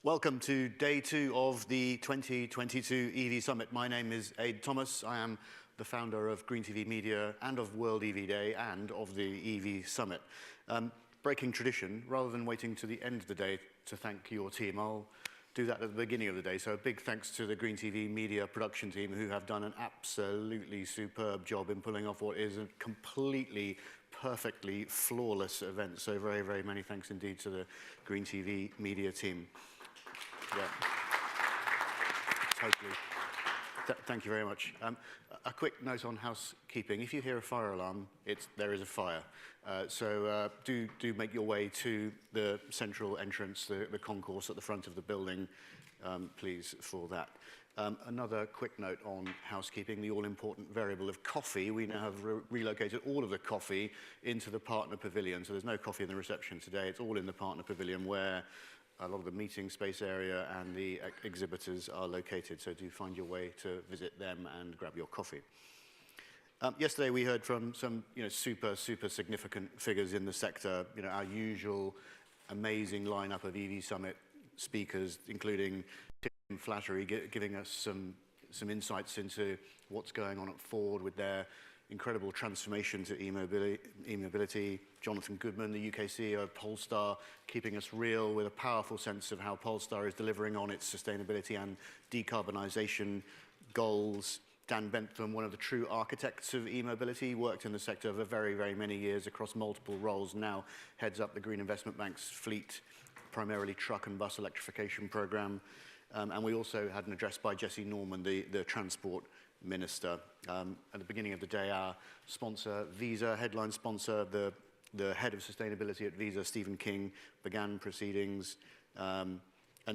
Welcome to day 2 of the 2022 EV Summit. My name is Aid Thomas. I am the founder of GreenTV Media and of World EV Day and of the EV Summit. Breaking tradition, rather than waiting to the end of the day to thank your team, I'll do that at the beginning of the day. So a big thanks to the GreenTV Media production team who have done an absolutely superb job in pulling off what is a completely, perfectly flawless event. So very, very many thanks indeed to the GreenTV Media team. Yeah, totally. Thank you very much. A quick note on housekeeping. If you hear a fire alarm, there is a fire. So do make your way to the central entrance, the concourse at the front of the building, please, for that. Another quick note on housekeeping, the all-important variable of coffee. We now have relocated all of the coffee into the partner pavilion. So there's no coffee in the reception today. It's all in the partner pavilion where a lot of the meeting space area and the exhibitors are located, so do find your way to visit them and grab your coffee. Yesterday we heard from some super significant figures in the sector, our usual amazing lineup of EV Summit speakers, including Tim Flattery giving us some insights into what's going on at Ford with their incredible transformation to e-mobility. Jonathan Goodman, the UK CEO of Polestar, keeping us real with a powerful sense of how Polestar is delivering on its sustainability and decarbonisation goals. Dan Bentham, one of the true architects of e-mobility, worked in the sector for very, very many years across multiple roles, now heads up the Green Investment Bank's fleet, primarily truck and bus electrification programme. And we also had an address by Jesse Norman, the Transport Minister. At the beginning of the day, our sponsor, Visa, headline sponsor, the head of sustainability at Visa, Stephen King, began proceedings. And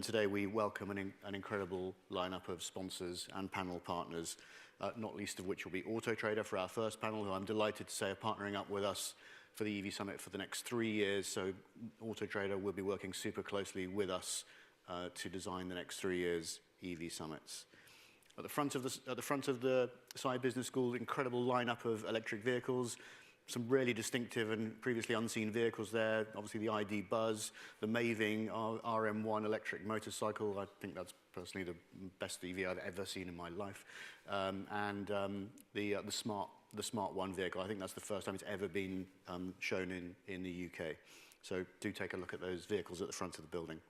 today we welcome an incredible lineup of sponsors and panel partners, not least of which will be Auto Trader for our first panel, who I'm delighted to say are partnering up with us for the EV Summit for the next 3 years. So Auto Trader will be working super closely with us to design the next 3 years EV Summits. At the front of the Sci Business School, incredible lineup of electric vehicles, some really distinctive and previously unseen vehicles there. Obviously the ID Buzz, the Maving RM1 electric motorcycle. I think that's personally the best EV I've ever seen in my life. And the Smart One vehicle. I think that's the first time it's ever been shown in the UK. So do take a look at those vehicles at the front of the building.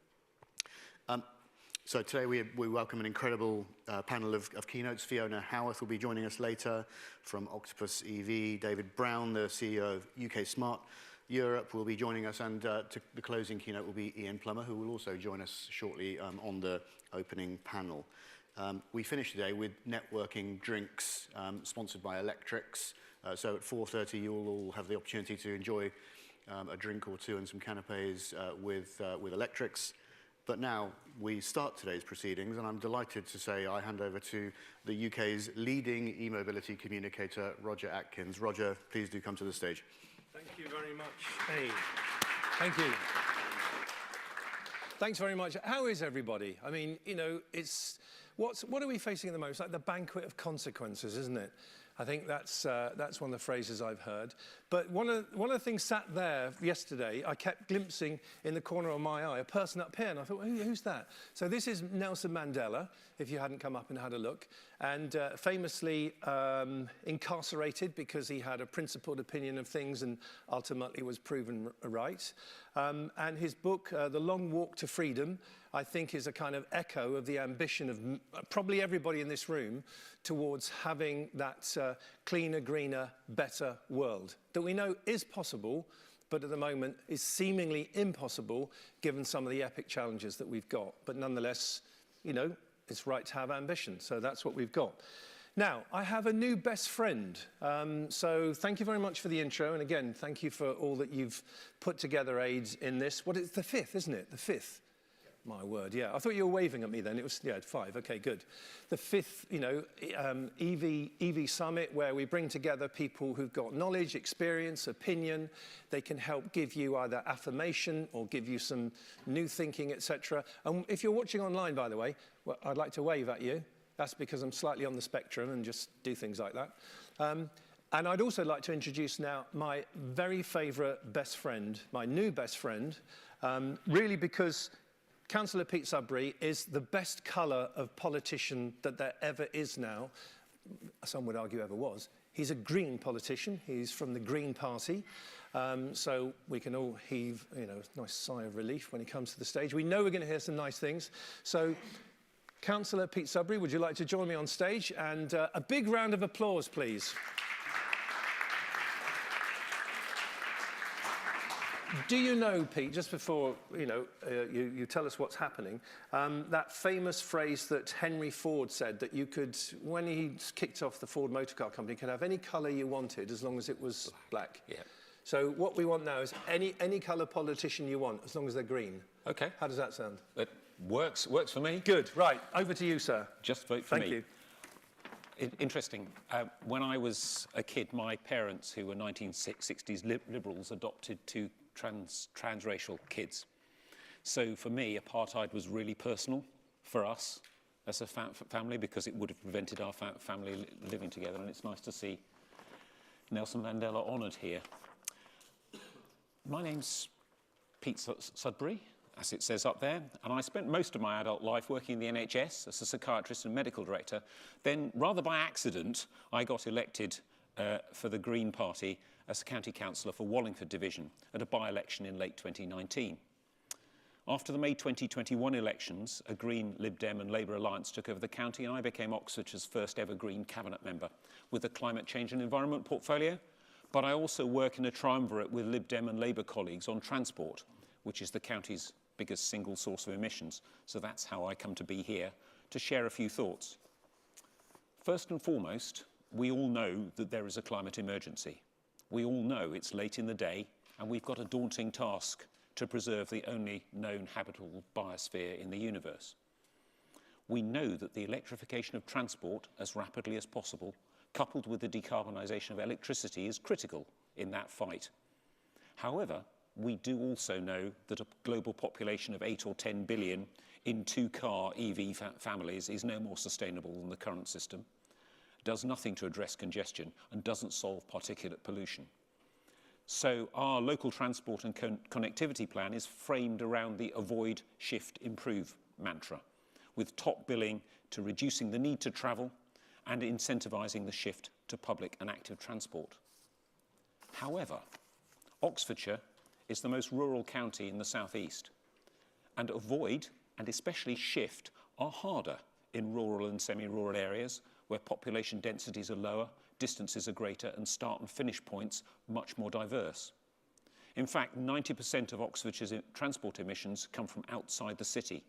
So today we welcome an incredible panel of keynotes. Fiona Howarth will be joining us later from Octopus EV. David Brown, the CEO of UK Smart Europe, will be joining us, and the closing keynote will be Ian Plummer, who will also join us shortly on the opening panel. We finish today with networking drinks sponsored by Electrics. So at 4:30 you'll all have the opportunity to enjoy a drink or two and some canapes with Electrics. But now we start today's proceedings, and I'm delighted to say I hand over to the UK's leading e-mobility communicator, Roger Atkins. Roger, please do come to the stage. Thank you very much. Hey, thank you. Thanks very much. How is everybody? I mean, what are we facing at the moment? It's like the banquet of consequences, isn't it? I think that's one of the phrases I've heard. But one of the things sat there yesterday, I kept glimpsing in the corner of my eye a person up here, and I thought, who's that? So this is Nelson Mandela, if you hadn't come up and had a look, and famously incarcerated because he had a principled opinion of things and ultimately was proven right. And his book, The Long Walk to Freedom, I think is a kind of echo of the ambition of probably everybody in this room towards having that cleaner, greener, better world that we know is possible, but at the moment is seemingly impossible given some of the epic challenges that we've got. But nonetheless, it's right to have ambition, so that's what we've got. Now, I have a new best friend, so thank you very much for the intro, and again, thank you for all that you've put together, Aids, in this. What is the 5th, isn't it? The 5th. My word, yeah. I thought you were waving at me then. It was, 5. Okay, good. The 5th, EV Summit, where we bring together people who've got knowledge, experience, opinion. They can help give you either affirmation or give you some new thinking, etc. And if you're watching online, by the way, well, I'd like to wave at you. That's because I'm slightly on the spectrum and just do things like that. And I'd also like to introduce now my very favourite best friend, my new best friend, really because Councillor Pete Sudbury is the best colour of politician that there ever is now. Some would argue ever was. He's a Green politician. He's from the Green Party. So we can all heave, a nice sigh of relief when he comes to the stage. We know we're going to hear some nice things. So, Councillor Pete Sudbury, would you like to join me on stage? And a big round of applause, please. Do you know, Pete, just before you tell us what's happening, that famous phrase that Henry Ford said that you could, when he kicked off the Ford Motor Car Company, could have any colour you wanted as long as it was black? Yeah. So what we want now is any colour politician you want, as long as they're green. Okay. How does that sound? It works for me. Good. Right. Over to you, sir. Just vote for me. Thank you. Interesting. When I was a kid, my parents, who were 1960s liberals, adopted two transracial kids. So for me, apartheid was really personal for us as a family, because it would have prevented our family living together. And it's nice to see Nelson Mandela honoured here. My name's Pete Sudbury, as it says up there, and I spent most of my adult life working in the NHS as a psychiatrist and medical director. Then, rather by accident, I got elected for the Green Party as a county councillor for Wallingford Division at a by-election in late 2019. After the May 2021 elections, a Green, Lib Dem and Labour alliance took over the county, and I became Oxfordshire's first ever Green cabinet member with a climate change and environment portfolio. But I also work in a triumvirate with Lib Dem and Labour colleagues on transport, which is the county's biggest single source of emissions. So that's how I come to be here, to share a few thoughts. First and foremost, we all know that there is a climate emergency. We all know it's late in the day, and we've got a daunting task to preserve the only known habitable biosphere in the universe. We know that the electrification of transport as rapidly as possible, coupled with the decarbonisation of electricity, is critical in that fight. However, we do also know that a global population of 8 or 10 billion in two-car EV families is no more sustainable than the current system, does nothing to address congestion, and doesn't solve particulate pollution. So our local transport and connectivity plan is framed around the avoid, shift, improve mantra, with top billing to reducing the need to travel and incentivising the shift to public and active transport. However, Oxfordshire is the most rural county in the southeast, and avoid and especially shift are harder in rural and semi-rural areas where population densities are lower, distances are greater, and start and finish points much more diverse. In fact, 90% of Oxfordshire's transport emissions come from outside the city.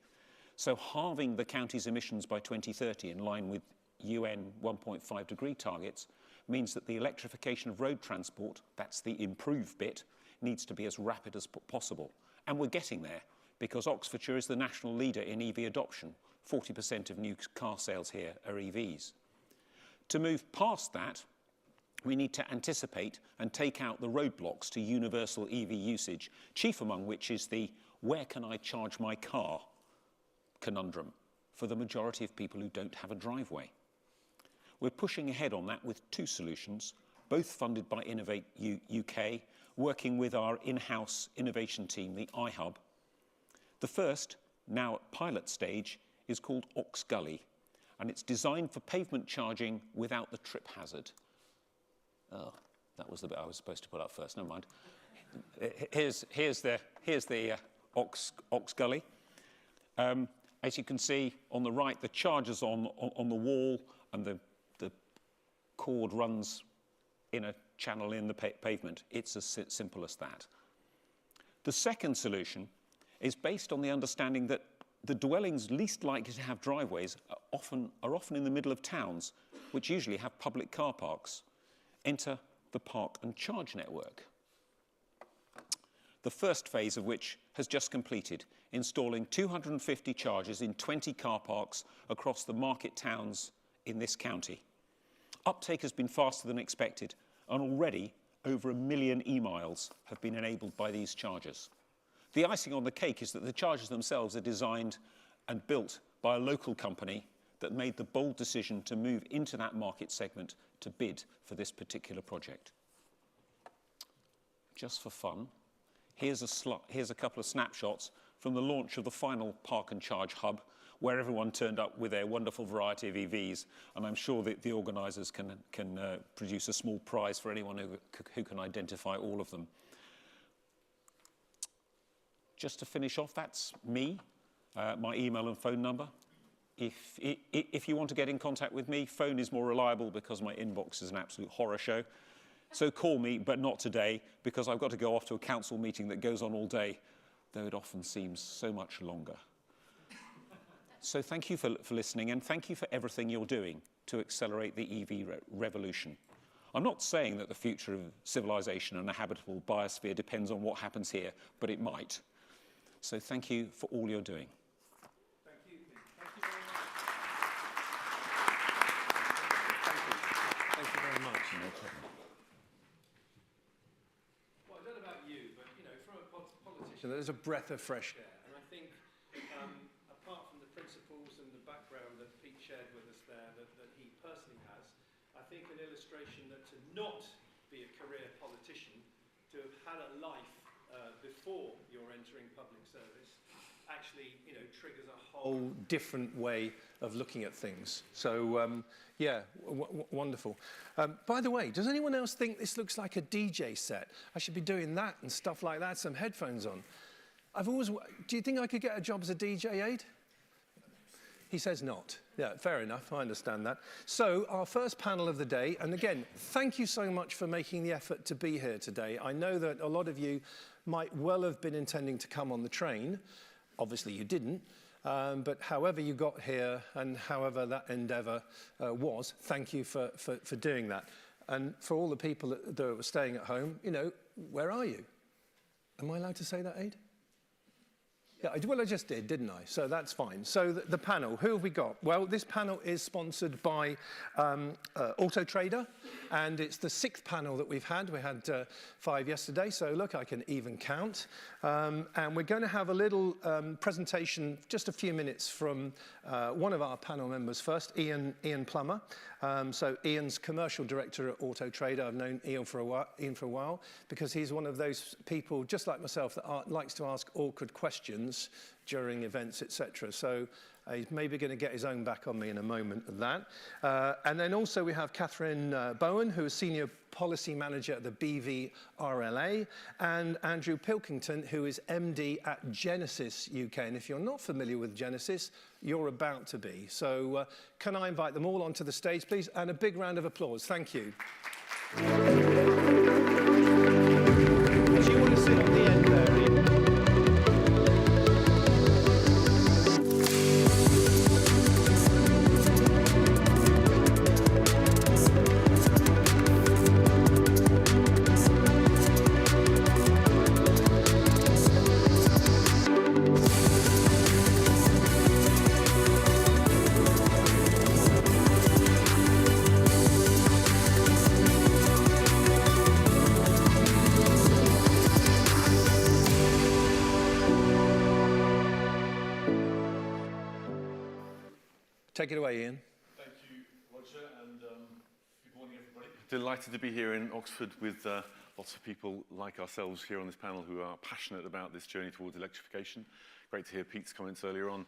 So halving the county's emissions by 2030 in line with UN 1.5 degree targets means that the electrification of road transport, that's the improved bit, needs to be as rapid as possible. And we're getting there, because Oxfordshire is the national leader in EV adoption. 40% of new car sales here are EVs. To move past that, we need to anticipate and take out the roadblocks to universal EV usage, chief among which is the "where can I charge my car?" conundrum for the majority of people who don't have a driveway. We're pushing ahead on that with two solutions, both funded by Innovate UK, working with our in-house innovation team, the iHub. The first, now at pilot stage, is called Ox Gully, and it's designed for pavement charging without the trip hazard. Oh, that was the bit I was supposed to put up first, never mind. Here's the Ox Gully. As you can see on the right, the charger's on the wall, and the cord runs in a channel in the pavement. It's as simple as that. The second solution is based on the understanding that the dwellings least likely to have driveways are often in the middle of towns, which usually have public car parks. Enter the Park and Charge network, the first phase of which has just completed, installing 250 chargers in 20 car parks across the market towns in this county. Uptake has been faster than expected, and already over 1 million e-miles have been enabled by these chargers. The icing on the cake is that the chargers themselves are designed and built by a local company that made the bold decision to move into that market segment to bid for this particular project. Just for fun, here's a couple of snapshots from the launch of the final Park and Charge hub, where everyone turned up with their wonderful variety of EVs, and I'm sure that the organisers can produce a small prize for anyone who can identify all of them. Just to finish off, that's me, my email and phone number. If you want to get in contact with me, phone is more reliable because my inbox is an absolute horror show. So call me, but not today, because I've got to go off to a council meeting that goes on all day, though it often seems so much longer. So thank you for listening, and thank you for everything you're doing to accelerate the EV revolution. I'm not saying that the future of civilization and a habitable biosphere depends on what happens here, but it might. So thank you for all you're doing. Thank you. Thank you very much. Thank you very much. No problem. Well, I don't know about you, but you know, from a politician, there's a breath of fresh air, and I think, apart from the principles and the background that Pete shared with us there, that he personally has, I think an illustration that to not be a career politician, to have had a life before you're entering public service, actually, you know, triggers a whole different way of looking at things. So, yeah, wonderful. By the way, does anyone else think this looks like a DJ set? I should be doing that and stuff like that, some headphones on. Do you think I could get a job as a DJ aide? He says not. Yeah, fair enough, I understand that. So, our first panel of the day, and again, thank you so much for making the effort to be here today. I know that a lot of you might well have been intending to come on the train. Obviously you didn't, but however you got here and however that endeavour was, thank you for doing that. And for all the people that were staying at home, you know, where are you? Am I allowed to say that, Aid? Yeah, well, I just did, didn't I? So that's fine. So the panel, who have we got? Well, this panel is sponsored by Auto Trader, and it's the 6th panel that we've had. We had 5 yesterday, so look, I can even count. And we're going to have a little presentation, just a few minutes, from one of our panel members first, Ian Plummer. So Ian's commercial director at Auto Trader. I've known Ian for a while because he's one of those people, just like myself, that likes to ask awkward questions during events, etc. So he's maybe going to get his own back on me in a moment of that. And then also we have Catherine Bowen, who is Senior Policy Manager at the BVRLA, and Andrew Pilkington, who is MD at Genesis UK. And if you're not familiar with Genesis, you're about to be. So can I invite them all onto the stage, please? And a big round of applause. Thank you. Do you want to sit on the end there, Ian? Take it away, Ian. Thank you, Roger, and good morning, everybody. Delighted to be here in Oxford with lots of people like ourselves here on this panel who are passionate about this journey towards electrification. Great to hear Pete's comments earlier on,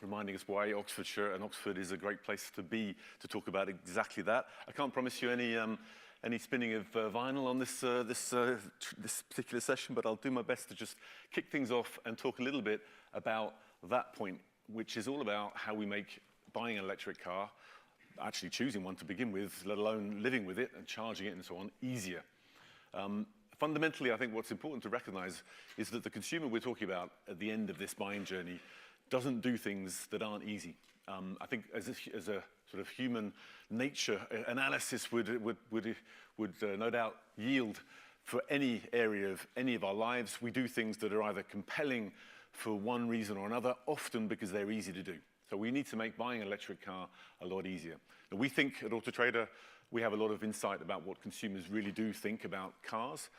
reminding us why Oxfordshire and Oxford is a great place to be to talk about exactly that. I can't promise you any spinning of vinyl on this particular session, but I'll do my best to just kick things off and talk a little bit about that point, which is all about how we make buying an electric car, actually choosing one to begin with, let alone living with it and charging it and so on, easier. Fundamentally, I think what's important to recognize is that the consumer we're talking about at the end of this buying journey doesn't do things that aren't easy. I think as a sort of human nature analysis would no doubt yield for any area of any of our lives, we do things that are either compelling for one reason or another, often because they're easy to do. So we need to make buying an electric car a lot easier. Now, we think at Auto Trader, we have a lot of insight about what consumers really do think about cars.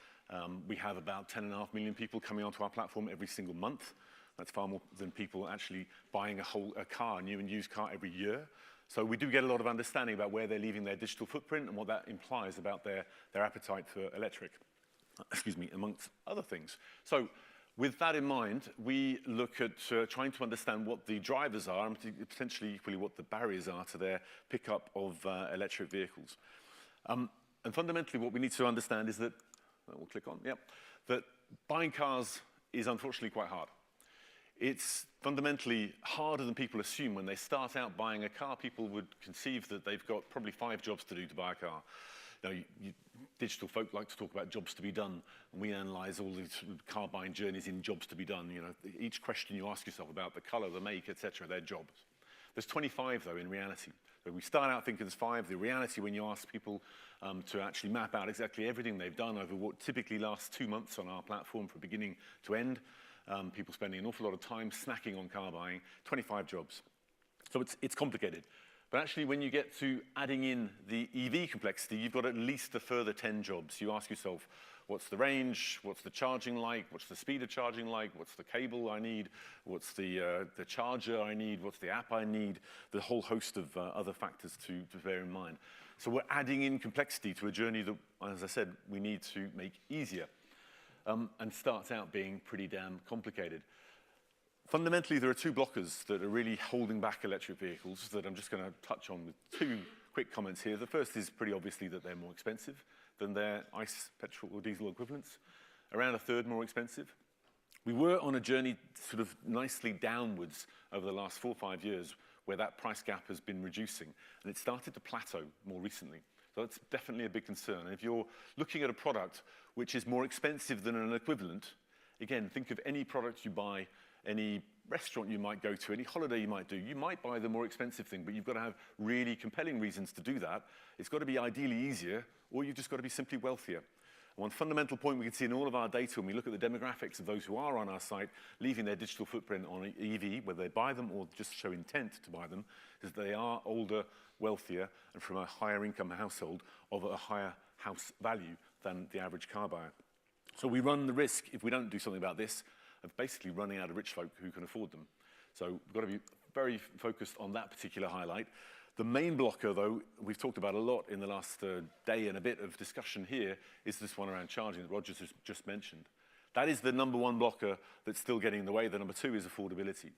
We have about 10.5 million people coming onto our platform every single month. That's far more than people actually buying a car, a new and used car, every year. So we do get a lot of understanding about where they're leaving their digital footprint and what that implies about their appetite for electric, excuse me, amongst other things. So With that in mind, we look at trying to understand what the drivers are and potentially equally what the barriers are to their pickup of electric vehicles. And fundamentally, what we need to understand is that, we'll click on, yep, that buying cars is unfortunately quite hard. It's fundamentally harder than people assume. When they start out buying a car, people would conceive that they've got probably 5 jobs to do to buy a car. Now, digital folk like to talk about jobs to be done, and we analyze all these car buying journeys in jobs to be done. You know, each question you ask yourself about the color, the make, etc., they're jobs. There's 25, though, in reality. So we start out thinking there's 5. The reality, when you ask people to actually map out exactly everything they've done over what typically lasts 2 months on our platform from beginning to end, people spending an awful lot of time snacking on car buying, 25 jobs. So it's complicated. But actually, when you get to adding in the EV complexity, you've got at least a further 10 jobs. You ask yourself, what's the range? What's the charging like? What's the speed of charging like? What's the cable I need? What's the charger I need? What's the app I need? The whole host of other factors to bear in mind. So we're adding in complexity to a journey that, as I said, we need to make easier and starts out being pretty damn complicated. Fundamentally, there are 2 blockers that are really holding back electric vehicles that I'm just going to touch on with 2 quick comments here. The first is pretty obviously that they're more expensive than their ICE, petrol or diesel equivalents, around a third more expensive. We were on a journey sort of nicely downwards over the last 4 or 5 years where that price gap has been reducing, and it started to plateau more recently. So that's definitely a big concern. And if you're looking at a product which is more expensive than an equivalent, again, think of any product you buy, any restaurant you might go to, any holiday you might do. You might buy the more expensive thing, but you've got to have really compelling reasons to do that. It's got to be ideally easier, or you've just got to be simply wealthier. One fundamental point we can see in all of our data when we look at the demographics of those who are on our site, leaving their digital footprint on EV, whether they buy them or just show intent to buy them, is that they are older, wealthier, and from a higher income household of a higher house value than the average car buyer. So we run the risk, if we don't do something about this, of basically running out of rich folk who can afford them. So we've got to be very focused on that particular highlight. The main blocker, though, we've talked about a lot in the last day and a bit of discussion here, is this one around charging that Roger's just mentioned. That is the number 1 blocker that's still getting in the way. The number 2 is affordability.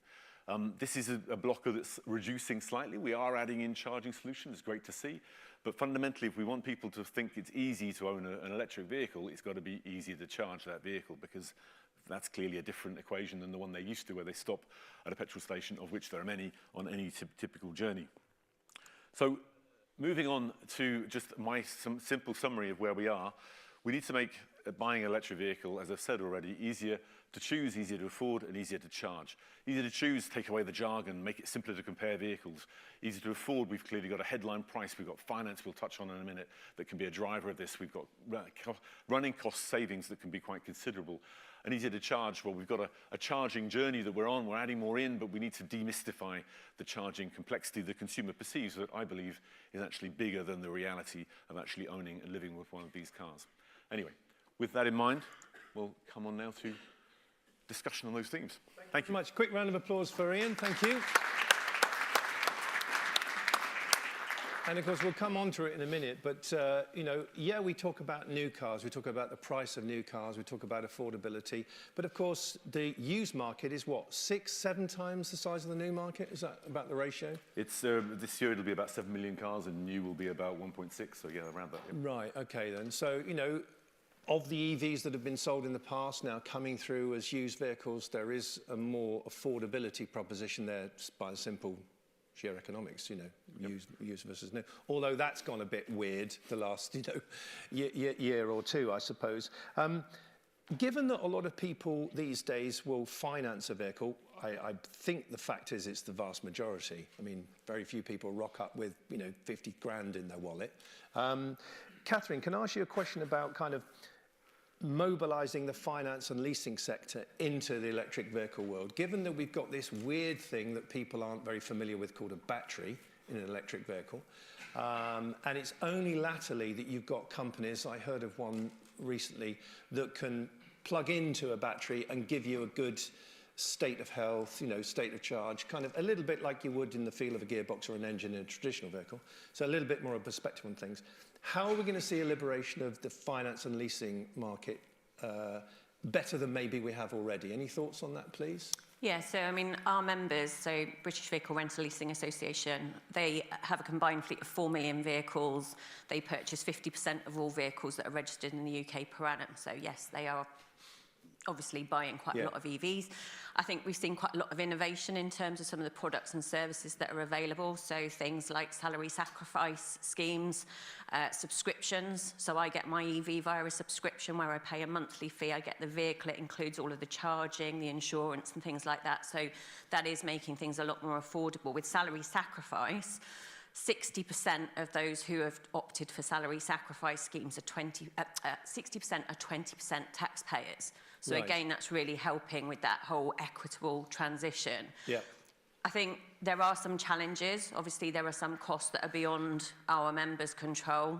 This is a blocker that's reducing slightly. We are adding in charging solutions. It's great to see. But fundamentally, if we want people to think it's easy to own an electric vehicle, it's got to be easier to charge that vehicle, because that's clearly a different equation than the one they're used to, where they stop at a petrol station, of which there are many on any typical journey. So moving on to just some simple summary of where we are, we need to make buying an electric vehicle, as I've said already, easier to choose, easier to afford, and easier to charge. Easier to choose, take away the jargon, make it simpler to compare vehicles. Easier to afford, we've clearly got a headline price, we've got finance we'll touch on in a minute that can be a driver of this. We've got running cost savings that can be quite considerable. And easier to charge, well, we've got a charging journey that we're on, we're adding more in, but we need to demystify the charging complexity the consumer perceives that I believe is actually bigger than the reality of actually owning and living with one of these cars. Anyway, with that in mind, we'll come on now to discussion on those themes. Thank you. Much. Quick round of applause for Ian. Thank you. And of course, we'll come on to it in a minute, but you know, yeah, we talk about new cars, we talk about the price of new cars, we talk about affordability, but of course, the used market is what, 6-7 times the size of the new market? Is that about the ratio? It's this year it'll be about 7 million cars, and new will be about 1.6, so yeah, around that. Yeah. Right, okay then. So, you know, of the EVs that have been sold in the past now coming through as used vehicles, there is a more affordability proposition there by the simple sheer economics, you know, used versus new. Although that's gone a bit weird the last, you know, year or two, I suppose. Given that a lot of people these days will finance a vehicle, I think the fact is it's the vast majority. I mean, very few people rock up with, you know, 50 grand in their wallet. Catherine, can I ask you a question about kind of mobilising the finance and leasing sector into the electric vehicle world, given that we've got this weird thing that people aren't very familiar with called a battery in an electric vehicle, and it's only latterly that you've got companies, I heard of one recently, that can plug into a battery and give you a good state of health, you know, state of charge, kind of a little bit like you would in the feel of a gearbox or an engine in a traditional vehicle. So a little bit more of a perspective on things. How are we going to see a liberation of the finance and leasing market better than maybe we have already. Any thoughts on that, please? Yeah, so I mean, our members, so British Vehicle Rental Leasing Association, they have a combined fleet of 4 million vehicles. They purchase 50% of all vehicles that are registered in the UK per annum. So yes, they are obviously buying quite a lot of EVs. I think we've seen quite a lot of innovation in terms of some of the products and services that are available. So things like salary sacrifice schemes, subscriptions. So I get my EV via a subscription where I pay a monthly fee. I get the vehicle. It includes all of the charging, the insurance and things like that. So that is making things a lot more affordable. With salary sacrifice, 60% of those who have opted for salary sacrifice schemes are 60% are 20% taxpayers. So again, that's really helping with that whole equitable transition. Yeah. I think there are some challenges. Obviously, there are some costs that are beyond our members' control,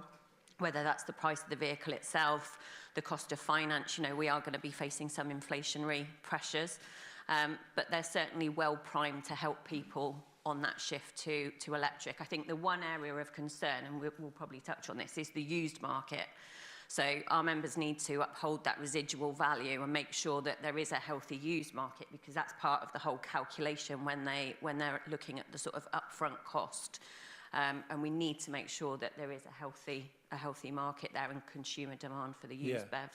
whether that's the price of the vehicle itself, the cost of finance. You know, we are going to be facing some inflationary pressures, but they're certainly well primed to help people on that shift to electric. I think the one area of concern, and we'll probably touch on this, is the used market. So our members need to uphold that residual value and make sure that there is a healthy used market, because that's part of the whole calculation when they're looking at the sort of upfront cost. And we need to make sure that there is a healthy market there and consumer demand for the used BEVs.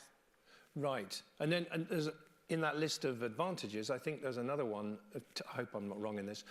Right. And then there's, in that list of advantages, I think there's another one. I hope I'm not wrong in this.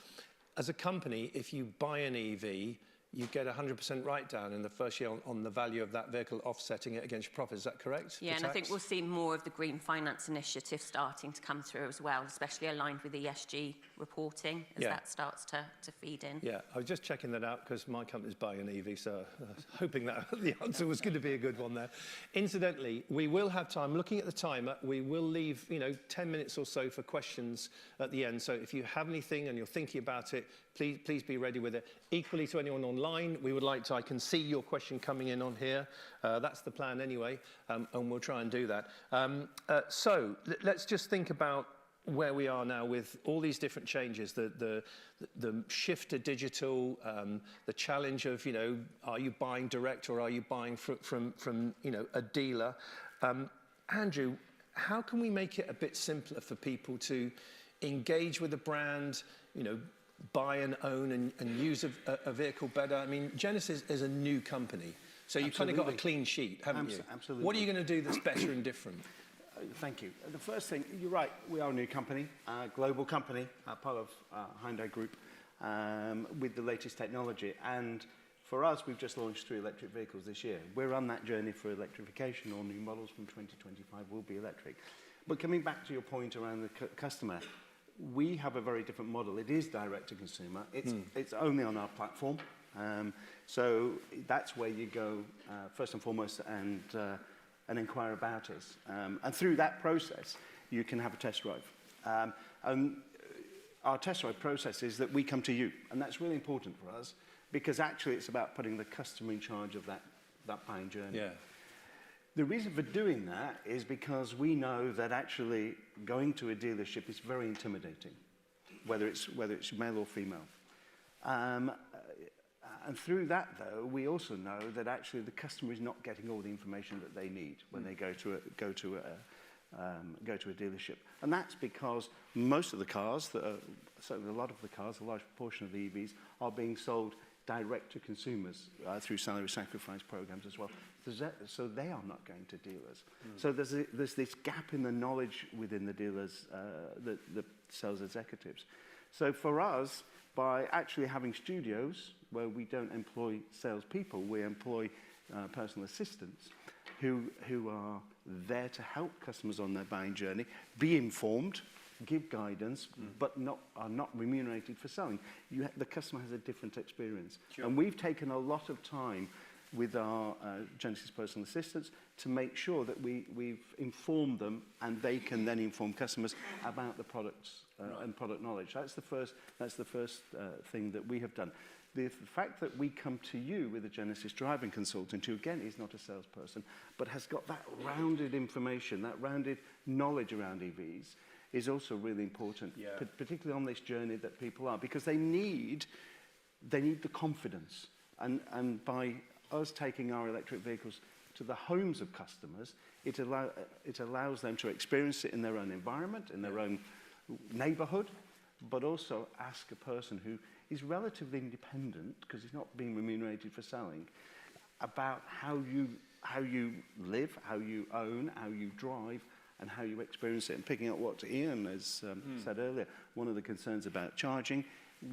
As a company, if you buy an EV, you get 100% write-down in the first year on the value of that vehicle, offsetting it against your profit. Is that correct? Yeah, and I think we'll see more of the green finance initiative starting to come through as well, especially aligned with ESG reporting as that starts to feed in. Yeah, I was just checking that out because my company's buying an EV, so I was hoping that the answer was going to be a good one there. Incidentally, we will have time, looking at the timer, we will leave 10 minutes or so for questions at the end. So if you have anything and you're thinking about it, please be ready with it. Equally to anyone online, we would like to, I can see your question coming in on here. That's the plan anyway, and we'll try and do that. So let's just think about where we are now with all these different changes, the shift to digital, the challenge of, are you buying direct or are you buying from a dealer? Andrew, how can we make it a bit simpler for people to engage with the brand, buy and own and use a vehicle better? I mean, Genesis is a new company, so you've kind of got a clean sheet, haven't you? Absolutely. What are you going to do that's better and different? Thank you. The first thing, you're right, we are a new company, a global company, part of Hyundai Group, with the latest technology. And for us, we've just launched 3 electric vehicles this year. We're on that journey for electrification. All new models from 2025 will be electric. But coming back to your point around the customer, we have a very different model. It is direct to consumer. It's only on our platform. So that's where you go first and foremost and inquire about us. And through that process, you can have a test drive. And our test drive process is that we come to you. And that's really important for us because actually it's about putting the customer in charge of that buying journey. Yeah. The reason for doing that is because we know that actually going to a dealership is very intimidating, whether it's male or female. And through that, though, we also know that actually the customer is not getting all the information that they need when they go to a dealership. And that's because most of the cars, certainly a lot of the cars, a large proportion of the EVs, are being sold direct to consumers through salary sacrifice programs as well. So they are not going to dealers. So there's this gap in the knowledge within the dealers, the sales executives. So for us, by actually having studios where we don't employ salespeople, we employ personal assistants who are there to help customers on their buying journey, be informed, give guidance, but are not remunerated for selling. The customer has a different experience. Sure. And we've taken a lot of time with our Genesis personal assistants to make sure that we've informed them and they can then inform customers about the products and product knowledge. That's the first thing that we have done. The fact that we come to you with a Genesis driving consultant who, again, is not a salesperson, but has got that rounded information, that rounded knowledge around EVs, is also really important, particularly on this journey that people are, because they need the confidence. And by us taking our electric vehicles to the homes of customers, it allows them to experience it in their own environment, in their own neighborhood, but also ask a person who is relatively independent, because he's not being remunerated for selling, about how you live, how you own, how you drive, and how you experience it. And picking up what Ian has said earlier, one of the concerns about charging,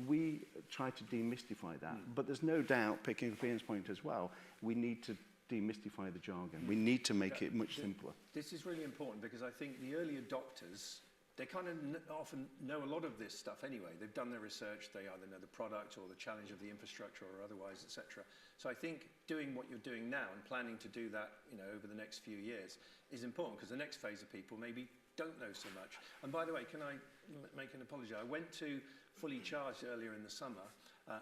we try to demystify that. But there's no doubt, picking up Ian's point as well, we need to demystify the jargon. We need to make it much simpler. This is really important, because I think the early adopters, they kind of often know a lot of this stuff anyway. They've done their research, they either know the product or the challenge of the infrastructure or otherwise, etc. So I think doing what you're doing now and planning to do that, over the next few years is important, because the next phase of people maybe don't know so much. And by the way, can I make an apology? I went to Fully Charged earlier in the summer,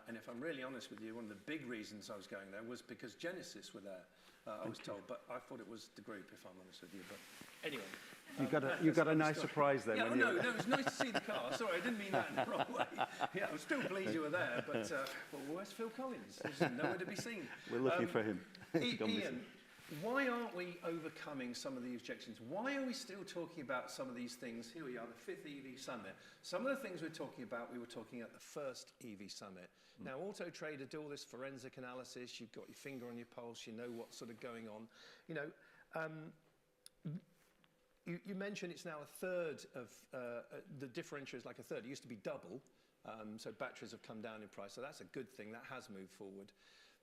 and if I'm really honest with you, one of the big reasons I was going there was because Genesis were there, I was told, but I thought it was the group, if I'm honest with you. But anyway. You got a nice surprise then. Yeah, no, it was nice to see the car. Sorry, I didn't mean that in the wrong way. Yeah, I'm still pleased you were there, but where's Phil Collins? There's nowhere to be seen. We're looking for him. Ian, why aren't we overcoming some of the objections? Why are we still talking about some of these things? Here we are, the 5th EV Summit. Some of the things we're talking about, we were talking at the first EV Summit. Now, Auto Trader do all this forensic analysis. You've got your finger on your pulse. You know what's sort of going on. You mentioned it's now a third of, the differential is like a third. It used to be double, so batteries have come down in price, so that's a good thing. That has moved forward.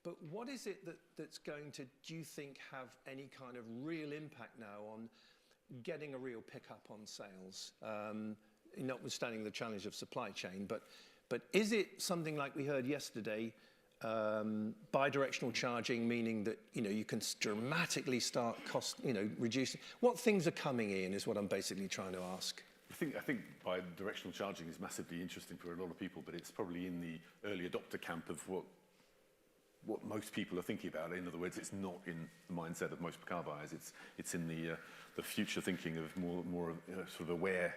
But what is it that's going to, do you think, have any kind of real impact now on getting a real pickup on sales, notwithstanding the challenge of supply chain? But is it something like we heard yesterday, bidirectional charging, meaning that you can dramatically start reducing? What things are coming in is what I'm basically trying to ask. I think bidirectional charging is massively interesting for a lot of people, but it's probably in the early adopter camp of what most people are thinking about. In other words, it's not in the mindset of most car buyers. It's in the future thinking of more sort of aware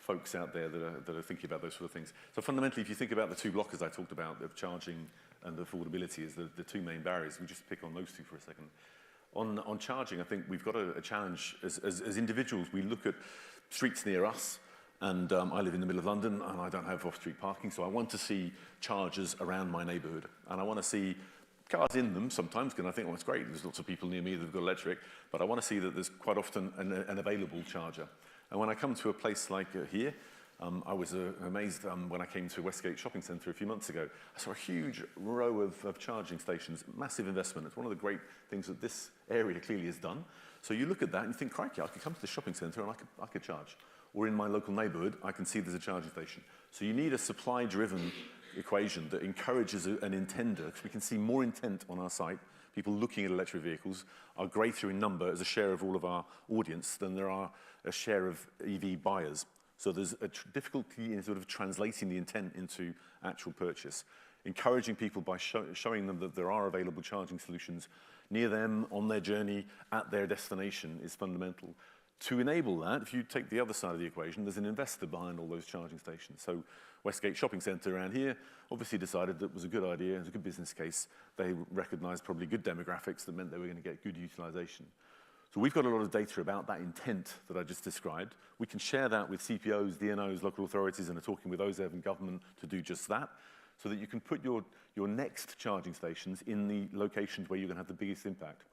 folks out there that are thinking about those sort of things. So fundamentally, if you think about the two blockers I talked about of charging and affordability as the two main barriers, we just pick on those two for a second. On charging, I think we've got a challenge as individuals. We look at streets near us, and I live in the middle of London, and I don't have off-street parking, so I want to see chargers around my neighbourhood, and I want to see cars in them sometimes, because I think, well, it's great, there's lots of people near me that have got electric, but I want to see that there's quite often an available charger. And when I come to a place like here, I was amazed when I came to Westgate Shopping Centre a few months ago. I saw a huge row of charging stations, massive investment. It's one of the great things that this area clearly has done. So you look at that and you think, crikey, I could come to the shopping centre and I could charge. Or in my local neighbourhood, I can see there's a charging station. So you need a supply-driven equation that encourages an intender, because we can see more intent on our site. People looking at electric vehicles are greater in number as a share of all of our audience than there are a share of EV buyers. So there's a difficulty in sort of translating the intent into actual purchase. Encouraging people by showing them that there are available charging solutions near them, on their journey, at their destination is fundamental. To enable that, if you take the other side of the equation, there's an investor behind all those charging stations. So Westgate Shopping Centre around here obviously decided that it was a good idea, it was a good business case. They recognised probably good demographics that meant they were going to get good utilisation. So we've got a lot of data about that intent that I just described. We can share that with CPOs, DNOs, local authorities, and are talking with those in government to do just that, so that you can put your next charging stations in the locations where you're going to have the biggest impact.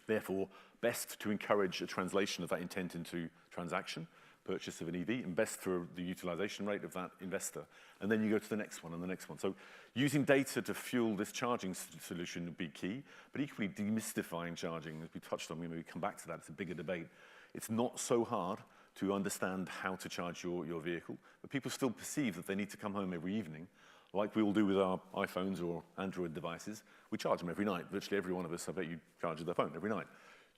Therefore, best to encourage a translation of that intent into transaction, purchase of an EV, and best for the utilisation rate of that investor. And then you go to the next one and the next one. So using data to fuel this charging solution would be key, but equally demystifying charging, as we touched on, we may come back to that, it's a bigger debate. It's not so hard to understand how to charge your vehicle, but people still perceive that they need to come home every evening, like we all do with our iPhones or Android devices. We charge them every night. Virtually every one of us, I bet you charge their phone every night.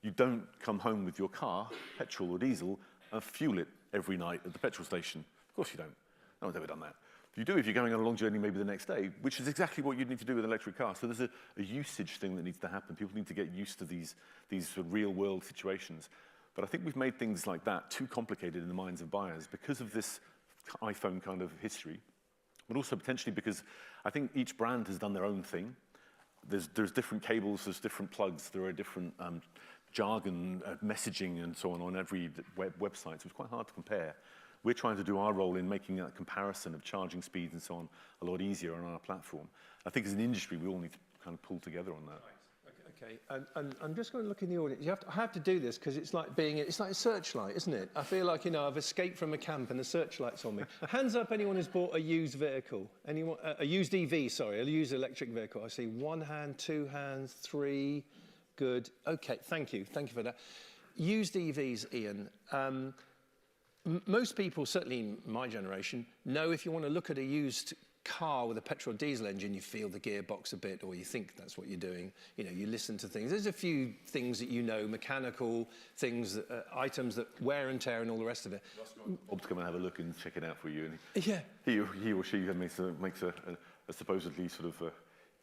You don't come home with your car, petrol or diesel, and fuel it every night at the petrol station. Of course you don't. No one's ever done that. You do if you're going on a long journey maybe the next day, which is exactly what you'd need to do with an electric car. So there's a usage thing that needs to happen. People need to get used to these sort of real-world situations. But I think we've made things like that too complicated in the minds of buyers because of this iPhone kind of history, but also potentially because I think each brand has done their own thing. There's different cables, there's different plugs, there are different jargon, messaging and so on every website, so it's quite hard to compare. We're trying to do our role in making that comparison of charging speeds and so on a lot easier on our platform. I think as an industry, we all need to kind of pull together on that. Okay, and I'm just going to look in the audience. I have to do this because it's like a searchlight, isn't it? I feel like, you know, I've escaped from a camp and the searchlight's on me. Hands up anyone who's bought a used vehicle. Anyone, a used EV, sorry, a used electric vehicle. I see 1 hand, 2 hands, 3, good. Okay, thank you for that. Used EVs, Ian. Most people, certainly in my generation, know if you want to look at a used car with a petrol diesel engine, you feel the gearbox a bit, or you think that's what you're doing. You know, you listen to things. There's a few things that you know, mechanical things, items that wear and tear and all the rest of it. Bob to come and have a look and check it out for you. And Yeah. he or she makes a supposedly sort of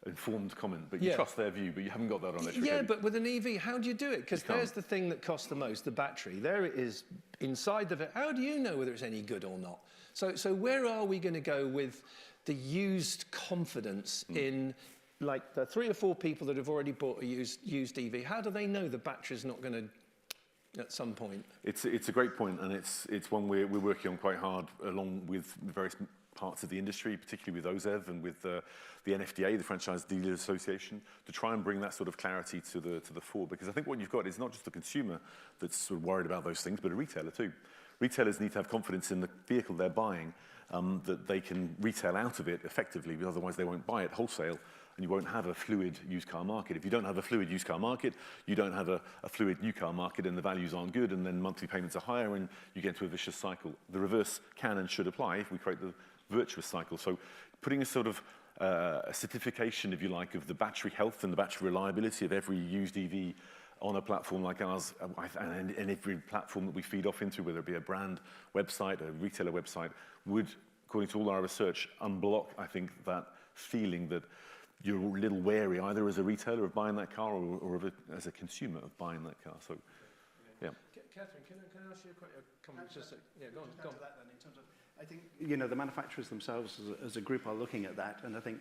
informed comment, but you trust their view, but you haven't got that on electric. Yeah, but with an EV, how do you do it? Because there's the thing that costs the most, the battery. There it is inside the... How do you know whether it's any good or not? So where are we going to go with the used confidence in, like, the 3 or 4 people that have already bought a used EV? How do they know the battery's not going to, at some point? It's a great point, and it's one we're working on quite hard, along with various parts of the industry, particularly with OZEV and with the NFDA, the Franchise Dealers Association, to try and bring that sort of clarity to the fore. Because I think what you've got is not just the consumer that's sort of worried about those things, but a retailer too. Retailers need to have confidence in the vehicle they're buying, that they can retail out of it effectively, because otherwise they won't buy it wholesale, and you won't have a fluid used car market. If you don't have a fluid used car market, you don't have a fluid new car market, and the values aren't good, and then monthly payments are higher, and you get into a vicious cycle. The reverse can and should apply if we create the virtuous cycle. So putting a sort of a certification, if you like, of the battery health and the battery reliability of every used EV on a platform like ours, and every platform that we feed off into, whether it be a brand website, a retailer website, would, according to all our research, unblock, I think, that feeling that you're a little wary, either as a retailer of buying that car or as a consumer of buying that car. So, yeah. Catherine, can I ask you a comment? Yeah, go on. That then, in terms of, I think, you know, the manufacturers themselves as a group are looking at that, and I think,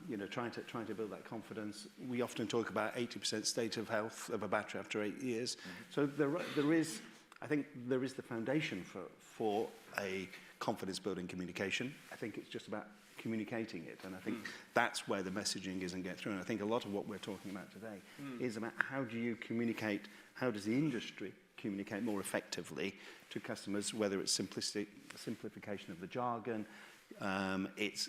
you know, trying to build that confidence. We often talk about 80% state of health of a battery after 8 years. So there is, I think, there is the foundation for a confidence-building communication. I think it's just about communicating it, and I think that's where the messaging isn't getting through. And I think a lot of what we're talking about today is about how do you communicate, how does the industry communicate more effectively to customers, whether it's simplification of the jargon, it's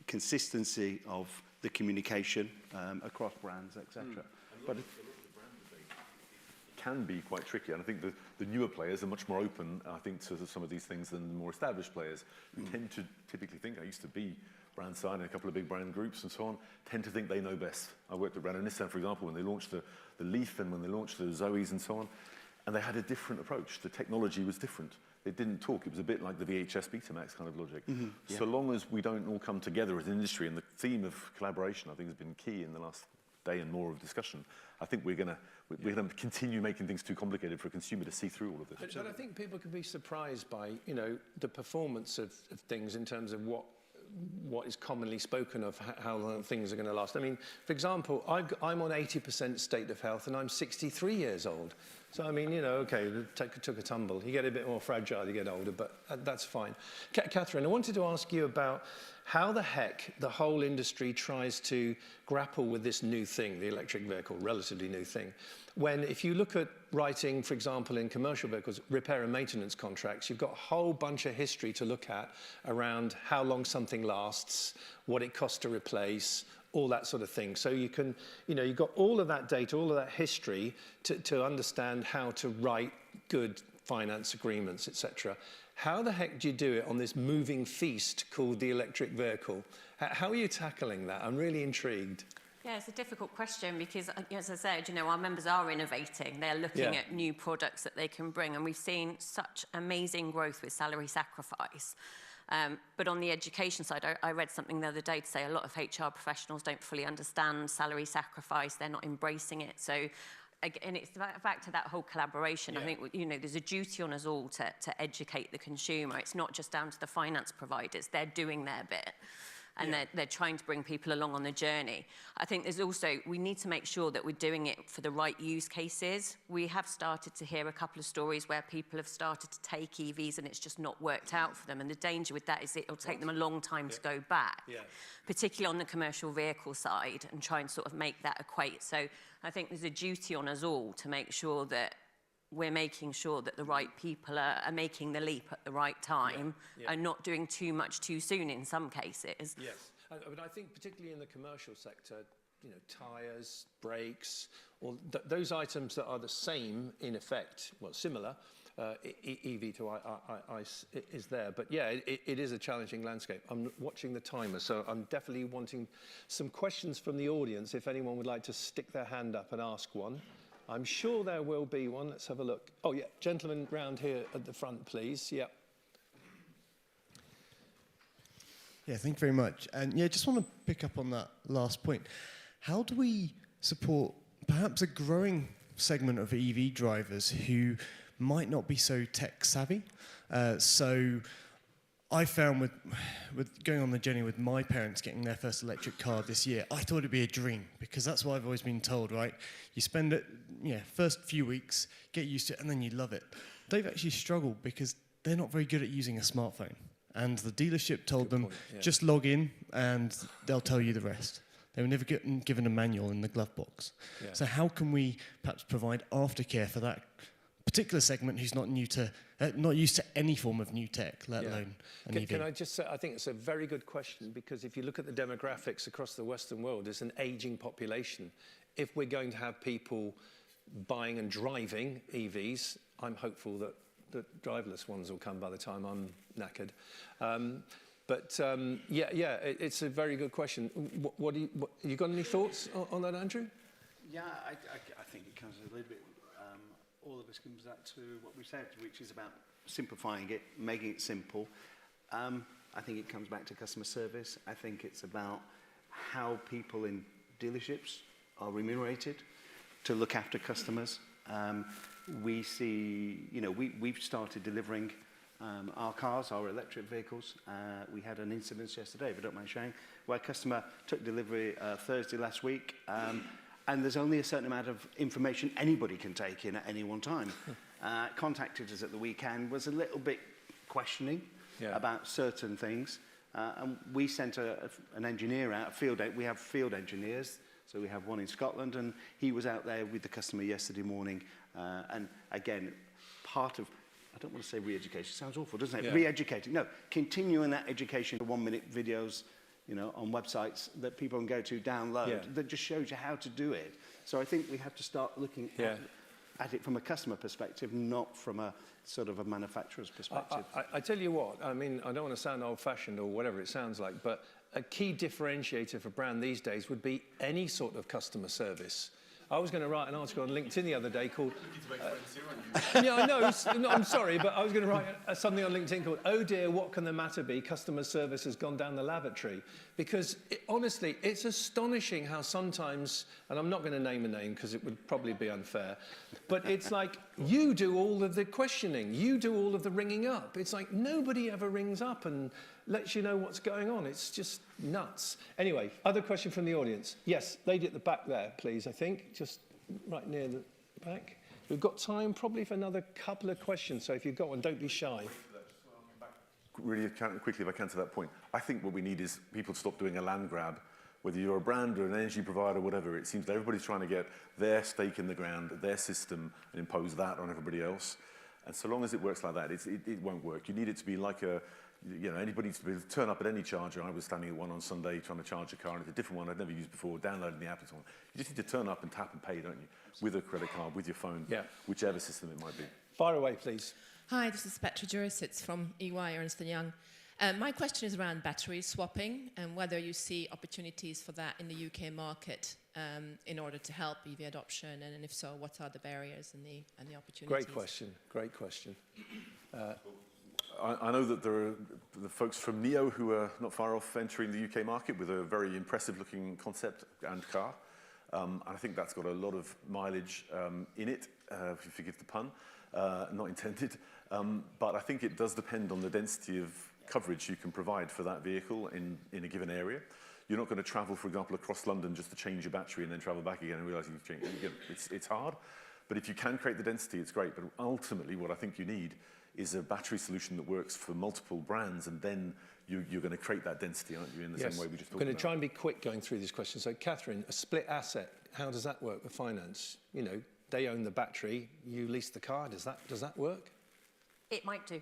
consistency of the communication across brands, etc. But it can be quite tricky, and I think the newer players are much more open, I think, to some of these things than the more established players, who tend to typically think, I used to be brand side in a couple of big brand groups and so on, tend to think they know best. I worked at Renault Nissan, for example, when they launched the Leaf and when they launched the Zoes and so on, and they had a different approach. The technology was different. They didn't talk. It was a bit like the VHS Betamax kind of logic. So long as we don't all come together as an industry, and the theme of collaboration, I think, has been key in the last day and more of discussion, I think we're going to continue making things too complicated for a consumer to see through all of this. But I think people can be surprised by, you know, the performance of things in terms of what is commonly spoken of, how long things are going to last. I mean, for example, I'm on 80% state of health, and I'm 63 years old. So, I mean, you know, okay, took a tumble. You get a bit more fragile, you get older, but that's fine. Catherine, I wanted to ask you about how the heck the whole industry tries to grapple with this new thing, the electric vehicle, relatively new thing. When, if you look at writing, for example, in commercial vehicles, repair and maintenance contracts, you've got a whole bunch of history to look at around how long something lasts, what it costs to replace, all that sort of thing. So you can, you know, you've got all of that data, all of that history to understand how to write good finance agreements, etc. How the heck do you do it on this moving feast called the electric vehicle? How are you tackling that? I'm really intrigued. Yeah, it's a difficult question because, as I said, you know, our members are innovating. They're looking at new products that they can bring, and we've seen such amazing growth with salary sacrifice. But on the education side, I read something the other day to say a lot of HR professionals don't fully understand salary sacrifice. They're not embracing it. So, again, it's back to that whole collaboration. I think, you know, there's a duty on us all to educate the consumer. It's not just down to the finance providers. They're doing their bit. and they're trying to bring people along on the journey. I think there's also, we need to make sure that we're doing it for the right use cases. We have started to hear a couple of stories where people have started to take EVs and it's just not worked out for them. And the danger with that is it'll take them a long time to go back, particularly on the commercial vehicle side, and try and sort of make that equate. So I think there's a duty on us all to make sure that we're making sure that the right people are making the leap at the right time and not doing too much too soon in some cases. Yes, but I think particularly in the commercial sector, you know, tyres, brakes, or those items that are the same in effect, well, similar, EV to ICE is there. But yeah, it is a challenging landscape. I'm watching the timer, so I'm definitely wanting some questions from the audience if anyone would like to stick their hand up and ask one. I'm sure there will be one. Let's have a look. Oh, yeah, gentleman round here at the front, please. Yeah. Yeah, thank you very much. And yeah, just want to pick up on that last point. How do we support perhaps a growing segment of EV drivers who might not be so tech savvy? So I found with going on the journey with my parents getting their first electric car this year, I thought it'd be a dream, because that's what I've always been told, right? You spend it, first few weeks, get used to it, and then you love it. They've actually struggled because they're not very good at using a smartphone. And the dealership told them, just log in and they'll tell you the rest. They were never given a manual in the glove box. Yeah. So how can we perhaps provide aftercare for that particular segment who's not used to any form of new tech, let alone an EV? Can I just say, I think it's a very good question, because if you look at the demographics across the Western world, there's an aging population. If we're going to have people buying and driving EVs, I'm hopeful that the driverless ones will come by the time I'm knackered. It's a very good question. You got any thoughts on that, Andrew? Yeah, I think it comes a little bit, all of this comes back to what we said, which is about simplifying it, making it simple. I think it comes back to customer service. I think it's about how people in dealerships are remunerated to look after customers. We see, we've started delivering our cars, our electric vehicles. We had an incident yesterday, if I don't mind sharing, where a customer took delivery Thursday last week, and there's only a certain amount of information anybody can take in at any one time. Contacted us at the weekend, was a little bit questioning about certain things, and we sent an engineer out, we have field engineers, so we have one in Scotland, and he was out there with the customer yesterday morning, and again, part of, I don't want to say re-education, sounds awful, doesn't it? Yeah. Re-educating, no, continuing that education, 1-minute videos, on websites that people can go to, download, that just shows you how to do it. So I think we have to start looking at it from a customer perspective, not from a sort of a manufacturer's perspective. I tell you what, I mean, I don't want to sound old-fashioned or whatever it sounds like, but a key differentiator for a brand these days would be any sort of customer service. I was going to write an article on LinkedIn the other day called... yeah, I know. No, I'm sorry, but I was going to write something on LinkedIn called, "Oh dear, what can the matter be? Customer service has gone down the lavatory." Because, honestly, it's astonishing how sometimes, and I'm not going to name a name because it would probably be unfair, but it's like you do all of the questioning, you do all of the ringing up. It's like nobody ever rings up and lets you know what's going on. It's just nuts. Anyway, other question from the audience. Yes, lady at the back there, please, I think. Just right near the back. We've got time probably for another couple of questions, so if you've got one, don't be shy. Really quickly, if I can, to that point. I think what we need is people to stop doing a land grab. Whether you're a brand or an energy provider or whatever, it seems that everybody's trying to get their stake in the ground, their system, and impose that on everybody else. And so long as it works like that, it won't work. You need it to be like a... anybody needs to be able to turn up at any charger. I was standing at one on Sunday trying to charge a car, and it's a different one I'd never used before, downloading the app and so on. You just need to turn up and tap and pay, don't you? With a credit card, with your phone, whichever system it might be. Fire away, please. Hi, this is Petra Jurisits from EY, Ernst & Young. My question is around battery swapping and whether you see opportunities for that in the UK market in order to help EV adoption, and if so, what are the barriers and the opportunities? Great question, great question. I know that there are the folks from NEO who are not far off entering the UK market with a very impressive looking concept and car. And I think that's got a lot of mileage in it, if you forgive the pun, not intended. But I think it does depend on the density of coverage you can provide for that vehicle in a given area. You're not going to travel, for example, across London just to change your battery and then travel back again and realise you've changed. It's hard, but if you can create the density, it's great. But ultimately, what I think you need is a battery solution that works for multiple brands, and then you're going to create that density, aren't you, in the same way we just talked about. I'm going to try and be quick going through these questions. So, Catherine, a split asset, how does that work with finance? You know, they own the battery, you lease the car. Does that work? It might do.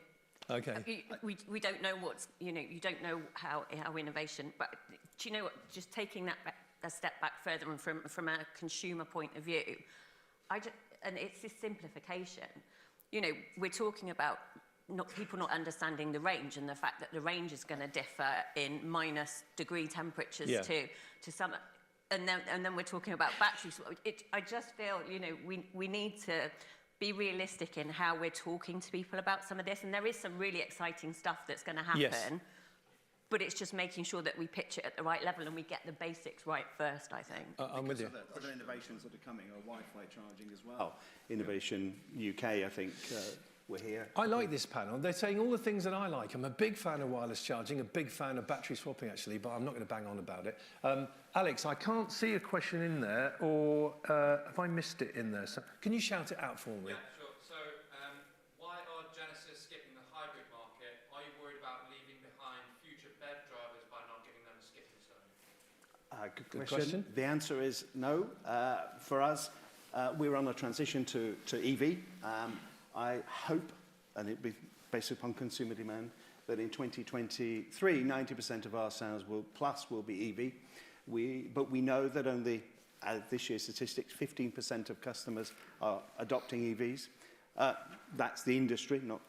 Okay. We don't know what's, you know, you don't know how innovation, but do you know what, just taking that a step back further and from a consumer point of view, and it's this simplification. You know, we're talking about people not understanding the range and the fact that the range is going to differ in -degree temperatures to summer. And then we're talking about batteries. I just feel, you know, we need to be realistic in how we're talking to people about some of this. And there is some really exciting stuff that's going to happen. Yes. But it's just making sure that we pitch it at the right level and we get the basics right first, I think. I'm with you. Other innovations that are coming are Wi-Fi charging as well. Innovation UK, I think, we're here. I like this panel. They're saying all the things that I like. I'm a big fan of wireless charging, a big fan of battery swapping, actually, but I'm not going to bang on about it. Alex, I can't see a question in there, or have I missed it in there? So, can you shout it out for me? Yeah, sure. So, why are Genesis skipping the hybrid market? Are you worried about leaving behind future BEV drivers by not giving them a skipping stone? Good question. The answer is no. For us, we're on a transition to EV. I hope, and it'll be based upon consumer demand, that in 2023, 90% of our sales will be EV. But we know that only, this year's statistics, 15% of customers are adopting EVs. That's the industry, not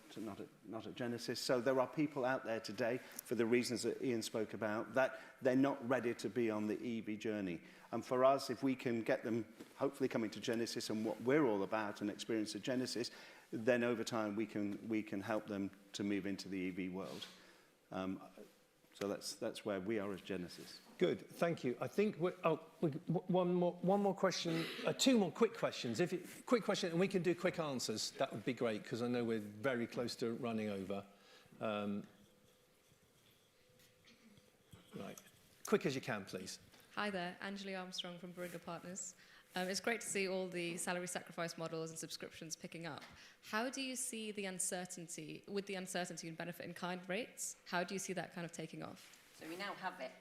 at Genesis. So there are people out there today, for the reasons that Ian spoke about, that they're not ready to be on the EV journey. And for us, if we can get them hopefully coming to Genesis and what we're all about and experience at Genesis, then over time we can help them to move into the EV world. So that's where we are as Genesis. Good, thank you. I think one more question, two more quick questions. Quick question, and we can do quick answers. That would be great, because I know we're very close to running over. Right, quick as you can, please. Hi there, Anjali Armstrong from Beringer Partners. It's great to see all the salary sacrifice models and subscriptions picking up. How do you see the uncertainty in benefit in kind rates? How do you see that kind of taking off? So we now have it.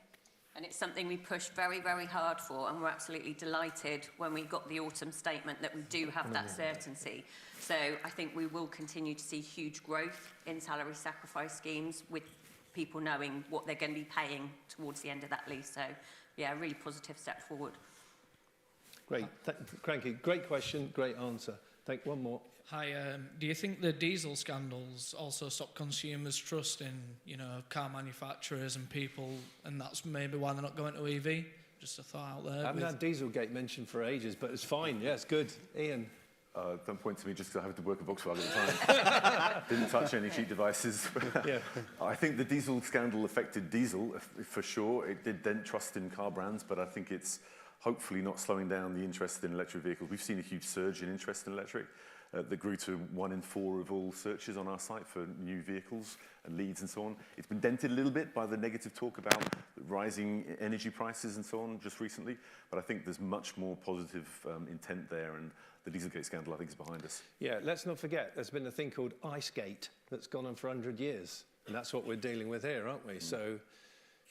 And it's something we pushed very, very hard for, and we're absolutely delighted when we got the autumn statement that we do have that certainty. So I think we will continue to see huge growth in salary sacrifice schemes with people knowing what they're going to be paying towards the end of that lease. So, yeah, a really positive step forward. Great, thank you. Great question, great answer. Take one more. Hi, do you think the diesel scandals also stop consumers' trust in, you know, car manufacturers and people, and that's maybe why they're not going to EV? Just a thought out there. I haven't had Dieselgate mentioned for ages, but it's fine. Yeah, it's good. Ian? Don't point to me just because I have to work at Volkswagen at the time. Didn't touch any cheap devices. Yeah. I think the diesel scandal affected diesel, for sure. It did dent trust in car brands, but I think it's hopefully not slowing down the interest in electric vehicles. We've seen a huge surge in interest in electric. That grew to 1 in 4 of all searches on our site for new vehicles and leads and so on. It's been dented a little bit by the negative talk about rising energy prices and so on just recently, but I think there's much more positive intent there, and the Dieselgate scandal, I think, is behind us. Yeah, let's not forget, there's been a thing called Icegate that's gone on for 100 years, and that's what we're dealing with here, aren't we? So,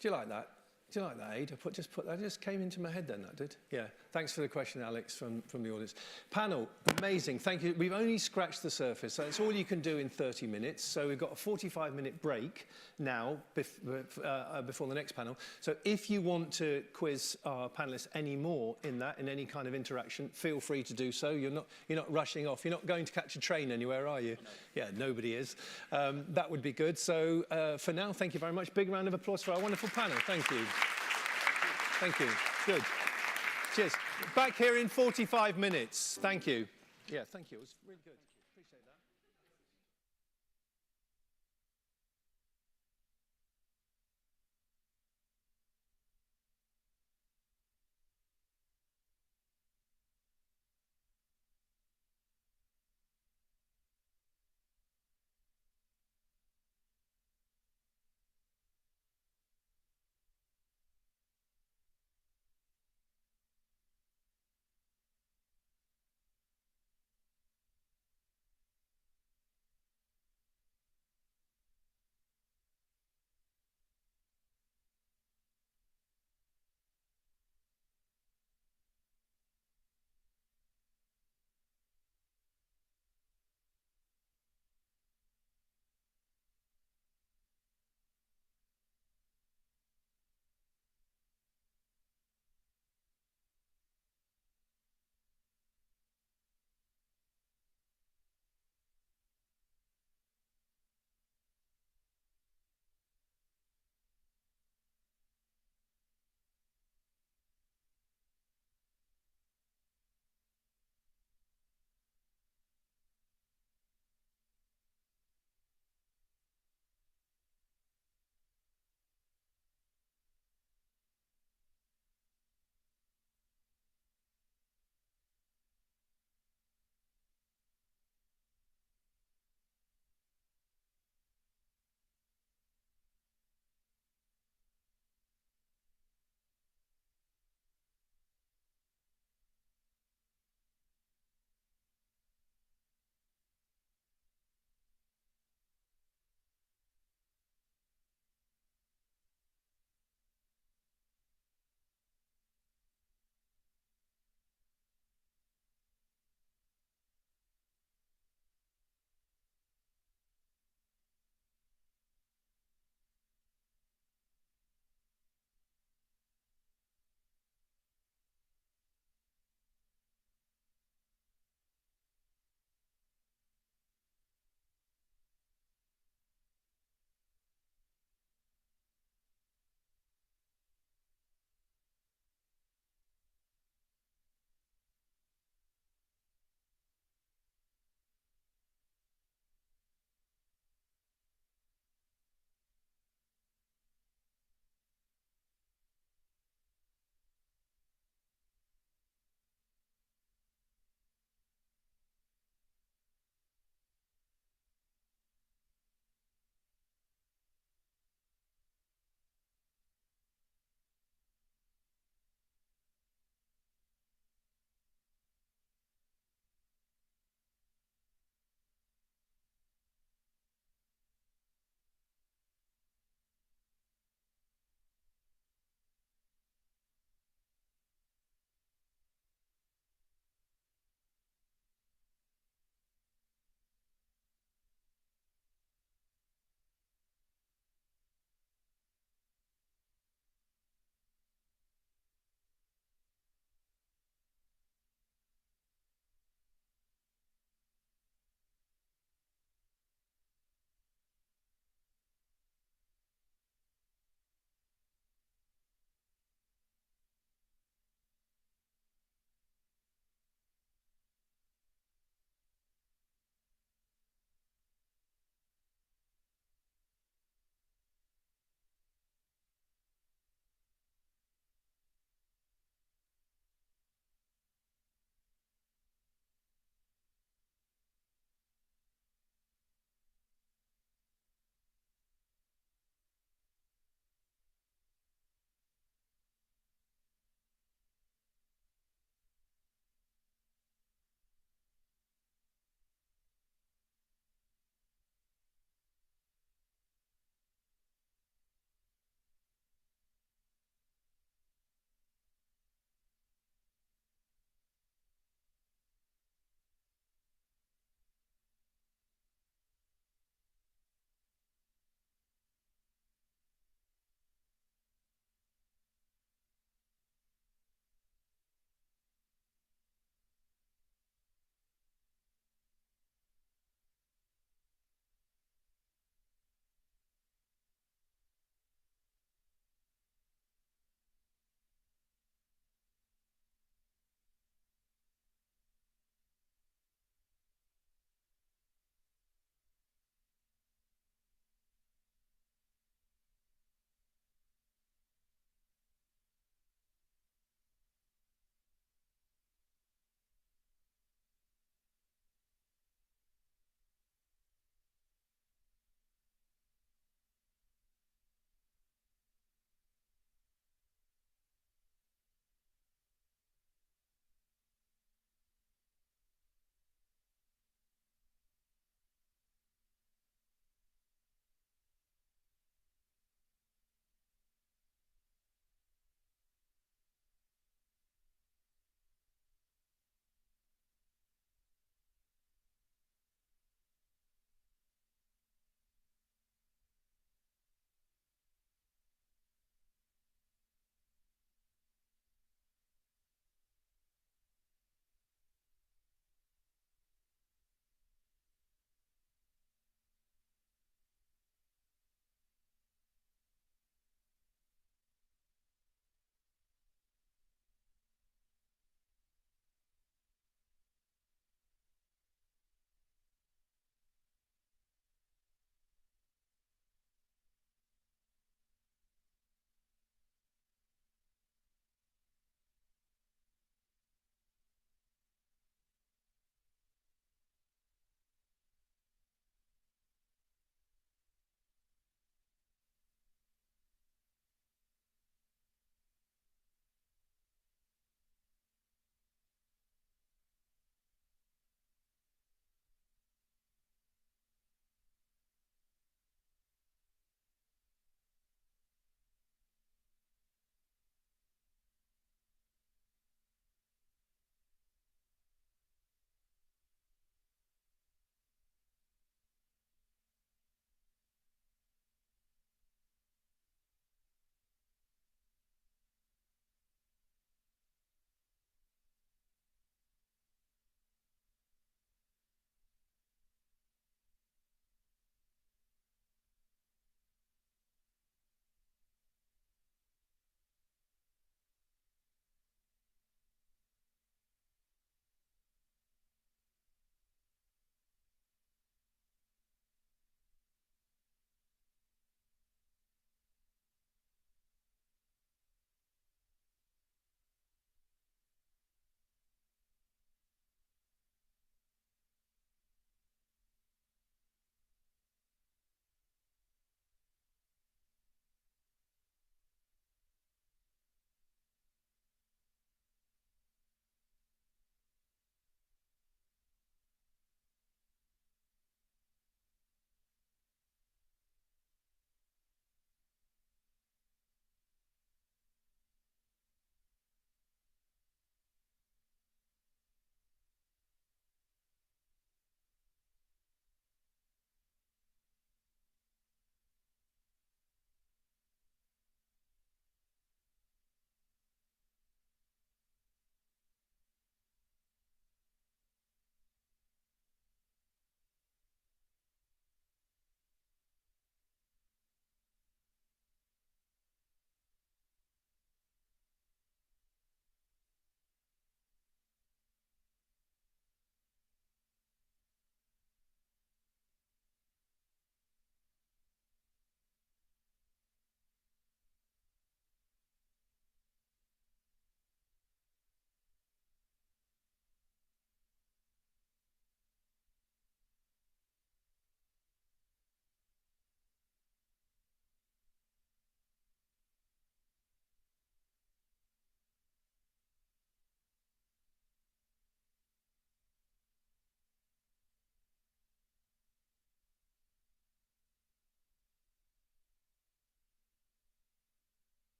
do you like that? Do you like that, Aid? That just came into my head then, that did. Yeah, thanks for the question, Alex, from the audience. Panel, amazing, thank you. We've only scratched the surface, so that's all you can do in 30 minutes. So we've got a 45-minute break now before the next panel. So if you want to quiz our panelists any more in any kind of interaction, feel free to do so. You're not rushing off. You're not going to catch a train anywhere, are you? No. Yeah, nobody is. That would be good. So for now, thank you very much. Big round of applause for our wonderful panel. Thank you. Thank you. Good. Cheers. Back here in 45 minutes. Thank you. Yeah, thank you. It was really good. Appreciate that.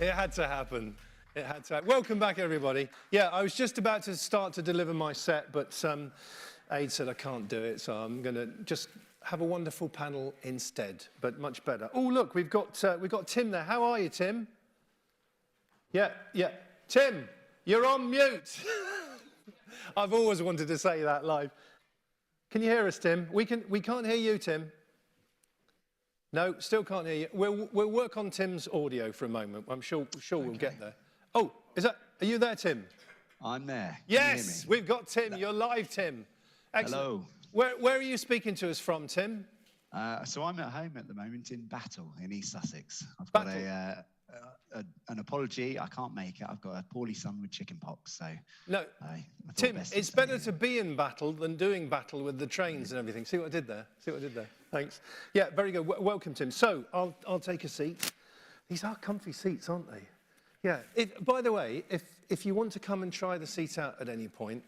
It had to happen. It had to. Welcome back, everybody. Yeah, I was just about to start to deliver my set, but Aid said I can't do it, so I'm going to just have a wonderful panel instead, but much better. Oh, look, we've got Tim there. How are you, Tim? Yeah. Tim, you're on mute. I've always wanted to say that live. Can you hear us, Tim? We can't hear you, Tim. No, still can't hear you. We'll work on Tim's audio for a moment. I'm sure we'll get there. Oh, are you there, Tim? I'm there. Yes, we've got Tim. You're live, Tim. Excellent. Hello. Where are you speaking to us from, Tim? So I'm at home at the moment in Battle in East Sussex. I've got an apology. I can't make it. I've got a poorly son with chicken pox. So no, Tim, it's better to be in battle than doing battle with the trains and everything. See what I did there? Thanks. Yeah, very good. Welcome, Tim. So I'll take a seat. These are comfy seats, aren't they? Yeah. By the way, if you want to come and try the seat out at any point,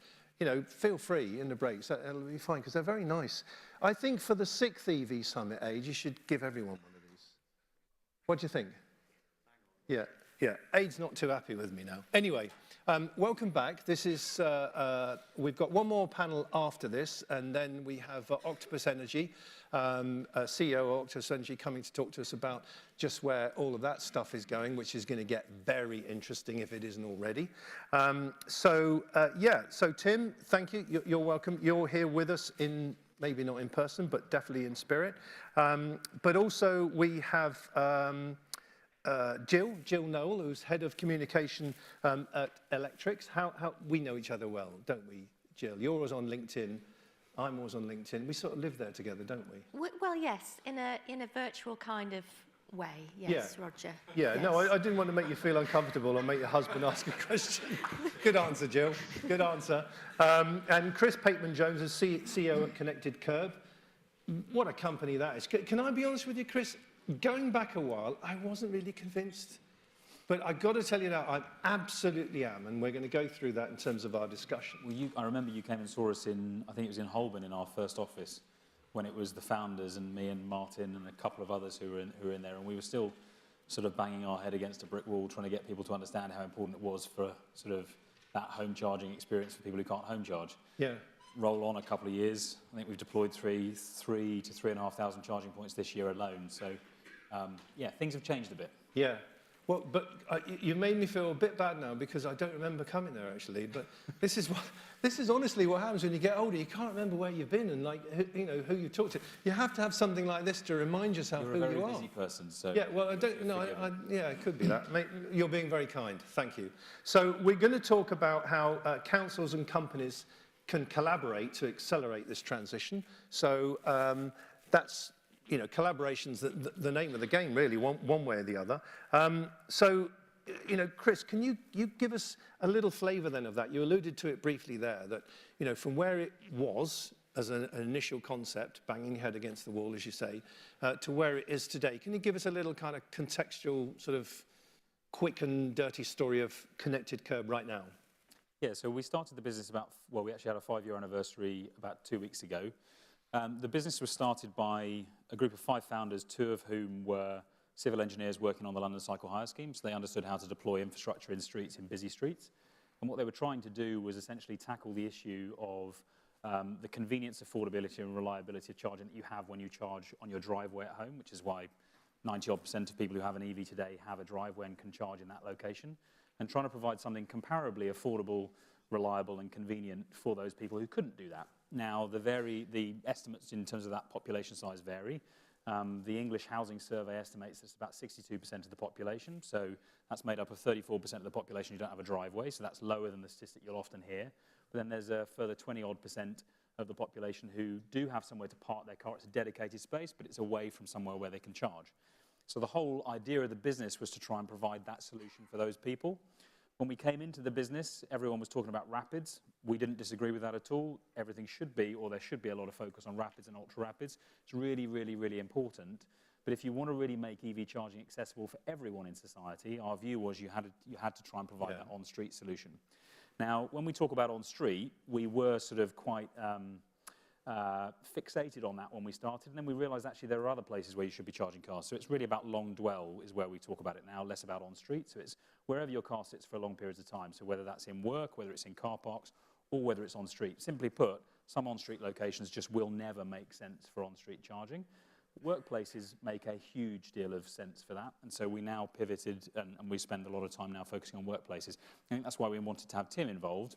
feel free in the breaks. That'll be fine because they're very nice. I think for the 6th EV Summit, Age, you should give everyone one of these. What do you think? Yeah. Aid's not too happy with me now. Anyway, welcome back. This is we've got one more panel after this, and then we have Octopus Energy, CEO of Octopus Energy, coming to talk to us about just where all of that stuff is going, which is going to get very interesting if it isn't already. So Tim, thank you. You're welcome. You're here with us maybe not in person, but definitely in spirit. But also we have Jill Noel, who's head of communication at Electrics. How we know each other well, don't we, Jill? You're always on LinkedIn. I'm always on LinkedIn. We sort of live there together, don't we? Well, yes, in a virtual kind of way. Yes, yeah. Roger. Yeah, yes. No, I didn't want to make you feel uncomfortable or make your husband ask a question. Good answer, Jill. Good answer. And Chris Pateman-Jones is CEO at Connected Curb. What a company that is. Can I be honest with you, Chris? Going back a while, I wasn't really convinced. But I've got to tell you now, I absolutely am, and we're going to go through that in terms of our discussion. Well, I remember you came and saw us I think it was in Holborn in our first office, when it was the founders and me and Martin and a couple of others who were in there, and we were still sort of banging our head against a brick wall, trying to get people to understand how important it was for sort of that home charging experience for people who can't home charge. Yeah. Roll on a couple of years. I think we've deployed 3,000 to 3,500 charging points this year alone. So, yeah, things have changed a bit. Yeah. Well, but you've made me feel a bit bad now because I don't remember coming there actually. But this is honestly what happens when you get older. You can't remember where you've been and who you've talked to. You have to have something like this to remind yourself who you are. You're a very busy person, so yeah. Well, I don't know. Yeah, it could be that. You're being very kind. Thank you. So we're going to talk about how councils and companies can collaborate to accelerate this transition. So that's. Collaboration's the name of the game, really, one way or the other. So, Chris, can you give us a little flavour then of that? You alluded to it briefly there, that, from where it was as an initial concept, banging your head against the wall, as you say, to where it is today. Can you give us a little kind of contextual, sort of quick and dirty story of Connected Curb right now? Yeah, so we started the business we actually had a 5-year anniversary about 2 weeks ago. The business was started by a group of 5 founders, 2 of whom were civil engineers working on the London Cycle Hire Scheme, so they understood how to deploy infrastructure in busy streets. And what they were trying to do was essentially tackle the issue of the convenience, affordability and reliability of charging that you have when you charge on your driveway at home, which is why 90-odd% of people who have an EV today have a driveway and can charge in that location, and trying to provide something comparably affordable, reliable and convenient for those people who couldn't do that. Now, the estimates in terms of that population size vary. The English Housing Survey estimates it's about 62% of the population, so that's made up of 34% of the population who don't have a driveway, so that's lower than the statistic you'll often hear. But then there's a further 20-odd% of the population who do have somewhere to park their car. It's a dedicated space, but it's away from somewhere where they can charge. So the whole idea of the business was to try and provide that solution for those people. When we came into the business, everyone was talking about rapids. We didn't disagree with that at all. Everything should be, or there should be a lot of focus on rapids and ultra rapids. It's really, really, really important. But if you want to really make EV charging accessible for everyone in society, our view was you had to try and provide that on-street solution. Now, when we talk about on-street, we were sort of quite fixated on that when we started, and then we realised actually there are other places where you should be charging cars. So it's really about long dwell is where we talk about it now, less about on street. So it's wherever your car sits for long periods of time. So whether that's in work, whether it's in car parks, or whether it's on street. Simply put, some on-street locations just will never make sense for on-street charging. Workplaces make a huge deal of sense for that, and so we now pivoted, and we spend a lot of time now focusing on workplaces. I think that's why we wanted to have Tim involved,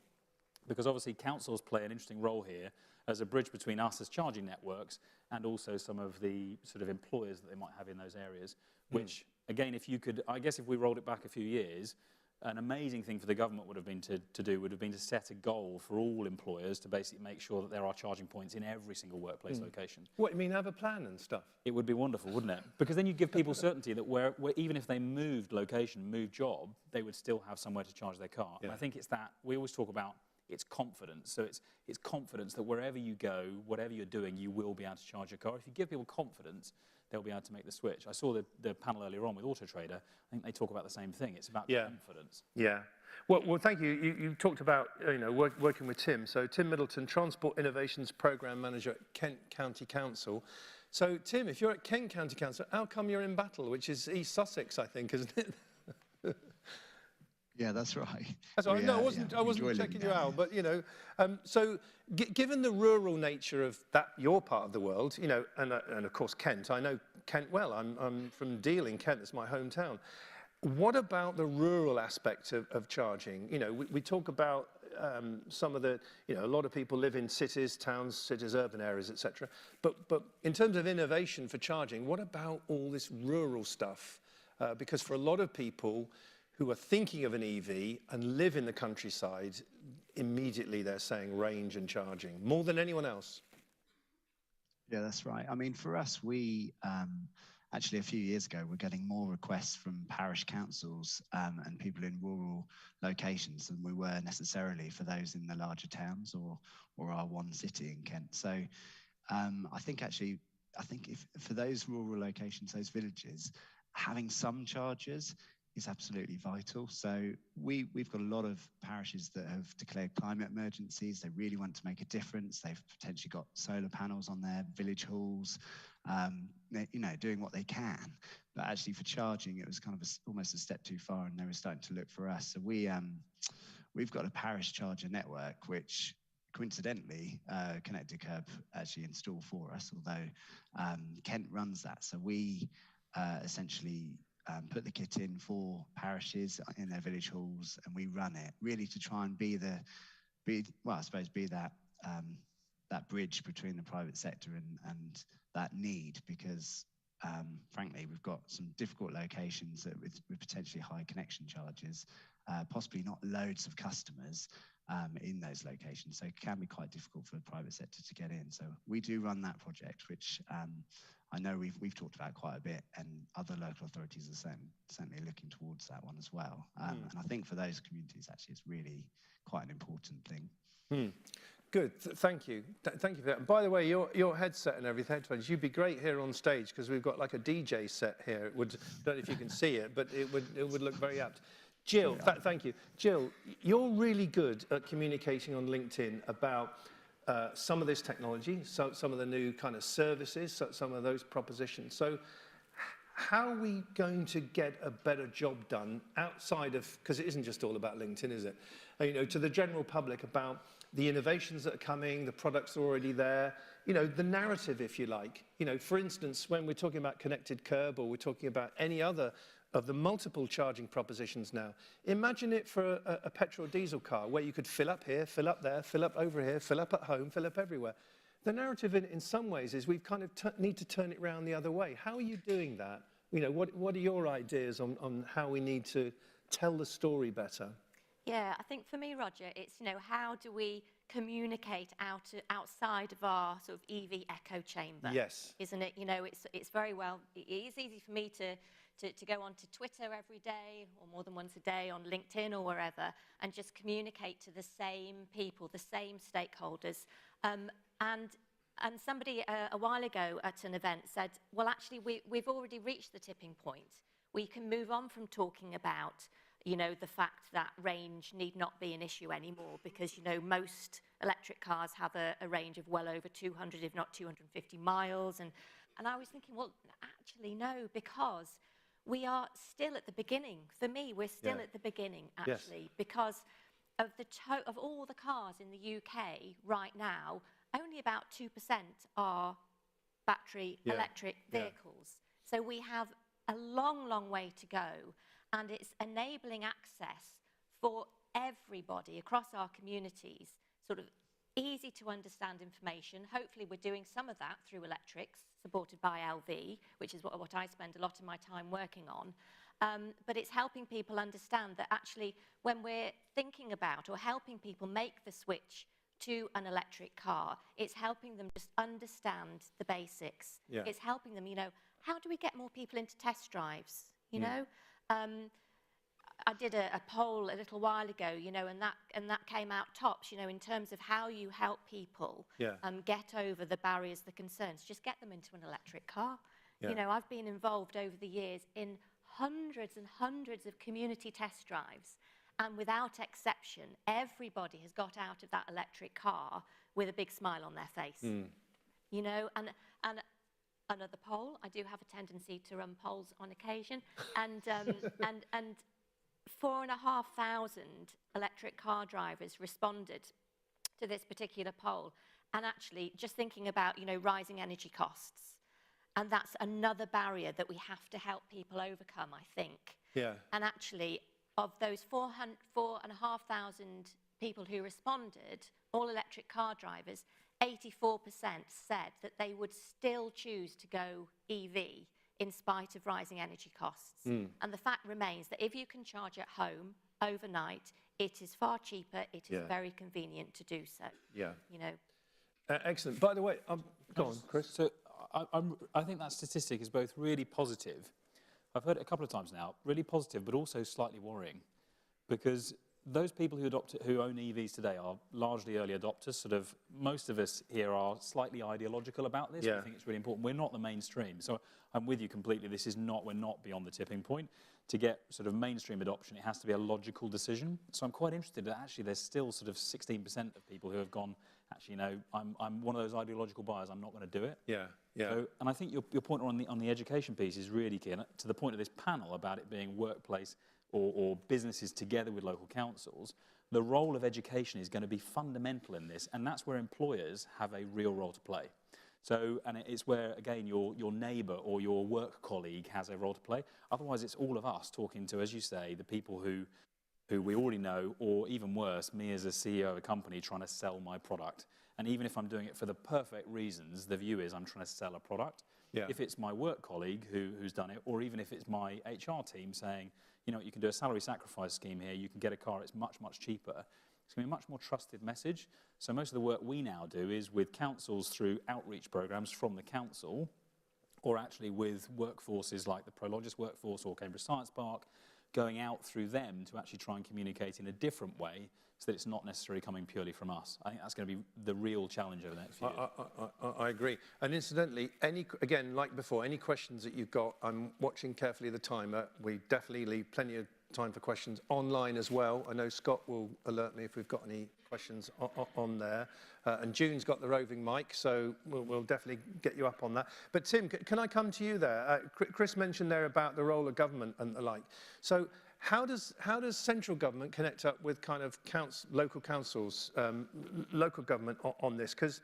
because obviously councils play an interesting role here as a bridge between us as charging networks and also some of the sort of employers that they might have in those areas, which, again, if you could, I guess if we rolled it back a few years, an amazing thing for the government would have been to set a goal for all employers to basically make sure that there are charging points in every single workplace location. What, you mean have a plan and stuff? It would be wonderful, wouldn't it? Because then you give people certainty that where even if they moved location, moved job, they would still have somewhere to charge their car. Yeah. And I think it's that, we always talk about it's confidence. So it's confidence that wherever you go, whatever you're doing, you will be able to charge your car. If you give people confidence, they'll be able to make the switch. I saw the panel earlier on with Auto Trader. I think they talk about the same thing. It's about confidence. Yeah. Well, thank you. You talked about working with Tim. So Tim Middleton, Transport Innovations Programme Manager at Kent County Council. So Tim, if you're at Kent County Council, how come you're in Battle, which is East Sussex, I think, isn't it? Yeah, that's right. That's right. No, I wasn't checking you out, but so given the rural nature of your part of the world, and of course Kent, I know Kent well. I'm from Deal in Kent. It's my hometown. What about the rural aspect of charging? We talk about some of the, a lot of people live in cities, towns, cities, urban areas, etc. But in terms of innovation for charging, what about all this rural stuff? Because for a lot of people who are thinking of an EV and live in the countryside, immediately they're saying range and charging, more than anyone else. Yeah, that's right. I mean, for us, we actually a few years ago, we're getting more requests from parish councils and people in rural locations than we were necessarily for those in the larger towns or our one city in Kent. So I think if for those rural locations, those villages, having some chargers is absolutely vital. So we've got a lot of parishes that have declared climate emergencies. They really want to make a difference. They've potentially got solar panels on their village halls, doing what they can. But actually for charging, it was kind of almost a step too far, and they were starting to look for us. So we've got a parish charger network, which coincidentally, ConnectedCurb actually installed for us, although Kent runs that. So we essentially put the kit in for parishes in their village halls, and we run it really to try and be that bridge between the private sector and that need, because frankly, we've got some difficult locations that with potentially high connection charges, possibly not loads of customers in those locations. So it can be quite difficult for the private sector to get in. So we do run that project, which I know we've talked about quite a bit, and other local authorities are certainly looking towards that one as well. And I think for those communities, actually, it's really quite an important thing. Good, thank you. Thank you for that. And by the way, your headset and everything, you'd be great here on stage because we've got like a DJ set here. I don't know if you can see it, but it would look very apt. Jill, thank you. Jill, you're really good at communicating on LinkedIn about some of this technology, some of the new kind of services, some of those propositions. So how are we going to get a better job done outside of, because it isn't just all about LinkedIn, is it? To the general public about the innovations that are coming, the products are already there, the narrative, if you like. For instance, when we're talking about ConnectedCurb or we're talking about any other of the multiple charging propositions now, imagine it for a petrol diesel car where you could fill up here, fill up there, fill up over here, fill up at home, fill up everywhere. The narrative in some ways is we've kind of need to turn it around the other way. How are you doing that? What are your ideas on how we need to tell the story better? Yeah, I think for me, Roger, it's, how do we communicate outside of our sort of EV echo chamber? Yes. Isn't it? It's very well, it is easy for me to go onto Twitter every day or more than once a day, on LinkedIn or wherever, and just communicate to the same people, the same stakeholders. And somebody a while ago at an event said, well, actually, we've already reached the tipping point. We can move on from talking about you know, the fact that range need not be an issue anymore because, you know, most electric cars have a range of well over 200, if not 250 miles. And I was thinking, well, actually, no, because we are still at the beginning. For me, we're still at the beginning, actually, because of of all the cars in the UK right now, only about 2% are battery electric vehicles. So we have a long, long way to go, and it's enabling access for everybody across our communities, sort of easy to understand information. Hopefully we're doing some of that through electrics, supported by LV, which is what I spend a lot of my time working on. But it's helping people understand that actually when we're thinking about or helping people make the switch to an electric car, it's helping them just understand the basics. It's helping them, you know, how do we get more people into test drives, you know? I did a poll a little while ago, you know, and that came out tops, you know, in terms of how you help people get over the barriers, the concerns. Just get them into an electric car. You know, I've been involved over the years in hundreds and hundreds of community test drives, and without exception, everybody has got out of that electric car with a big smile on their face. You know, and another poll, I do have a tendency to run polls on occasion, and 4,500 electric car drivers responded to this particular poll, and actually just thinking about, you know, rising energy costs, and that's another barrier that we have to help people overcome, I think. And actually, of those 4,500 people who responded, all electric car drivers, 84% said that they would still choose to go EV in spite of rising energy costs. And the fact remains that if you can charge at home overnight, it is far cheaper, it is very convenient to do so. You know. Excellent. By the way, go on, Chris. So I think that statistic is both really positive. I've heard it a couple of times now, really positive, but also slightly worrying, because those people who own EVs today are largely early adopters. Sort of most of us here are slightly ideological about this. I think it's really important. We're not the mainstream, so I'm with you completely. We're not beyond the tipping point. To get sort of mainstream adoption, it has to be a logical decision. So I'm quite interested that actually there's still sort of 16% of people who have gone, actually, no, I'm one of those ideological buyers. I'm not going to do it. So, and I think your point on the education piece is really key. And to the point of this panel about it being workplace or businesses together with local councils, the role of education is going to be fundamental in this, and that's where employers have a real role to play. So, and it's where, again, your neighbour or your work colleague has a role to play. Otherwise, it's all of us talking to, as you say, the people who we already know, or even worse, me as a CEO of a company trying to sell my product. And even if I'm doing it for the perfect reasons, the view is I'm trying to sell a product. If it's my work colleague who's done it, or even if it's my HR team saying, you know, you can do a salary sacrifice scheme here, you can get a car, it's much, much cheaper. It's going to be a much more trusted message. So most of the work we now do is with councils through outreach programs from the council, or actually with workforces like the Prologis workforce or Cambridge Science Park, going out through them to actually try and communicate in a different way so that it's not necessarily coming purely from us. I think that's going to be the real challenge over the next few years. I agree. And incidentally, again, like before, any questions that you've got, I'm watching carefully the timer. We definitely leave plenty of time for questions online as well. I know Scott will alert me if we've got any questions on there. And June's got the roving mic, so we'll definitely get you up on that. But Tim, can I come to you there? Chris mentioned there about the role of government and the like. So how does central government connect up with kind of local councils, local government on this? Because,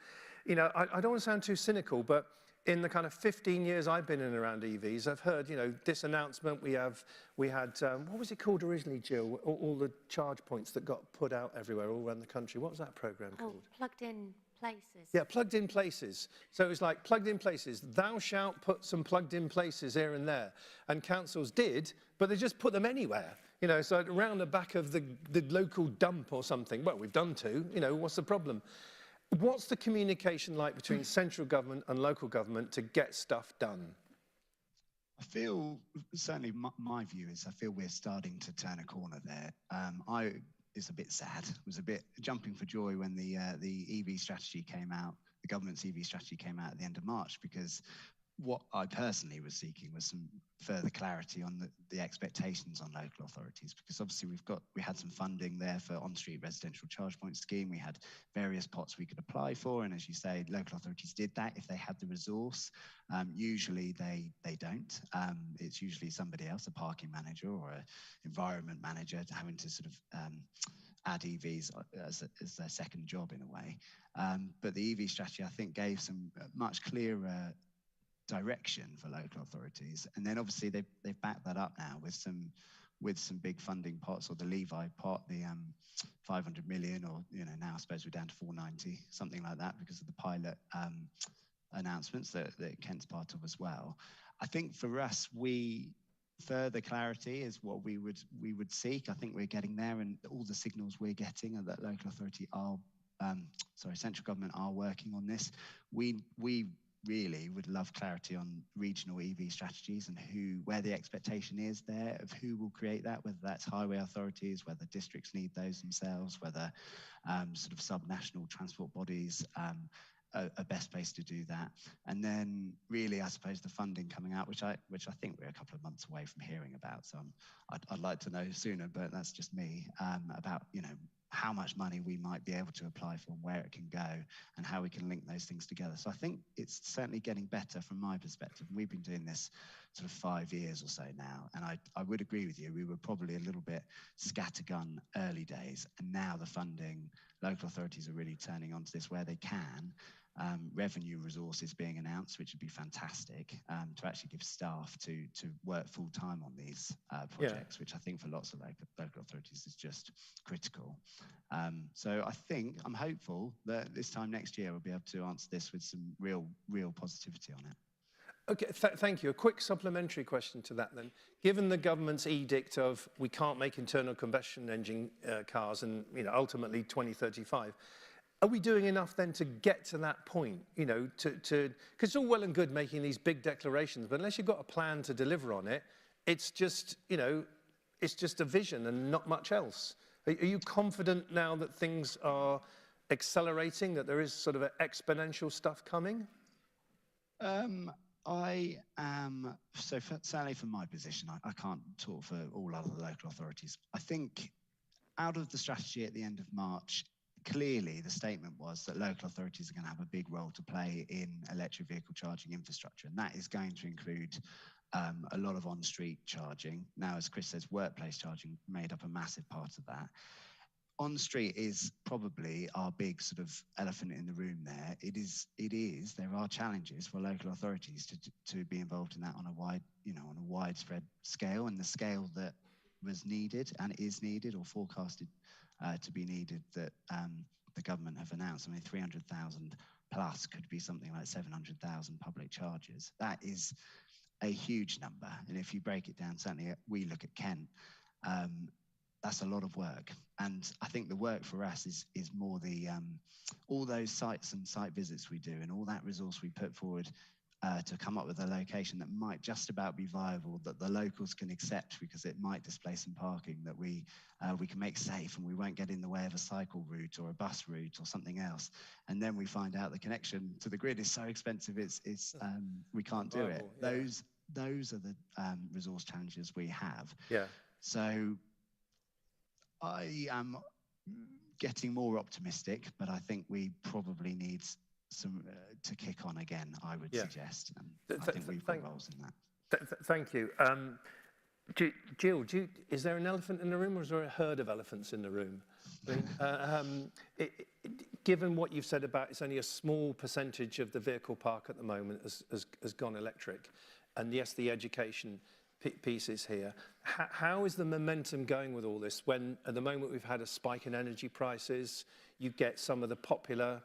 you know, I don't want to sound too cynical, but in the kind of 15 years I've been in and around EVs, I've heard, you know, this announcement. We had, what was it called originally, Jill? All the charge points that got put out everywhere, all around the country. What was that programme called? Plugged in places. Yeah, plugged in places. So it was like plugged in places. Thou shalt put some plugged in places here and there. And councils did, but they just put them anywhere. You know, so around the back of the local dump or something. Well, we've done two. You know, what's the problem? What's the communication like between central government and local government to get stuff done? I feel, certainly my view is, I feel we're starting to turn a corner there. It's a bit sad. It was a bit jumping for joy when the EV strategy came out, the government's EV strategy came out at the end of March, because what I personally was seeking was some further clarity on the expectations on local authorities, because obviously we had some funding there for on-street residential charge point scheme. We had various pots we could apply for, and as you say, local authorities did that if they had the resource. Usually they don't. It's usually somebody else, a parking manager or an environment manager, having to sort of add EVs as their second job in a way. But the EV strategy, I think, gave some much clearer direction for local authorities, and then obviously they've backed that up now with some big funding pots, or the Levi pot, the 500 million, or now I suppose we're down to 490, something like that, because of the pilot announcements that Kent's part of as well. I think for us, further clarity is what we would seek. I think we're getting there, and all the signals we're getting are that local authority are, central government are working on this. We really would love clarity on regional EV strategies and where the expectation is there of who will create that, whether that's highway authorities, whether districts need those themselves, whether sort of sub-national transport bodies are best placed to do that. And then really, I suppose, the funding coming out, which I think we're a couple of months away from hearing about. So I'd like to know sooner, but that's just me, about, how much money we might be able to apply for and where it can go and how we can link those things together. So I think it's certainly getting better from my perspective. We've been doing this sort of 5 years or so now, and I would agree with you. We were probably a little bit scattergun early days, and now the funding, local authorities are really turning onto this where they can. Revenue resources being announced, which would be fantastic, to actually give staff to work full time on these projects, which I think for lots of local authorities is just critical. So I'm hopeful that this time next year we'll be able to answer this with some real positivity on it. Okay, thank you. A quick supplementary question to that then. Given the government's edict of we can't make internal combustion engine cars and ultimately 2035, are we doing enough then to get to that point, because it's all well and good making these big declarations, but unless you've got a plan to deliver on it, it's just, it's just a vision and not much else. Are you confident now that things are accelerating, that there is sort of exponential stuff coming? I am, certainly from my position, I can't talk for all other local authorities. I think out of the strategy at the end of March, clearly the statement was that local authorities are going to have a big role to play in electric vehicle charging infrastructure, and that is going to include a lot of on-street charging. Now, as Chris says, workplace charging made up a massive part of that. On-street is probably our big sort of elephant in the room there. There are challenges for local authorities to be involved in that on a widespread scale, and the scale that was needed and is needed or forecasted to be needed that the government have announced. I mean, 300,000 plus could be something like 700,000 public chargers. That is a huge number. And if you break it down, certainly we look at Kent, that's a lot of work. And I think the work for us is more the all those sites and site visits we do and all that resource we put forward to come up with a location that might just about be viable, that the locals can accept because it might displace some parking, that we can make safe and we won't get in the way of a cycle route or a bus route or something else. And then we find out the connection to the grid is so expensive, we can't do it. Yeah. Those are the resource challenges we have. Yeah. So I am getting more optimistic, but I think we probably need some to kick on again, I would suggest. And I think we've got roles in that. Thank you. Jill, is there an elephant in the room or is there a herd of elephants in the room? I mean, given what you've said about it's only a small percentage of the vehicle park at the moment has gone electric, and yes, the education piece is here. How is the momentum going with all this when at the moment we've had a spike in energy prices, you get some of the popular,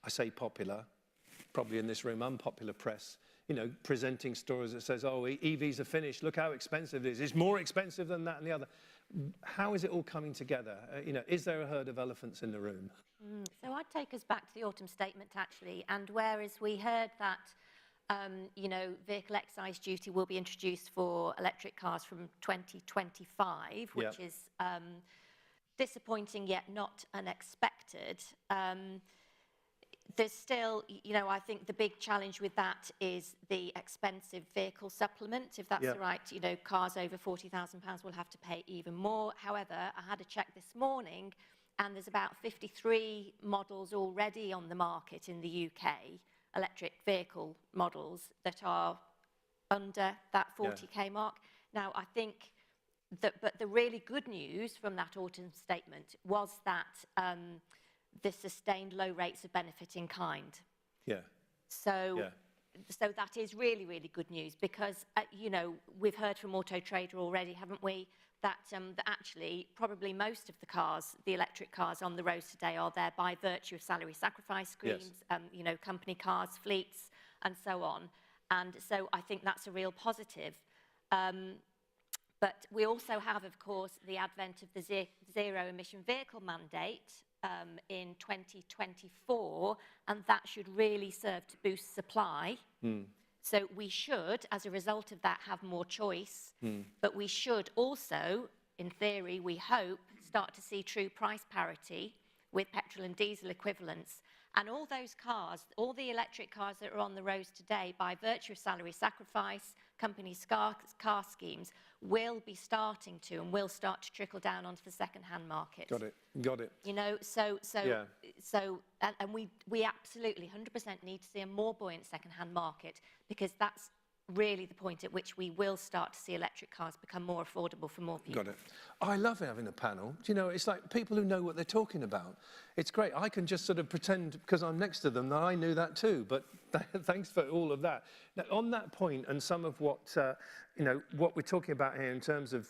I say popular, probably in this room, unpopular press, presenting stories that says, oh, EVs are finished, look how expensive it is. It's more expensive than that and the other. How is it all coming together? Is there a herd of elephants in the room? So I'd take us back to the autumn statement, actually, and whereas we heard that, vehicle excise duty will be introduced for electric cars from 2025, which is disappointing yet not unexpected. there's still, you know, I think the big challenge with that is the expensive vehicle supplement. If that's the right, you know, cars over £40,000 will have to pay even more. However, I had a check this morning, and there's about 53 models already on the market in the UK, electric vehicle models, that are under that 40k mark. Now, I think that, but the really good news from that autumn statement was that the sustained low rates of benefit in kind. So that is really, really good news, because, you know, we've heard from Auto Trader already, haven't we, that, that actually probably most of the cars, the electric cars on the roads today, are there by virtue of salary sacrifice schemes, you know, company cars, fleets, and so on. And so I think that's a real positive. But we also have, of course, the advent of the zero emission vehicle mandate in 2024, and that should really serve to boost supply. So we should, as a result of that, have more choice, but we should also, in theory, we hope, start to see true price parity with petrol and diesel equivalents. And all those cars, all the electric cars that are on the roads today, by virtue of salary sacrifice, companies' car schemes, will be starting to, and will start to trickle down onto the second-hand market. Got it. You know, and we absolutely 100% need to see a more buoyant second-hand market, because that's really the point at which we will start to see electric cars become more affordable for more people. Got it. I love having a panel. Do you know, it's like people who know what they're talking about. It's great. I can just sort of pretend, because I'm next to them, that I knew that too, but thanks for all of that. Now, on that point, and some of what, you know, what we're talking about here in terms of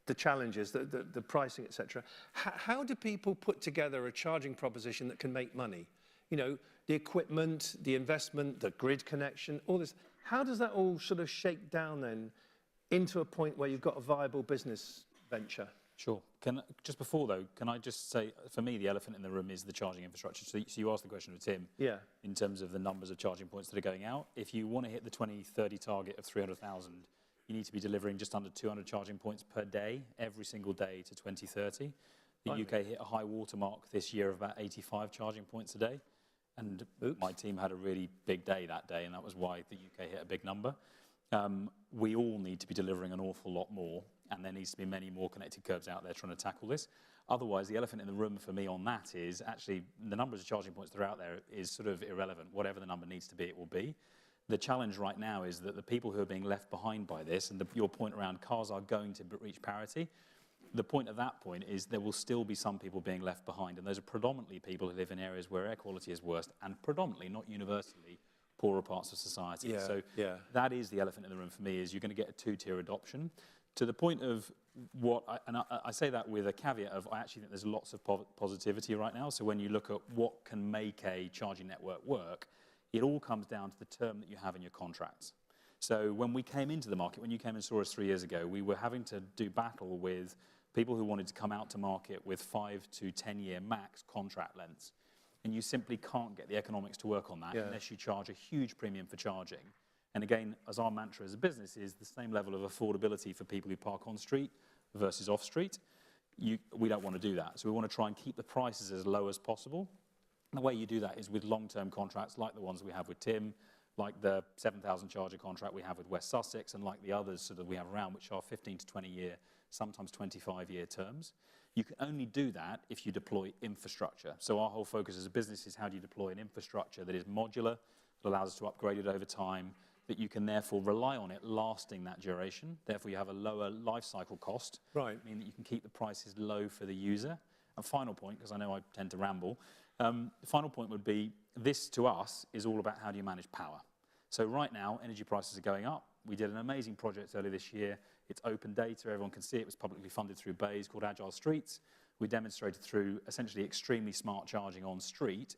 the challenges, the pricing, etc., how do people put together a charging proposition that can make money? You know, the equipment, the investment, the grid connection, all this. How does that all sort of shake down then into a point where you've got a viable business venture? Sure. Just before though, can I just say, for me, the elephant in the room is the charging infrastructure. So you asked the question of Tim, in terms of the numbers of charging points that are going out. If you want to hit the 2030 target of 300,000, you need to be delivering just under 200 charging points per day, every single day to 2030. The UK hit a high watermark this year of about 85 charging points a day. And my team had a really big day that day, and that was why the UK hit a big number. We all need to be delivering an awful lot more, and there needs to be many more connected curbs out there trying to tackle this. Otherwise, the elephant in the room for me on that is actually the numbers of charging points that are out there is sort of irrelevant. Whatever the number needs to be, it will be. The challenge right now is that the people who are being left behind by this, and your point around cars are going to reach parity, the point of that point is there will still be some people being left behind, and those are predominantly people who live in areas where air quality is worst, and predominantly, not universally, poorer parts of society. So that is the elephant in the room for me, is you're going to get a two-tier adoption. To the point of what, I say that with a caveat of I actually think there's lots of positivity right now. So when you look at what can make a charging network work, it all comes down to the term that you have in your contracts. So when we came into the market, when you came and saw us 3 years ago, we were having to do battle with people who wanted to come out to market with 5 to 10 year max contract lengths. And you simply can't get the economics to work on that unless you charge a huge premium for charging. And again, as our mantra as a business is the same level of affordability for people who park on street versus off street. We don't want to do that. So we want to try and keep the prices as low as possible. And the way you do that is with long-term contracts like the ones we have with Tim, like the 7,000 charger contract we have with West Sussex, and like the others that we have around, which are 15 to 20 year, sometimes 25-year terms. You can only do that if you deploy infrastructure. So our whole focus as a business is how do you deploy an infrastructure that is modular, that allows us to upgrade it over time, that you can therefore rely on it lasting that duration. Therefore, you have a lower life cycle cost, meaning that you can keep the prices low for the user. And final point, because I know I tend to ramble, the final point would be this to us is all about how do you manage power. So right now, energy prices are going up. We did an amazing project earlier this year. It's open data, everyone can see it. It was publicly funded through Bays called Agile Streets. We demonstrated through essentially extremely smart charging on street.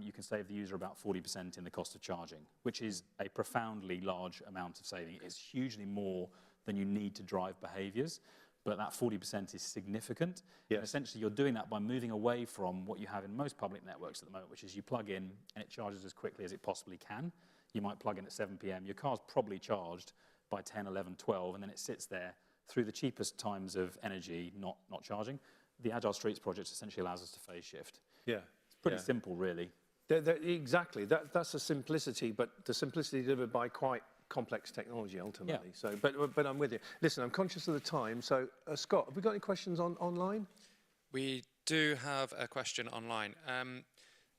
You can save the user about 40% in the cost of charging, which is a profoundly large amount of saving. It's hugely more than you need to drive behaviors, but that 40% is significant. And essentially, you're doing that by moving away from what you have in most public networks at the moment, which is you plug in and it charges as quickly as it possibly can. You might plug in at 7 p.m. Your car's probably charged by 10, 11, 12, and then it sits there through the cheapest times of energy, not charging. The Agile Streets project essentially allows us to phase shift. It's pretty simple, really. Exactly. That's the simplicity, but the simplicity delivered by quite complex technology ultimately. Yeah. So, but I'm with you. Listen, I'm conscious of the time. So, Scott, have we got any questions online? We do have a question online.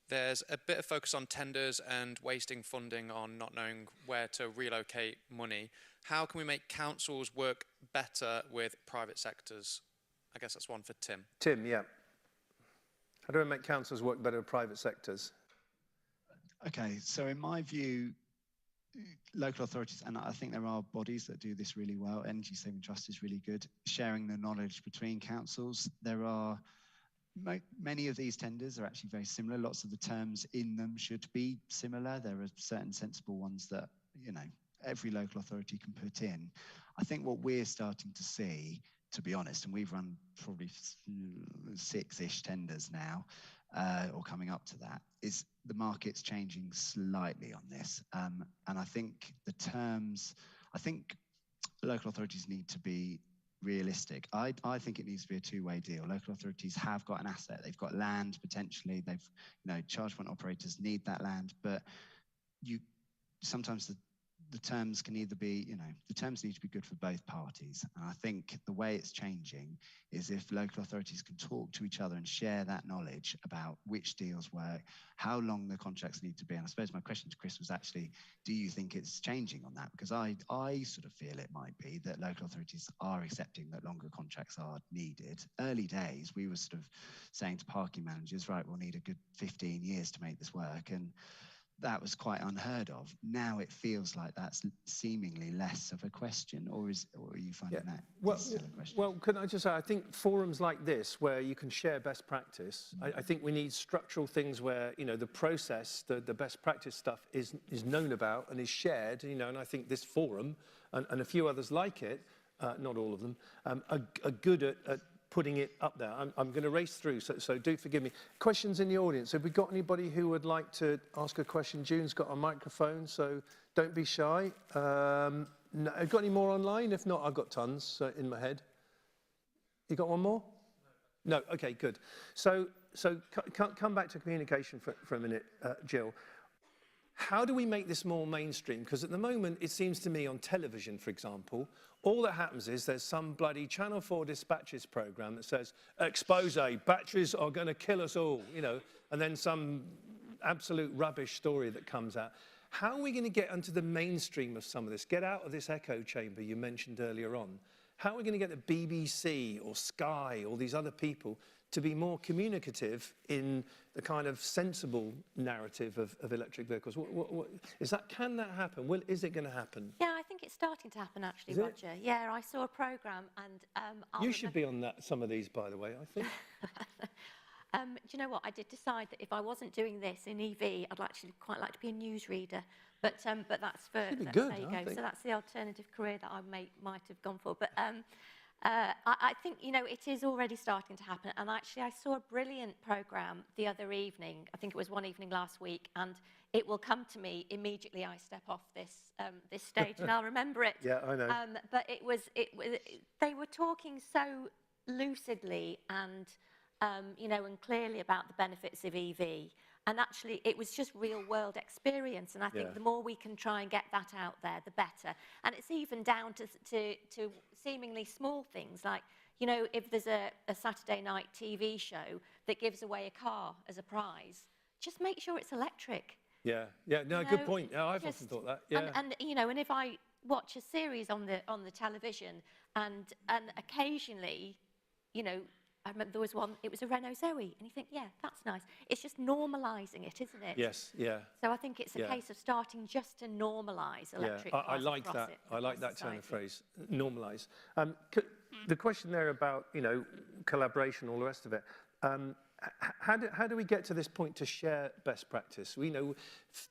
There's a bit of focus on tenders and wasting funding on not knowing where to relocate money. How can we make councils work better with private sectors? I guess that's one for Tim. Tim, yeah. How do we make councils work better with private sectors? Okay, so in my view, local authorities, and I think there are bodies that do this really well. Energy Saving Trust is really good. Sharing the knowledge between councils. There are many of these tenders are actually very similar. Lots of the terms in them should be similar. There are certain sensible ones that, you know, every local authority can put in. I think what we're starting to see, to be honest, and we've run probably 6-ish tenders now, or coming up to that, is the market's changing slightly on this. And I think the terms, I think local authorities need to be realistic. I think it needs to be a two-way deal. Local authorities have got an asset. They've got land potentially. They've, you know, charge point operators need that land, but sometimes the terms can either be, you know, the terms need to be good for both parties. And I think the way it's changing is if local authorities can talk to each other and share that knowledge about which deals work, how long the contracts need to be. And I suppose my question to Chris was actually, do you think it's changing on that? Because I sort of feel it might be that local authorities are accepting that longer contracts are needed. Early days, we were sort of saying to parking managers, right, we'll need a good 15 years to make this work. And that was quite unheard of. Now it feels like that's seemingly less of a question, or are you finding that still a question? Well, can I just say, I think forums like this, where you can share best practice, I think we need structural things where, you know, the process, the best practice stuff is known about and is shared, you know, and I think this forum and a few others like it, not all of them, are good at putting it up there. I'm going to race through, so do forgive me. Questions in the audience. Have we got anybody who would like to ask a question? June's got a microphone, so don't be shy. No, have got any more online? If not, I've got tons in my head. You got one more? No. Okay, good. So come back to communication for a minute, Jill. How do we make this more mainstream? Because at the moment, it seems to me on television, for example, all that happens is there's some bloody Channel 4 dispatches program that says, expose, batteries are going to kill us all, you know, and then some absolute rubbish story that comes out. How are we going to get onto the mainstream of some of this? Get out of this echo chamber you mentioned earlier on. How are we going to get the BBC or Sky or these other people to be more communicative in the kind of sensible narrative of electric vehicles? Can that happen? Is it going to happen? Yeah, I think it's starting to happen actually, Roger. Yeah, I saw a programme and... you should be on some of these, by the way, I think. Do you know what? I did decide that if I wasn't doing this in EV, I'd actually quite like to be a newsreader. But that's for... Should be good, there you I go. think. So that's the alternative career that I might have gone for. But... I think, you know, it is already starting to happen. And actually, I saw a brilliant programme the other evening. I think it was one evening last week. And it will come to me immediately I step off this stage. And I'll remember it. Yeah, I know. But they were talking so lucidly and, you know, and clearly about the benefits of EV. And actually, it was just real-world experience. And I think the more we can try and get that out there, the better. And it's even down to seemingly small things, like, you know, if there's a Saturday night TV show that gives away a car as a prize, just make sure it's electric. Yeah, no, good point. Yeah, I've often thought that. Yeah. And you know, and if I watch a series on the television, and occasionally, you know, I remember there was one, it was a Renault Zoe, and you think, yeah, that's nice. It's just normalising it, isn't it? Yes, yeah. So I think it's a case of starting just to normalise electric cars. I like that. I like that turn of phrase, normalise. The question there about, you know, collaboration, all the rest of it. How do we get to this point to share best practice? We know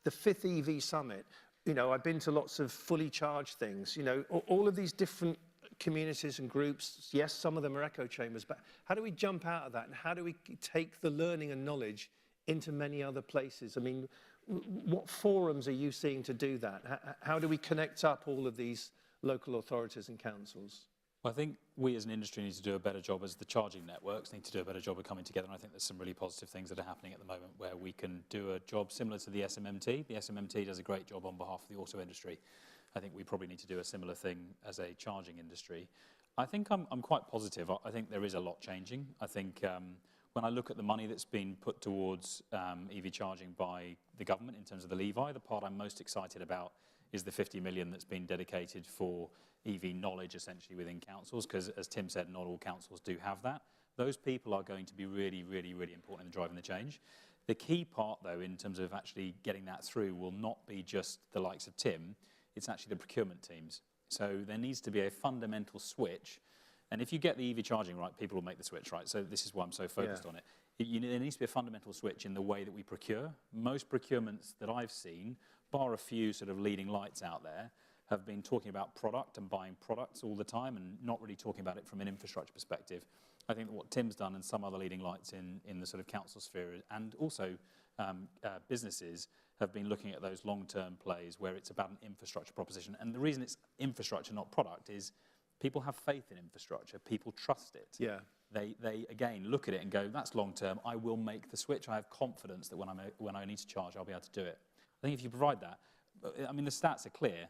the 5th EV Summit, you know, I've been to lots of fully charged things, you know, all of these different communities and groups. Yes, some of them are echo chambers, but how do we jump out of that? And how do we take the learning and knowledge into many other places? I mean, what forums are you seeing to do that? How do we connect up all of these local authorities and councils? Well, I think we as an industry need to do a better job, as the charging networks need to do a better job of coming together. And I think there's some really positive things that are happening at the moment where we can do a job similar to the SMMT. The SMMT does a great job on behalf of the auto industry. I think we probably need to do a similar thing as a charging industry. I think I'm quite positive. I think there is a lot changing. I think when I look at the money that's been put towards EV charging by the government in terms of the Levi, the part I'm most excited about is the 50 million that's been dedicated for EV knowledge, essentially, within councils, because, as Tim said, not all councils do have that. Those people are going to be really, really, really important in driving the change. The key part, though, in terms of actually getting that through will not be just the likes of Tim, it's actually the procurement teams. So there needs to be a fundamental switch, and if you get the EV charging right, people will make the switch, right? So this is why I'm so focused on it. There needs to be a fundamental switch in the way that we procure. Most procurements that I've seen, bar a few sort of leading lights out there, have been talking about product and buying products all the time and not really talking about it from an infrastructure perspective. I think that what Tim's done and some other leading lights in the sort of council sphere and also businesses have been looking at those long-term plays where it's about an infrastructure proposition. And the reason it's infrastructure, not product, is people have faith in infrastructure. People trust it. Yeah. They again, look at it and go, that's long-term. I will make the switch. I have confidence that when I need to charge, I'll be able to do it. I think if you provide that, I mean, the stats are clear.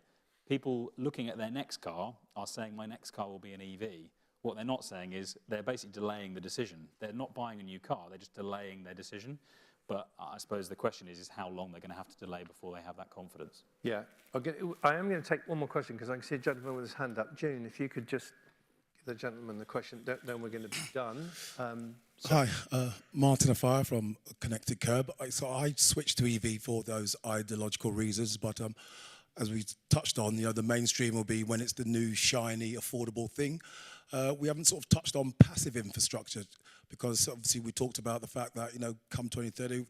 People looking at their next car are saying, my next car will be an EV. What they're not saying is they're basically delaying the decision. They're not buying a new car, they're just delaying their decision. But I suppose the question is how long they're going to have to delay before they have that confidence. Yeah. I am going to take one more question because I can see a gentleman with his hand up. June, if you could just give the gentleman the question, then we're going to be done. Hi, Martin Afire from Connected Curb. So I switched to EV for those ideological reasons, but as we touched on, the mainstream will be when it's the new, shiny, affordable thing. We haven't sort of touched on passive infrastructure because obviously we talked about the fact that, come 2030,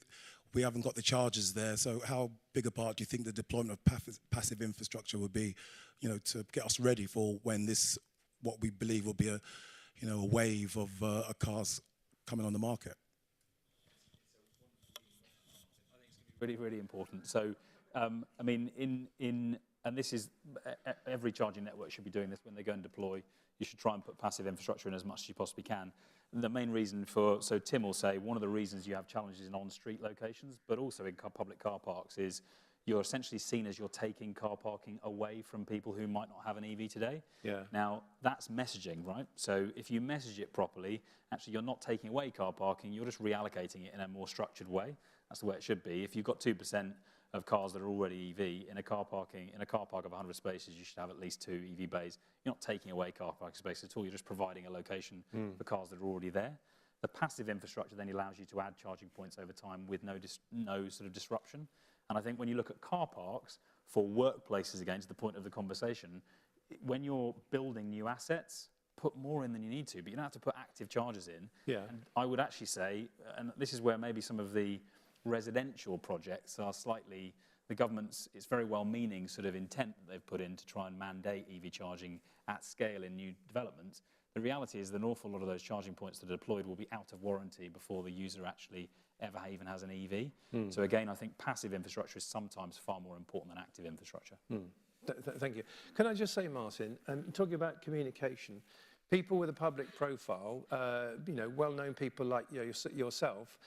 we haven't got the chargers there. So how big a part do you think the deployment of passive infrastructure would be, to get us ready for when this, what we believe will be a wave of cars coming on the market? I think it's going to be really, really important. So, I mean, and this is, every charging network should be doing this when they go and deploy. You should try and put passive infrastructure in as much as you possibly can. And the main reason so Tim will say, one of the reasons you have challenges in on-street locations, but also in public car parks, is you're essentially seen as you're taking car parking away from people who might not have an EV today. Yeah. Now, that's messaging, right? So if you message it properly, actually you're not taking away car parking, you're just reallocating it in a more structured way. That's the way it should be. If you've got 2% of cars that are already EV in a car park of 100 spaces, you should have at least 2 EV bays. You're not taking away car parking spaces at all. You're just providing a location for cars that are already there. The passive infrastructure then allows you to add charging points over time with no sort of disruption. And I think when you look at car parks for workplaces, again, to the point of the conversation, when you're building new assets, put more in than you need to, but you don't have to put active chargers in. Yeah. And I would actually say, and this is where maybe some of the residential projects are slightly, the government's, it's very well-meaning sort of intent that they've put in to try and mandate EV charging at scale in new developments. The reality is that an awful lot of those charging points that are deployed will be out of warranty before the user actually ever even has an EV. So again, I think passive infrastructure is sometimes far more important than active infrastructure. Thank you. Can I just say, Martin, talking about communication, people with a public profile, well-known people like yourself,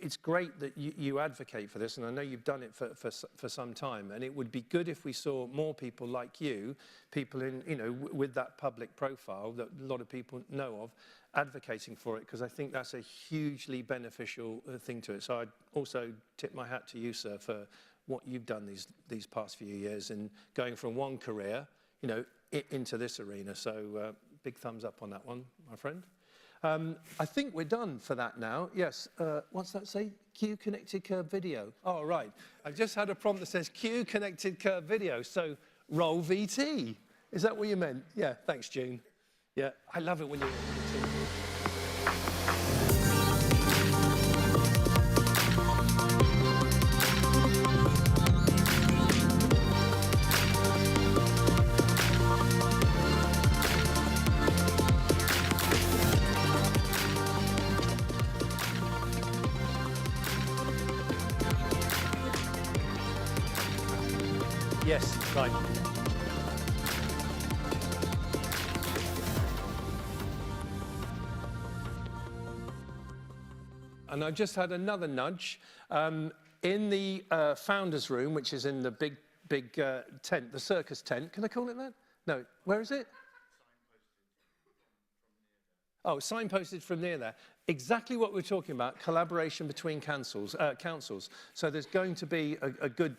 it's great that you advocate for this, and I know you've done it for some time, and it would be good if we saw more people like you, people in, with that public profile that a lot of people know of, advocating for it, because I think that's a hugely beneficial thing to it. So I'd also tip my hat to you, sir, for what you've done these past few years and going from one career, into this arena. So big thumbs up on that one, my friend. I think we're done for that now. Yes, what's that say? Cue connected curb video. Oh, right. I've just had a prompt that says cue connected curb video. So roll VT. Is that what you meant? Yeah, thanks, June. Yeah, I love it when you're VT. Yes, right. And I've just had another nudge. In the founders room, which is in the big tent, the circus tent. Can I call it that? No, where is it? Oh, signposted from near there. Exactly what we're talking about, collaboration between councils. So there's going to be a good...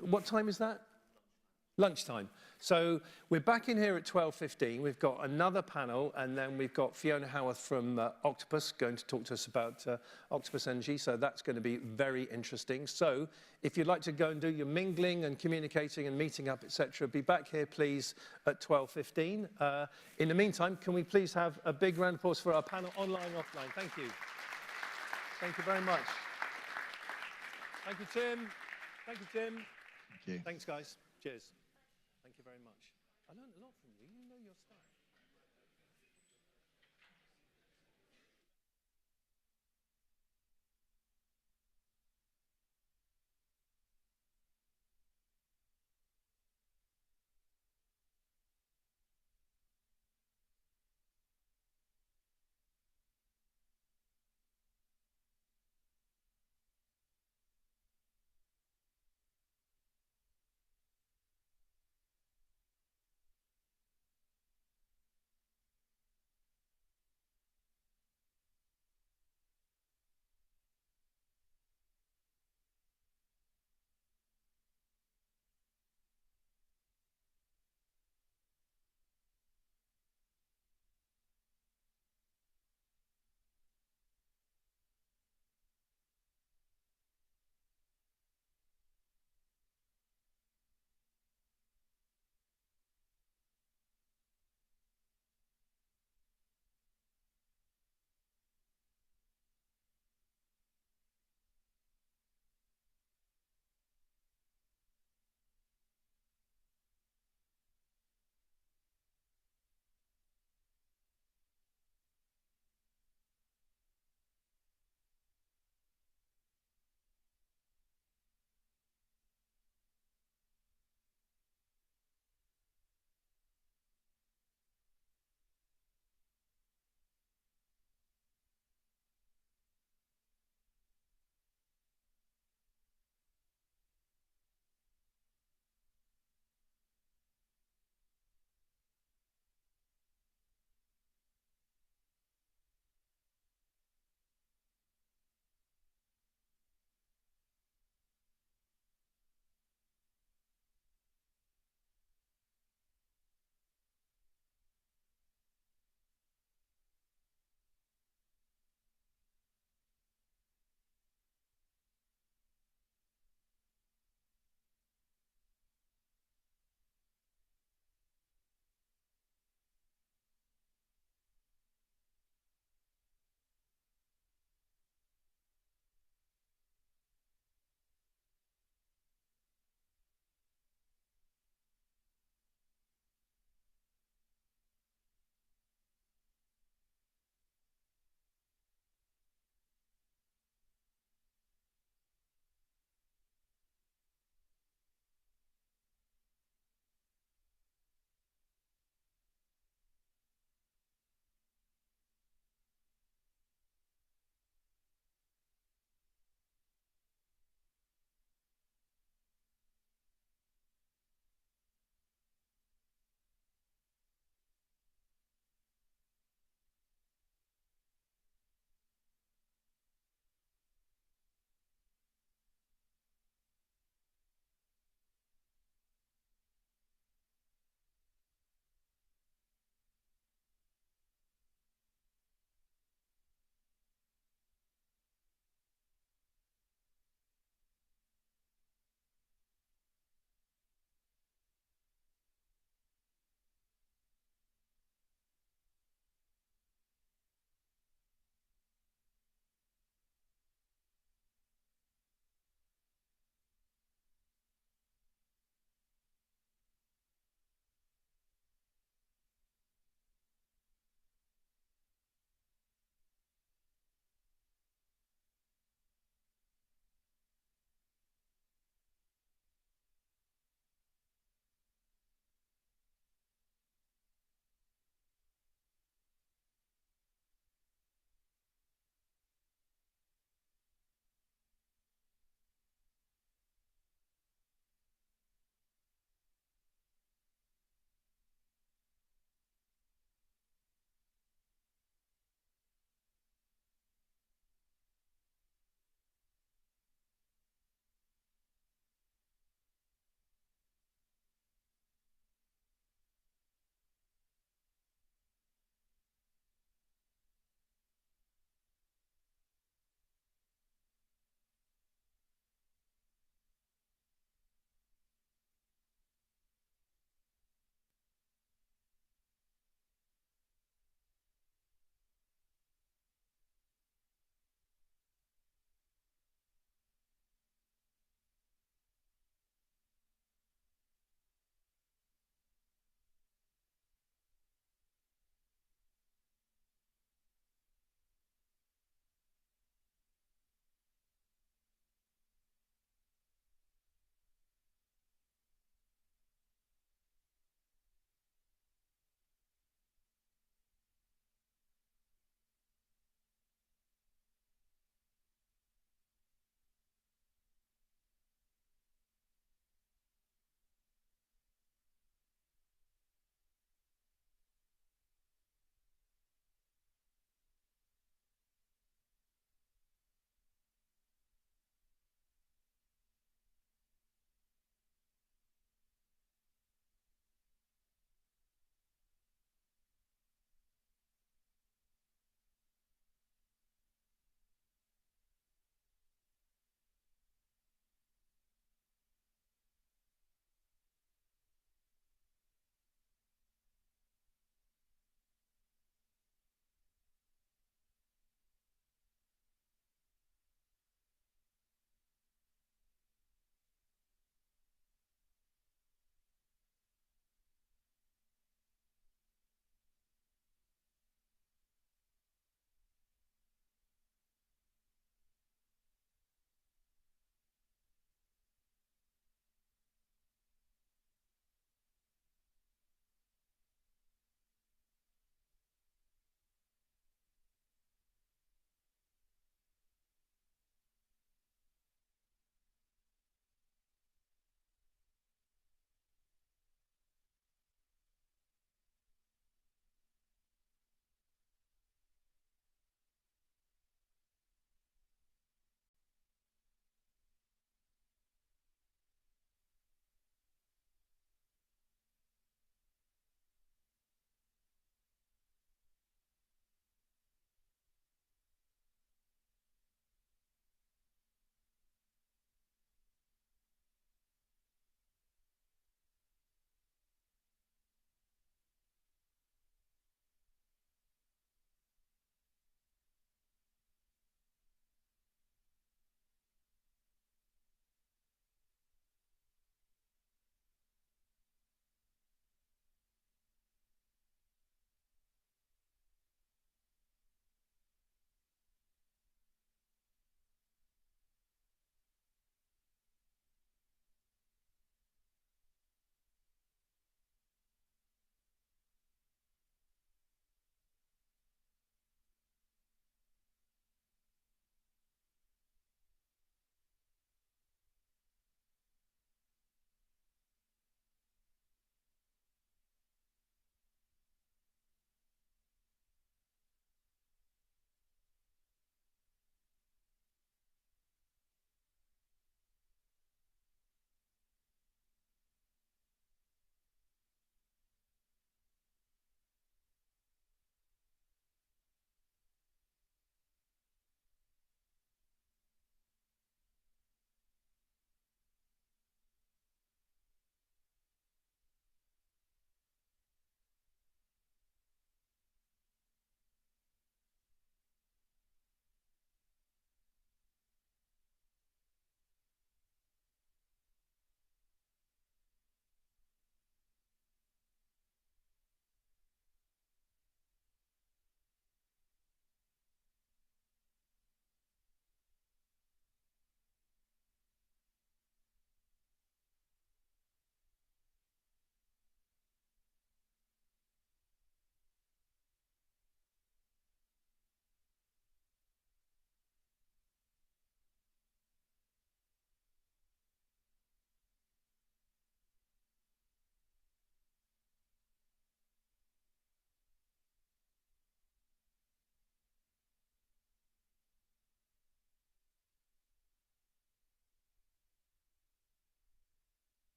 What time is that? Lunchtime. So we're back in here at 12:15. We've got another panel, and then we've got Fiona Howarth from Octopus going to talk to us about Octopus Energy. So that's going to be very interesting. So if you'd like to go and do your mingling and communicating and meeting up, etc., be back here, please, at 12:15. In the meantime, can we please have a big round of applause for our panel, online and offline? Thank you. Thank you very much. Thank you, Tim. Thank you, Tim. Thank you. Thanks, guys. Cheers. Thank you very much. I learned a lot from you. You know your stuff.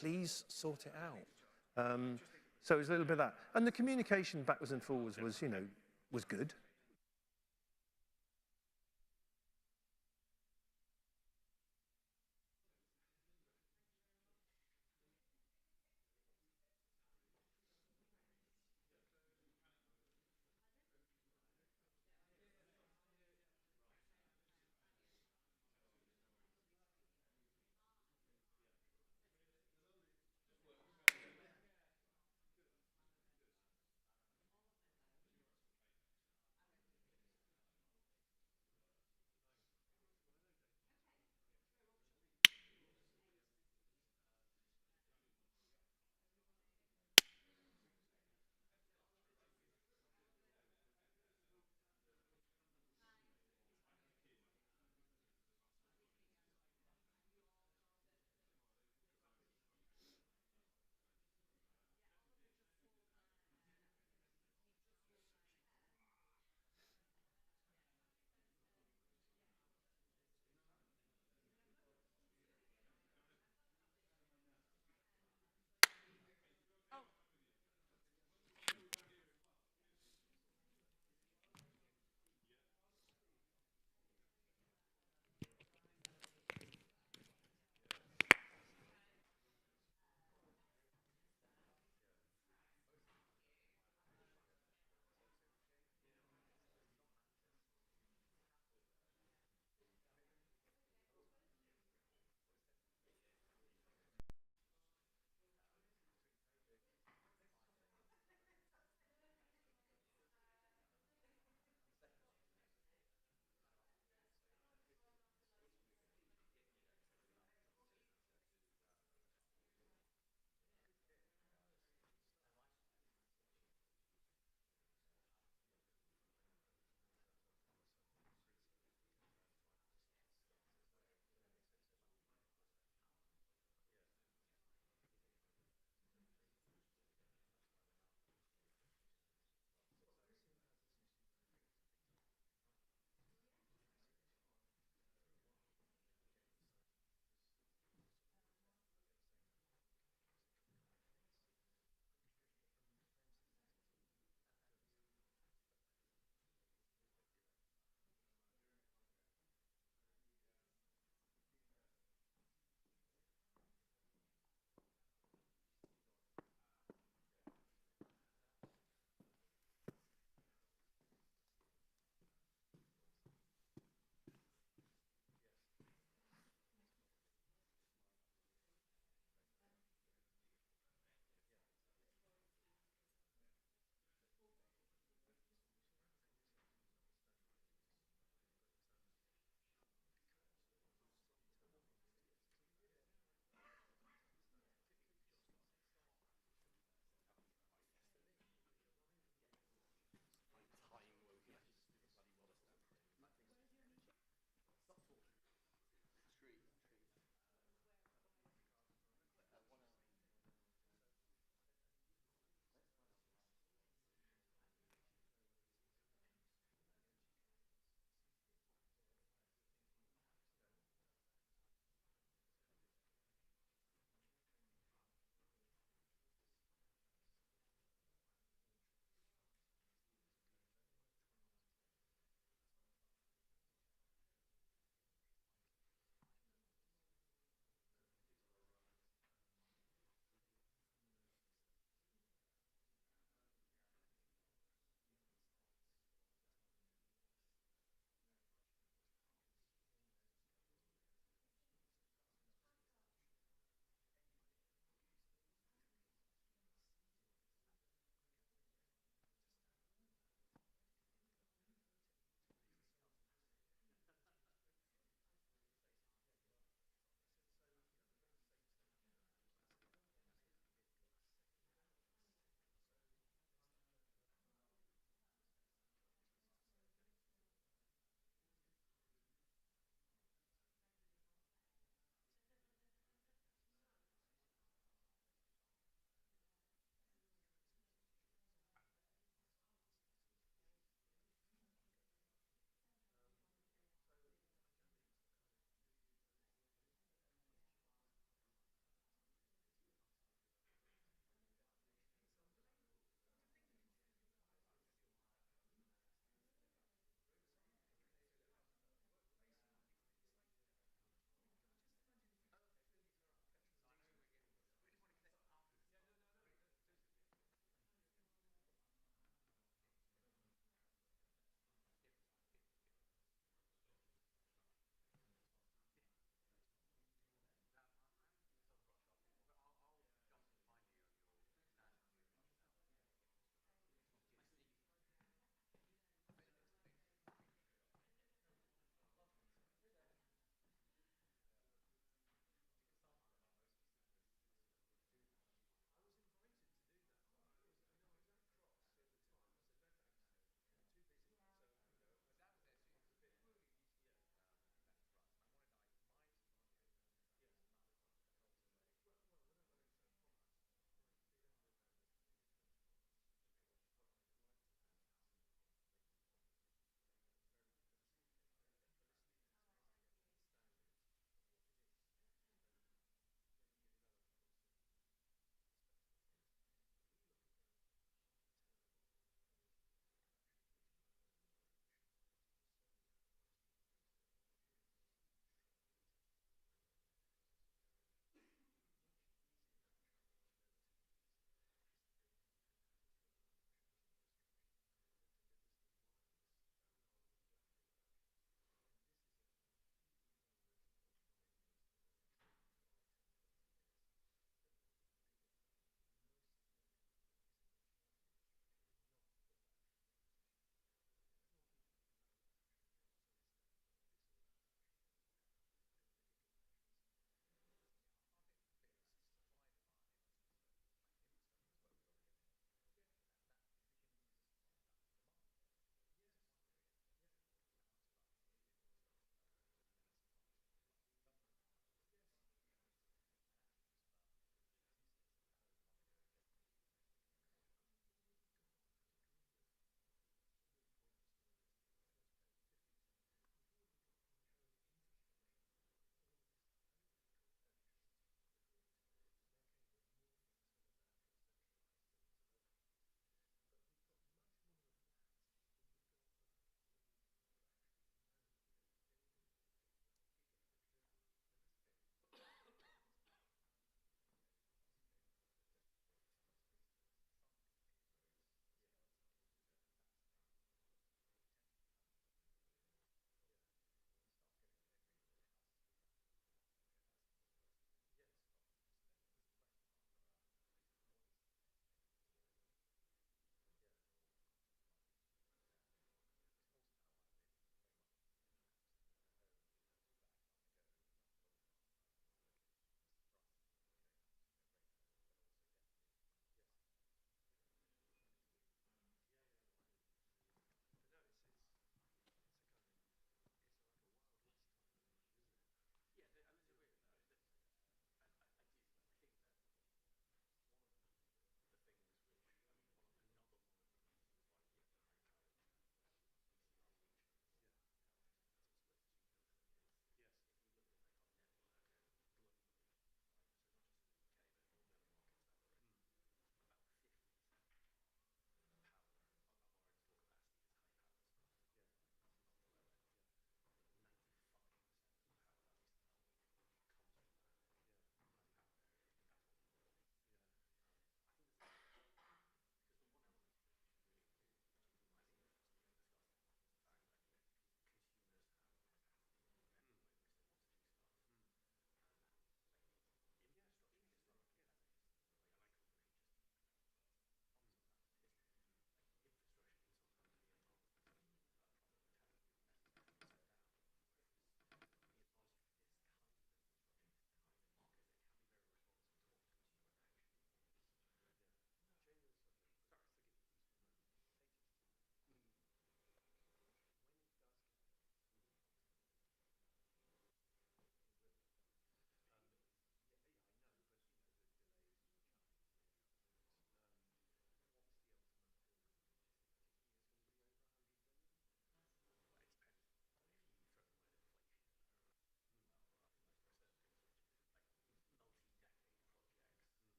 please sort it out. So it was a little bit of that. And the communication backwards and forwards was, you know, was good.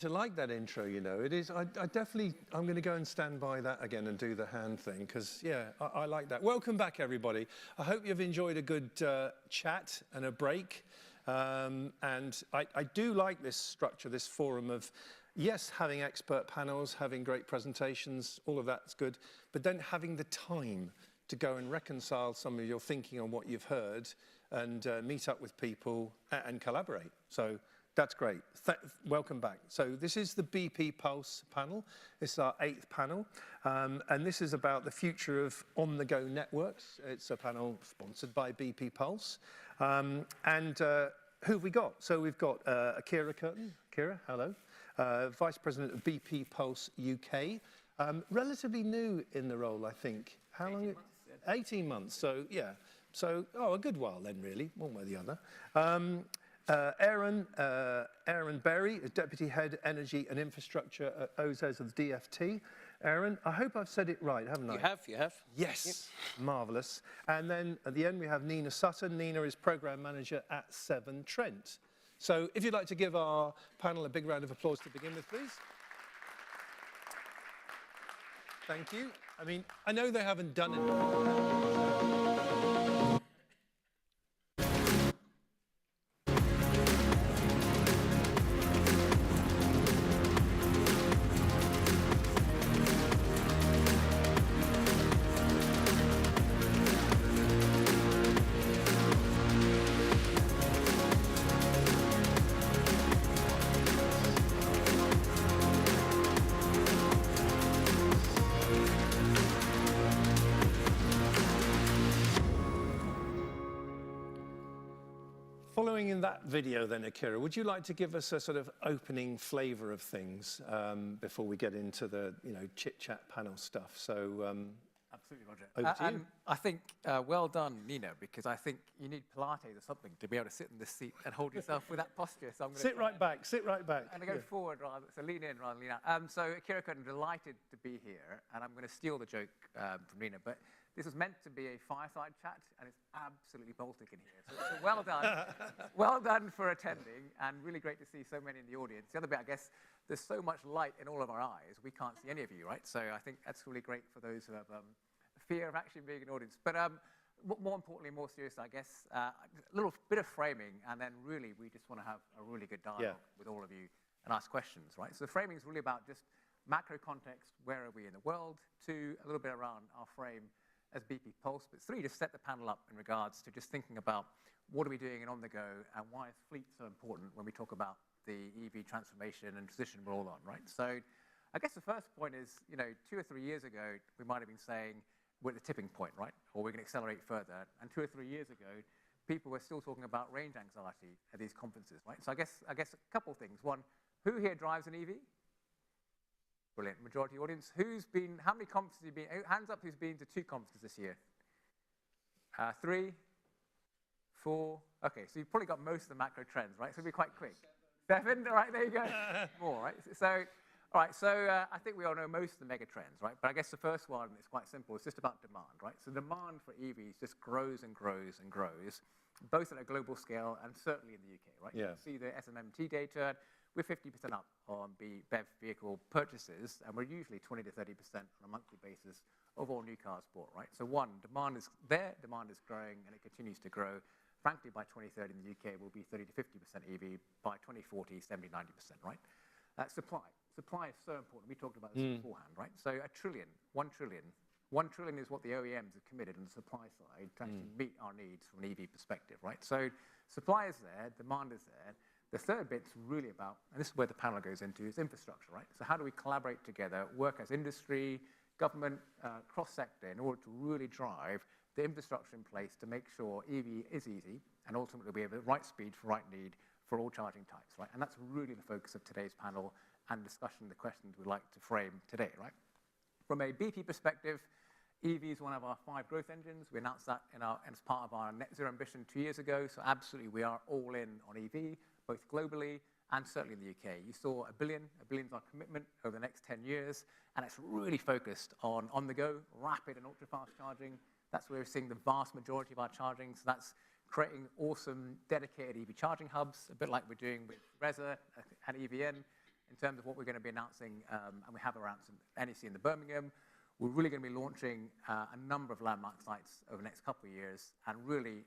To like that intro, you know, it is. I'm going to go and stand by that again and do the hand thing because, yeah, I like that. Welcome back, everybody. I hope you've enjoyed a good chat and a break. And I do like this structure, this forum of, yes, having expert panels, having great presentations, all of that's good, but then having the time to go and reconcile some of your thinking on what you've heard and meet up with people and collaborate. So that's great. Welcome back. So this is the BP Pulse panel. This is our 8th panel. And this is about the future of on-the-go networks. It's a panel sponsored by BP Pulse. Who have we got? So we've got Akira Curtin. Akira, hello. Vice President of BP Pulse UK. Relatively new in the role, I think. How long? 18 months. 18 months. So, yeah. So, a good while then, really, one way or the other. Aaron Berry is Deputy Head Energy and Infrastructure at OZES of the DFT. Aaron, I hope I've said it right, haven't I? You have. Yes, yep. Marvellous. And then at the end we have Nina Sutton. Nina is Programme Manager at Severn Trent. So if you'd like to give our panel a big round of applause to begin with, please. Thank you. I mean, I know they haven't done it. Following in that video then, Akira, would you like to give us a sort of opening flavour of things before we get into the, chit-chat panel stuff? So, absolutely, Roger. Over to you. I think, well done, Nina, because I think you need Pilates or something to be able to sit in this seat and hold yourself with that posture. So I'm going to sit right back. I'm going to go forward, so lean in rather than lean out. So, Akira, I'm delighted to be here, and I'm going to steal the joke from Nina, but this was meant to be a fireside chat, and it's absolutely Baltic in here. So well done. Well done for attending, and really great to see so many in the audience. The other bit, I guess, there's so much light in all of our eyes, we can't see any of you, right? So I think that's really great for those who have fear of actually being an audience. But more importantly, more seriously, I guess, a little bit of framing, and then really we just want to have a really good dialogue with all of you and ask questions, right? So the framing is really about just macro context, where are we in the world, 2, a little bit around our frame as BP Pulse, but 3, just set the panel up in regards to just thinking about what are we doing in on the go and why is fleet so important when we talk about the EV transformation and transition we're all on, right? So I guess the first point is, 2 or 3 years ago, we might have been saying we're at the tipping point, right? Or we're going to accelerate further. And 2 or 3 years ago, people were still talking about range anxiety at these conferences, right? So I guess a couple of things. One, who here drives an EV? Brilliant. Majority audience. How many conferences have you been? Hands up who's been to 2 conferences this year? 3, 4. Okay, so you've probably got most of the macro trends, right? So it'll be quite quick. 7, all right, there you go. More, right? So, all right, so I think we all know most of the mega trends, right? But I guess the first one is quite simple. It's just about demand, right? So demand for EVs just grows and grows and grows, both at a global scale and certainly in the UK, right? Yeah. You can see the SMMT data. We're 50% up on BEV vehicle purchases, and we're usually 20 to 30% on a monthly basis of all new cars bought, right? So one, demand is there, demand is growing, and it continues to grow. Frankly, by 2030 in the UK, we'll be 30 to 50% EV. By 2040, 70, 90%, right? Supply. Supply is so important. We talked about this beforehand, right? So $1 trillion. 1 trillion is what the OEMs have committed on the supply side to actually meet our needs from an EV perspective, right? So supply is there, demand is there. The third bit's really about, and this is where the panel goes into, is infrastructure, right? So how do we collaborate together, work as industry, government, cross-sector, in order to really drive the infrastructure in place to make sure EV is easy and ultimately we have the right speed for right need for all charging types, right? And that's really the focus of today's panel and discussion, the questions we'd like to frame today, right? From a BP perspective, EV is one of our 5 growth engines. We announced that as part of our net zero ambition 2 years ago. So absolutely, we are all in on EV, both globally and certainly in the UK. You saw $1 billion. $1 billion is our commitment over the next 10 years. And it's really focused on the go, rapid and ultra-fast charging. That's where we're seeing the vast majority of our charging. So that's creating awesome dedicated EV charging hubs, a bit like we're doing with Reza and EVN in terms of what we're going to be announcing, and we have announced NEC in the Birmingham. We're really going to be launching a number of landmark sites over the next couple of years, and really,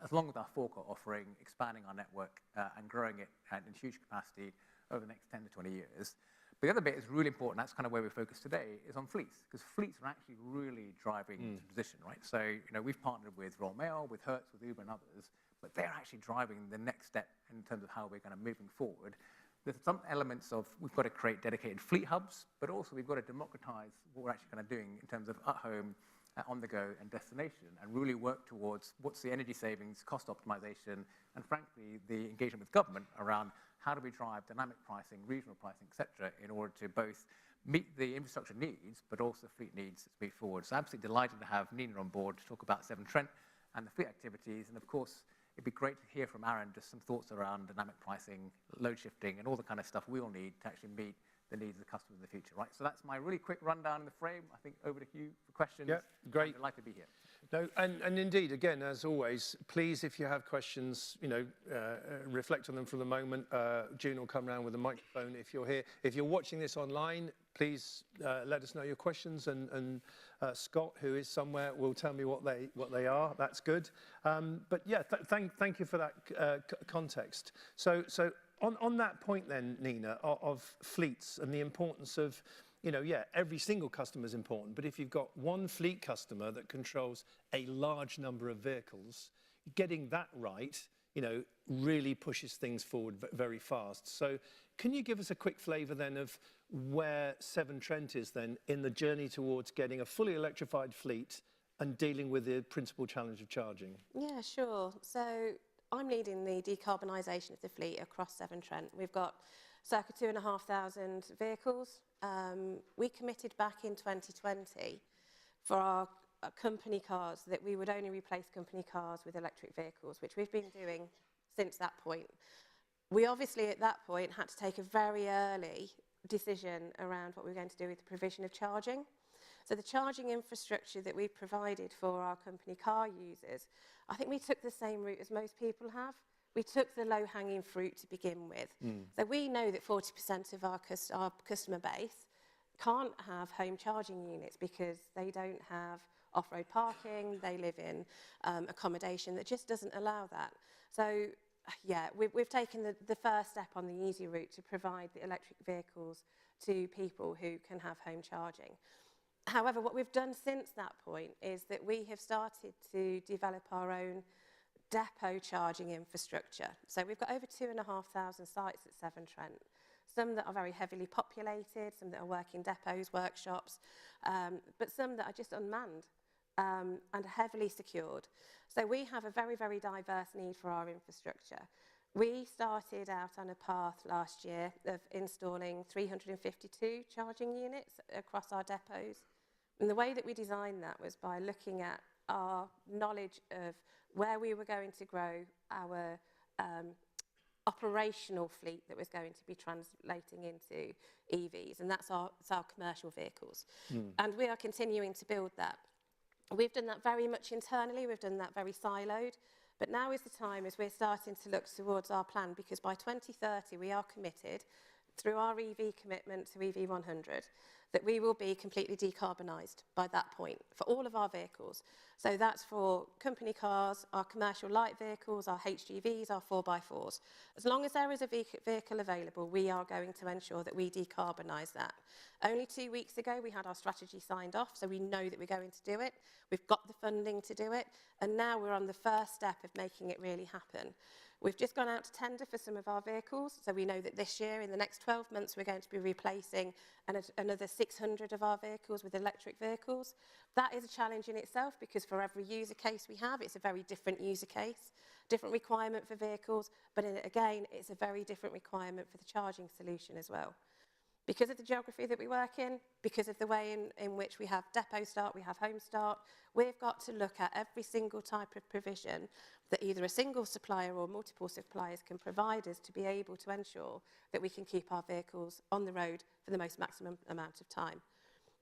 as long as our forecourt offering, expanding our network and growing it in huge capacity over the next 10 to 20 years. But the other bit is really important, that's kind of where we focus today, is on fleets, because fleets are actually really driving the position, right? So, we've partnered with Royal Mail, with Hertz, with Uber and others, but they're actually driving the next step in terms of how we're kind of moving forward. There's some elements of we've got to create dedicated fleet hubs, but also we've got to democratize what we're actually kind of doing in terms of at home, on the go, and destination, and really work towards what's the energy savings, cost optimization, and frankly, the engagement with government around how do we drive dynamic pricing, regional pricing, et cetera, in order to both meet the infrastructure needs, but also fleet needs as we move forward. So I'm absolutely delighted to have Nina on board to talk about Severn Trent and the fleet activities, and of course, it'd be great to hear from Aaron just some thoughts around dynamic pricing, load shifting, and all the kind of stuff we will need to actually meet the needs of the customers in the future, right? So that's my really quick rundown in the frame. I think over to you for questions. Yeah, great. I'd like to be here. No, and indeed, again, as always, please, if you have questions, reflect on them for the moment. June will come around with a microphone if you're here. If you're watching this online, please let us know your questions, and Scott, who is somewhere, will tell me what they are. That's good. But yeah, thank you for that context. So on that point then, Nina, of fleets and the importance of, every single customer is important, but if you've got one fleet customer that controls a large number of vehicles, getting that right, really pushes things forward very fast. So can you give us a quick flavour then of where Severn Trent is then in the journey towards getting a fully electrified fleet and dealing with the principal challenge of charging? Yeah, sure. So I'm leading the decarbonisation of the fleet across Severn Trent. We've got circa 2,500 vehicles. We committed back in 2020 for our company cars that we would only replace company cars with electric vehicles, which we've been doing since that point. We obviously at that point had to take a very early decision around what we were going to do with the provision of charging. So the charging infrastructure that we've provided for our company car users, I think we took the same route as most people have. We took the low-hanging fruit to begin with. So we know that 40% of our customer base can't have home charging units because they don't have off-road parking, they live in accommodation that just doesn't allow that. So yeah, we've taken the first step on the easy route to provide the electric vehicles to people who can have home charging. However, what we've done since that point is that we have started to develop our own depot charging infrastructure. So we've got over 2,500 sites at Severn Trent, some that are very heavily populated, some that are working depots, workshops, but some that are just unmanned and heavily secured. So we have a very, very diverse need for our infrastructure. We started out on a path last year of installing 352 charging units across our depots. And the way that we designed that was by looking at our knowledge of where we were going to grow our operational fleet that was going to be translating into EVs, and that's our commercial vehicles. And we are continuing to build that. We've done that very much internally, we've done that very siloed, but now is the time as we're starting to look towards our plan, because by 2030 we are committed, through our EV commitment to EV 100, that we will be completely decarbonised by that point for all of our vehicles. So that's for company cars, our commercial light vehicles, our HGVs, our 4x4s. As long as there is a vehicle available, we are going to ensure that we decarbonise that. Only 2 weeks ago, we had our strategy signed off, so we know that we're going to do it. We've got the funding to do it, and now we're on the first step of making it really happen. We've just gone out to tender for some of our vehicles, so we know that this year, in the next 12 months, we're going to be replacing another 600 of our vehicles with electric vehicles. That is a challenge in itself, because for every user case we have, it's a very different user case, different requirement for vehicles, but again, it's a very different requirement for the charging solution as well. Because of the geography that we work in, because of the way in which we have depot start, we have home start, we've got to look at every single type of provision that either a single supplier or multiple suppliers can provide us to be able to ensure that we can keep our vehicles on the road for the most maximum amount of time.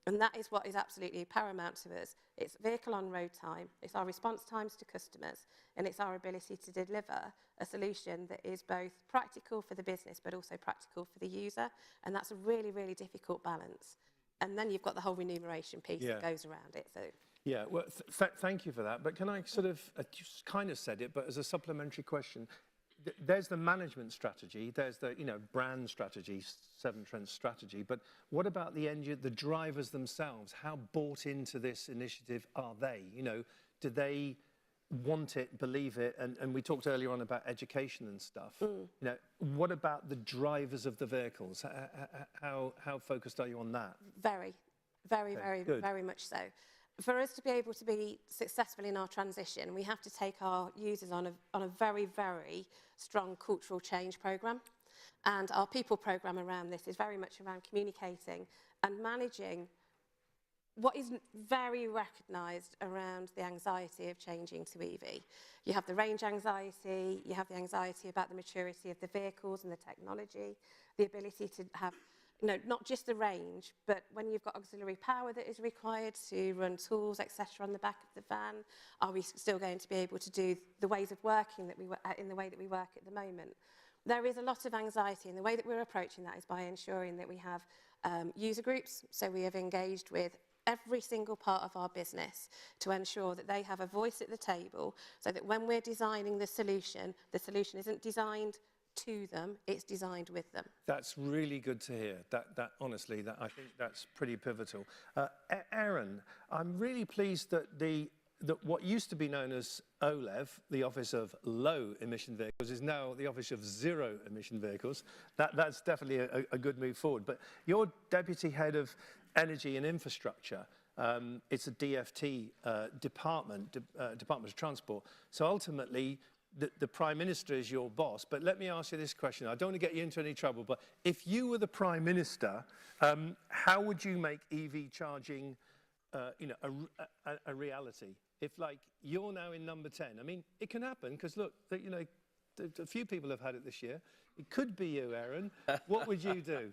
And that is what is absolutely paramount to us. It's vehicle on road time, it's our response times to customers, and it's our ability to deliver a solution that is both practical for the business but also practical for the user. And that's a really, really difficult balance. And then you've got the whole remuneration piece that goes around it. So. Yeah, well, thank you for that. But can I sort of, just kind of said it, but as a supplementary question, there's the management strategy, there's the brand strategy, Severn Trent's strategy, but what about the drivers themselves? How bought into this initiative are they? Do they want it, believe it? And we talked earlier on about education and stuff. What about the drivers of the vehicles? How focused are you on that? Very, very much so. For us to be able to be successful in our transition, we have to take our users on a very, very strong cultural change programme. And our people programme around this is very much around communicating and managing what is very recognised around the anxiety of changing to EV. You have the range anxiety, you have the anxiety about the maturity of the vehicles and the technology, the ability to have not just the range, but when you've got auxiliary power that is required to run tools, etc., on the back of the van, are we still going to be able to do the ways of working that in the way that we work at the moment? There is a lot of anxiety, and the way that we're approaching that is by ensuring that we have user groups. So we have engaged with every single part of our business to ensure that they have a voice at the table, so that when we're designing the solution isn't designed to them, it's designed with them. That's really good to hear. That honestly, I think that's pretty pivotal. Aaron, I'm really pleased that what used to be known as OLEV, the Office of Low Emission Vehicles, is now the Office of Zero Emission Vehicles. That's definitely a good move forward. But you're Deputy Head of Energy and Infrastructure. It's a DFT Department of Transport. So ultimately, the Prime Minister is your boss. But let me ask you this question. I don't want to get you into any trouble, but if you were the Prime Minister, how would you make EV charging a reality? If, like, you're now in number 10, I mean, it can happen, because look, a few people have had it this year. It could be you, Aaron. What would you do?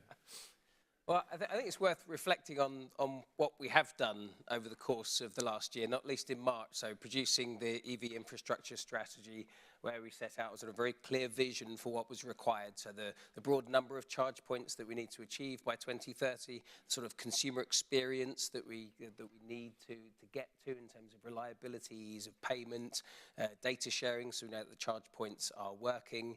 Well, I think it's worth reflecting on what we have done over the course of the last year, not least in March. So producing the EV infrastructure strategy, where we set out a sort of very clear vision for what was required. So the broad number of charge points that we need to achieve by 2030, sort of consumer experience that we need to get to in terms of reliability, ease of payment, data sharing, so we know that the charge points are working.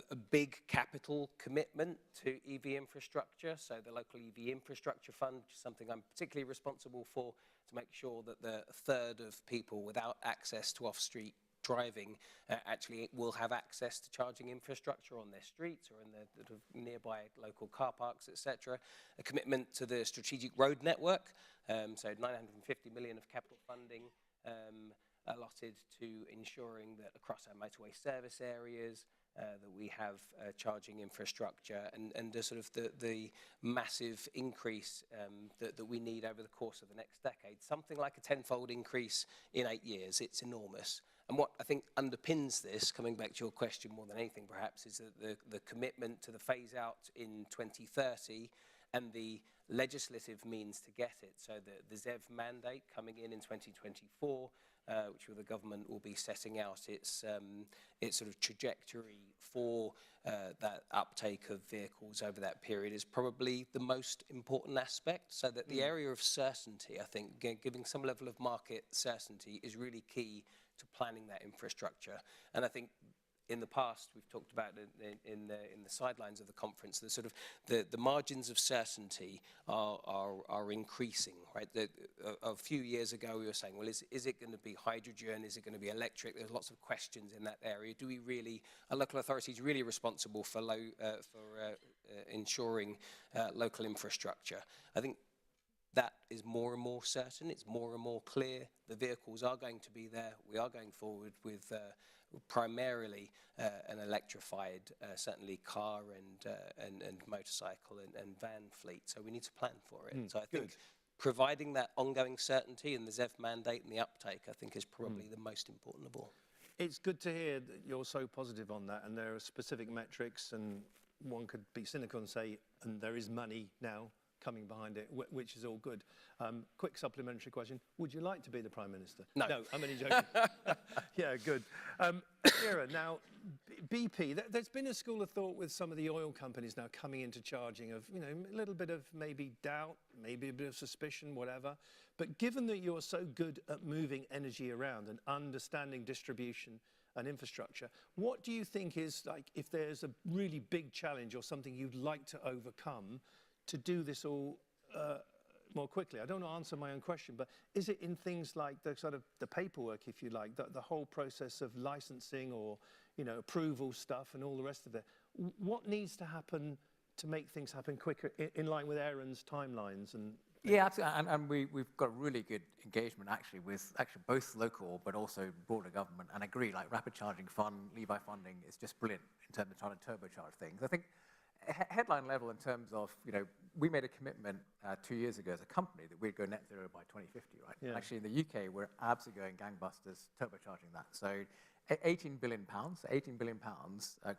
A big capital commitment to EV infrastructure, so the local EV infrastructure fund, which is something I'm particularly responsible for, to make sure that the third of people without access to off-street driving actually will have access to charging infrastructure on their streets or in the nearby local car parks, etc. A commitment to the strategic road network, so 950 million of capital funding allotted to ensuring that across our motorway service areas that we have charging infrastructure, and the sort of the massive increase that we need over the course of the next decade. Something like a tenfold increase in 8 years. It's enormous. And what I think underpins this, coming back to your question more than anything perhaps, is that the commitment to the phase out in 2030 and the legislative means to get it. So the ZEV mandate coming in 2024, which the government will be setting out its sort of trajectory for that uptake of vehicles over that period, is probably the most important aspect. So that the area of certainty, I think, giving some level of market certainty is really key to planning that infrastructure. And I think in the past, we've talked about in the sidelines of the conference, the sort of the margins of certainty are increasing, right? A few years ago, we were saying, well, is it going to be hydrogen? Is it going to be electric? There's lots of questions in that area. Do we really, are local authorities really responsible for ensuring local infrastructure? I think that is more and more certain. It's more and more clear. The vehicles are going to be there. We are going forward with primarily an electrified, certainly car and motorcycle and van fleet. So we need to plan for it. So I think providing that ongoing certainty and the ZEV mandate and the uptake, I think, is probably the most important of all. It's good to hear that you're so positive on that, and there are specific metrics, and one could be cynical and say, and there is money now coming behind it, which is all good. Quick supplementary question. Would you like to be the Prime Minister? No. No, I'm only joking. Yeah, good. Kira, now, BP, there's been a school of thought with some of the oil companies now coming into charging of, you know, a little bit of maybe doubt, maybe a bit of suspicion, whatever. But given that you're so good at moving energy around and understanding distribution and infrastructure, what do you think is, like, if there's a really big challenge or something you'd like to overcome to do this all more quickly? I don't want to answer my own question, but is it in things like the sort of the paperwork, if you like, the whole process of licensing or, you know, approval stuff and all the rest of it? What needs to happen to make things happen quicker in line with Aaron's timelines? And yeah, absolutely. And we've got really good engagement actually with both local but also broader government. And I agree, like Rapid Charging Fund, Levi funding is just brilliant in terms of trying to turbocharge things. I think headline level in terms of, you know, we made a commitment 2 years ago as a company that we'd go net zero by 2050, right? Yeah. Actually, in the UK, we're absolutely going gangbusters turbocharging that. So 18 billion pounds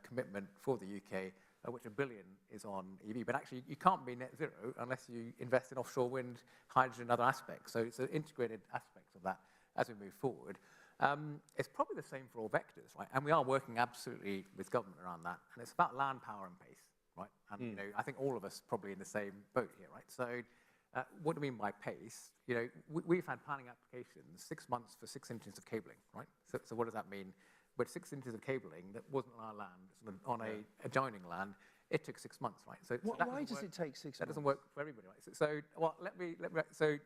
commitment for the UK, which $1 billion is on EV. But actually, you can't be net zero unless you invest in offshore wind, hydrogen, and other aspects. So it's an integrated aspects of that as we move forward. It's probably the same for all vectors, right? And we are working absolutely with government around that. And it's about land, power, and pace, right? And you know, I think all of us probably in the same boat here, right? So what do we mean by pace? You know, we've had planning applications 6 months for 6 inches of cabling, right? So what does that mean? With 6 inches of cabling that wasn't on our land, sort of on a adjoining land, it took 6 months, right? So why does it take 6 months? That doesn't work for everybody, right? So well, let me. So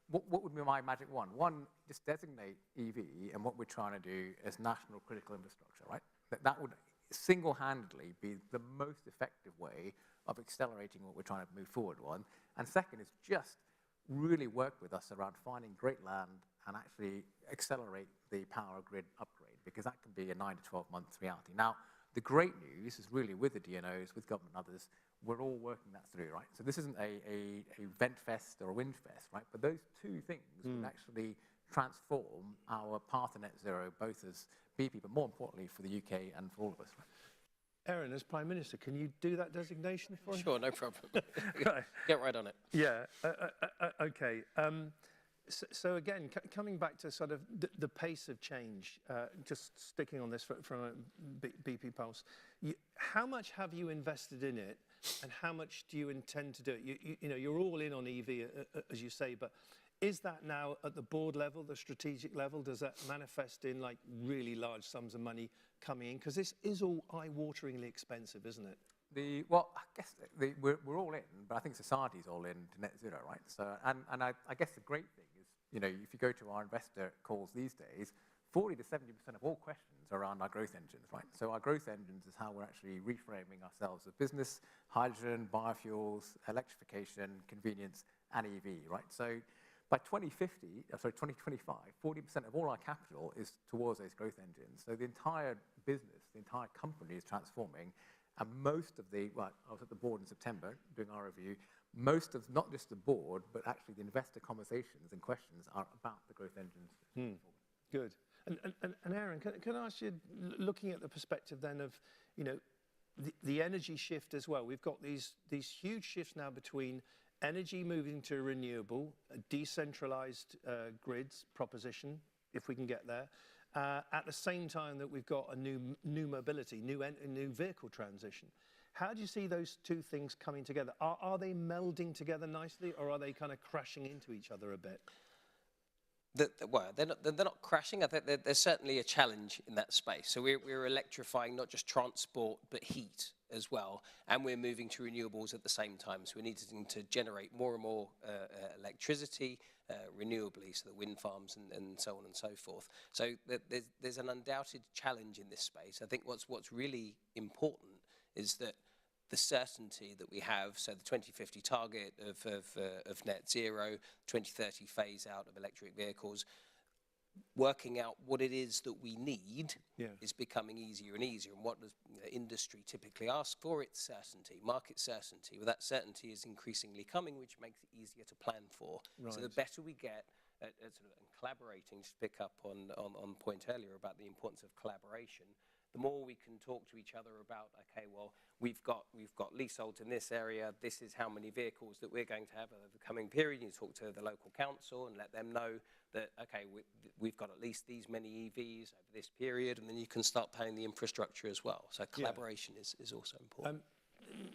what would be my magic one? One, just designate EV and what we're trying to do as national critical infrastructure, right? That would single-handedly be the most effective way of accelerating what we're trying to move forward on. And second is just really work with us around finding great land and actually accelerate the power grid upgrade, because that can be a 9 to 12 months reality. Now, the great news is really with the DNOs, with government and others, we're all working that through, right? So this isn't a vent fest or a wind fest, right? But those two things will actually transform our path to net zero, both as BP, but more importantly for the UK and for all of us, right? Aaron, as Prime Minister, can you do that designation for us? Sure, no problem. Right. Get right on it. Yeah, okay. So again, coming back to sort of the pace of change, just sticking on this from a BP Pulse, how much have you invested in it, and how much do you intend to do it? You know, you're all in on EV, as you say, but is that now at the board level, the strategic level? Does that manifest in like really large sums of money coming in? Because this is all eye-wateringly expensive, isn't it? Well, I guess we're all in, but I think society's all in to net zero, right? So, and I guess the great thing is, you know, if you go to our investor calls these days, 40 to 70% of all questions are around our growth engines, right? So our growth engines is how we're actually reframing ourselves as business: hydrogen, biofuels, electrification, convenience, and EV, right? So by 2025, 40% of all our capital is towards those growth engines. So the entire business, the entire company is transforming. And most of I was at the board in September doing our review, most of, not just the board, but actually the investor conversations and questions are about the growth engines. Good. And Aaron, can I ask you, looking at the perspective then of, you know, the energy shift as well. We've got these huge shifts now between energy moving to renewable, a decentralized grids proposition, if we can get there, at the same time that we've got a new mobility, new vehicle transition. How do you see those two things coming together? Are they melding together nicely, or are they kind of crashing into each other a bit? Well, they're not crashing. I think there's certainly a challenge in that space. So we're electrifying not just transport, but heat as well. And we're moving to renewables at the same time. So we're needing to generate more and more electricity renewably, so the wind farms and so on and so forth. So there's an undoubted challenge in this space. I think what's really important is that the certainty that we have, so the 2050 target of net zero, 2030 phase out of electric vehicles, working out what it is that we need is becoming easier and easier. And what does industry typically ask for? It's certainty, market certainty. Well, that certainty is increasingly coming, which makes it easier to plan for. Right. So the better we get at sort of collaborating, to pick up on the point earlier about the importance of collaboration, the more we can talk to each other about, okay, well, we've got leaseholds in this area, this is how many vehicles that we're going to have over the coming period. You talk to the local council and let them know that, okay, we've got at least these many EVs over this period, and then you can start paying the infrastructure as well. So collaboration is also important.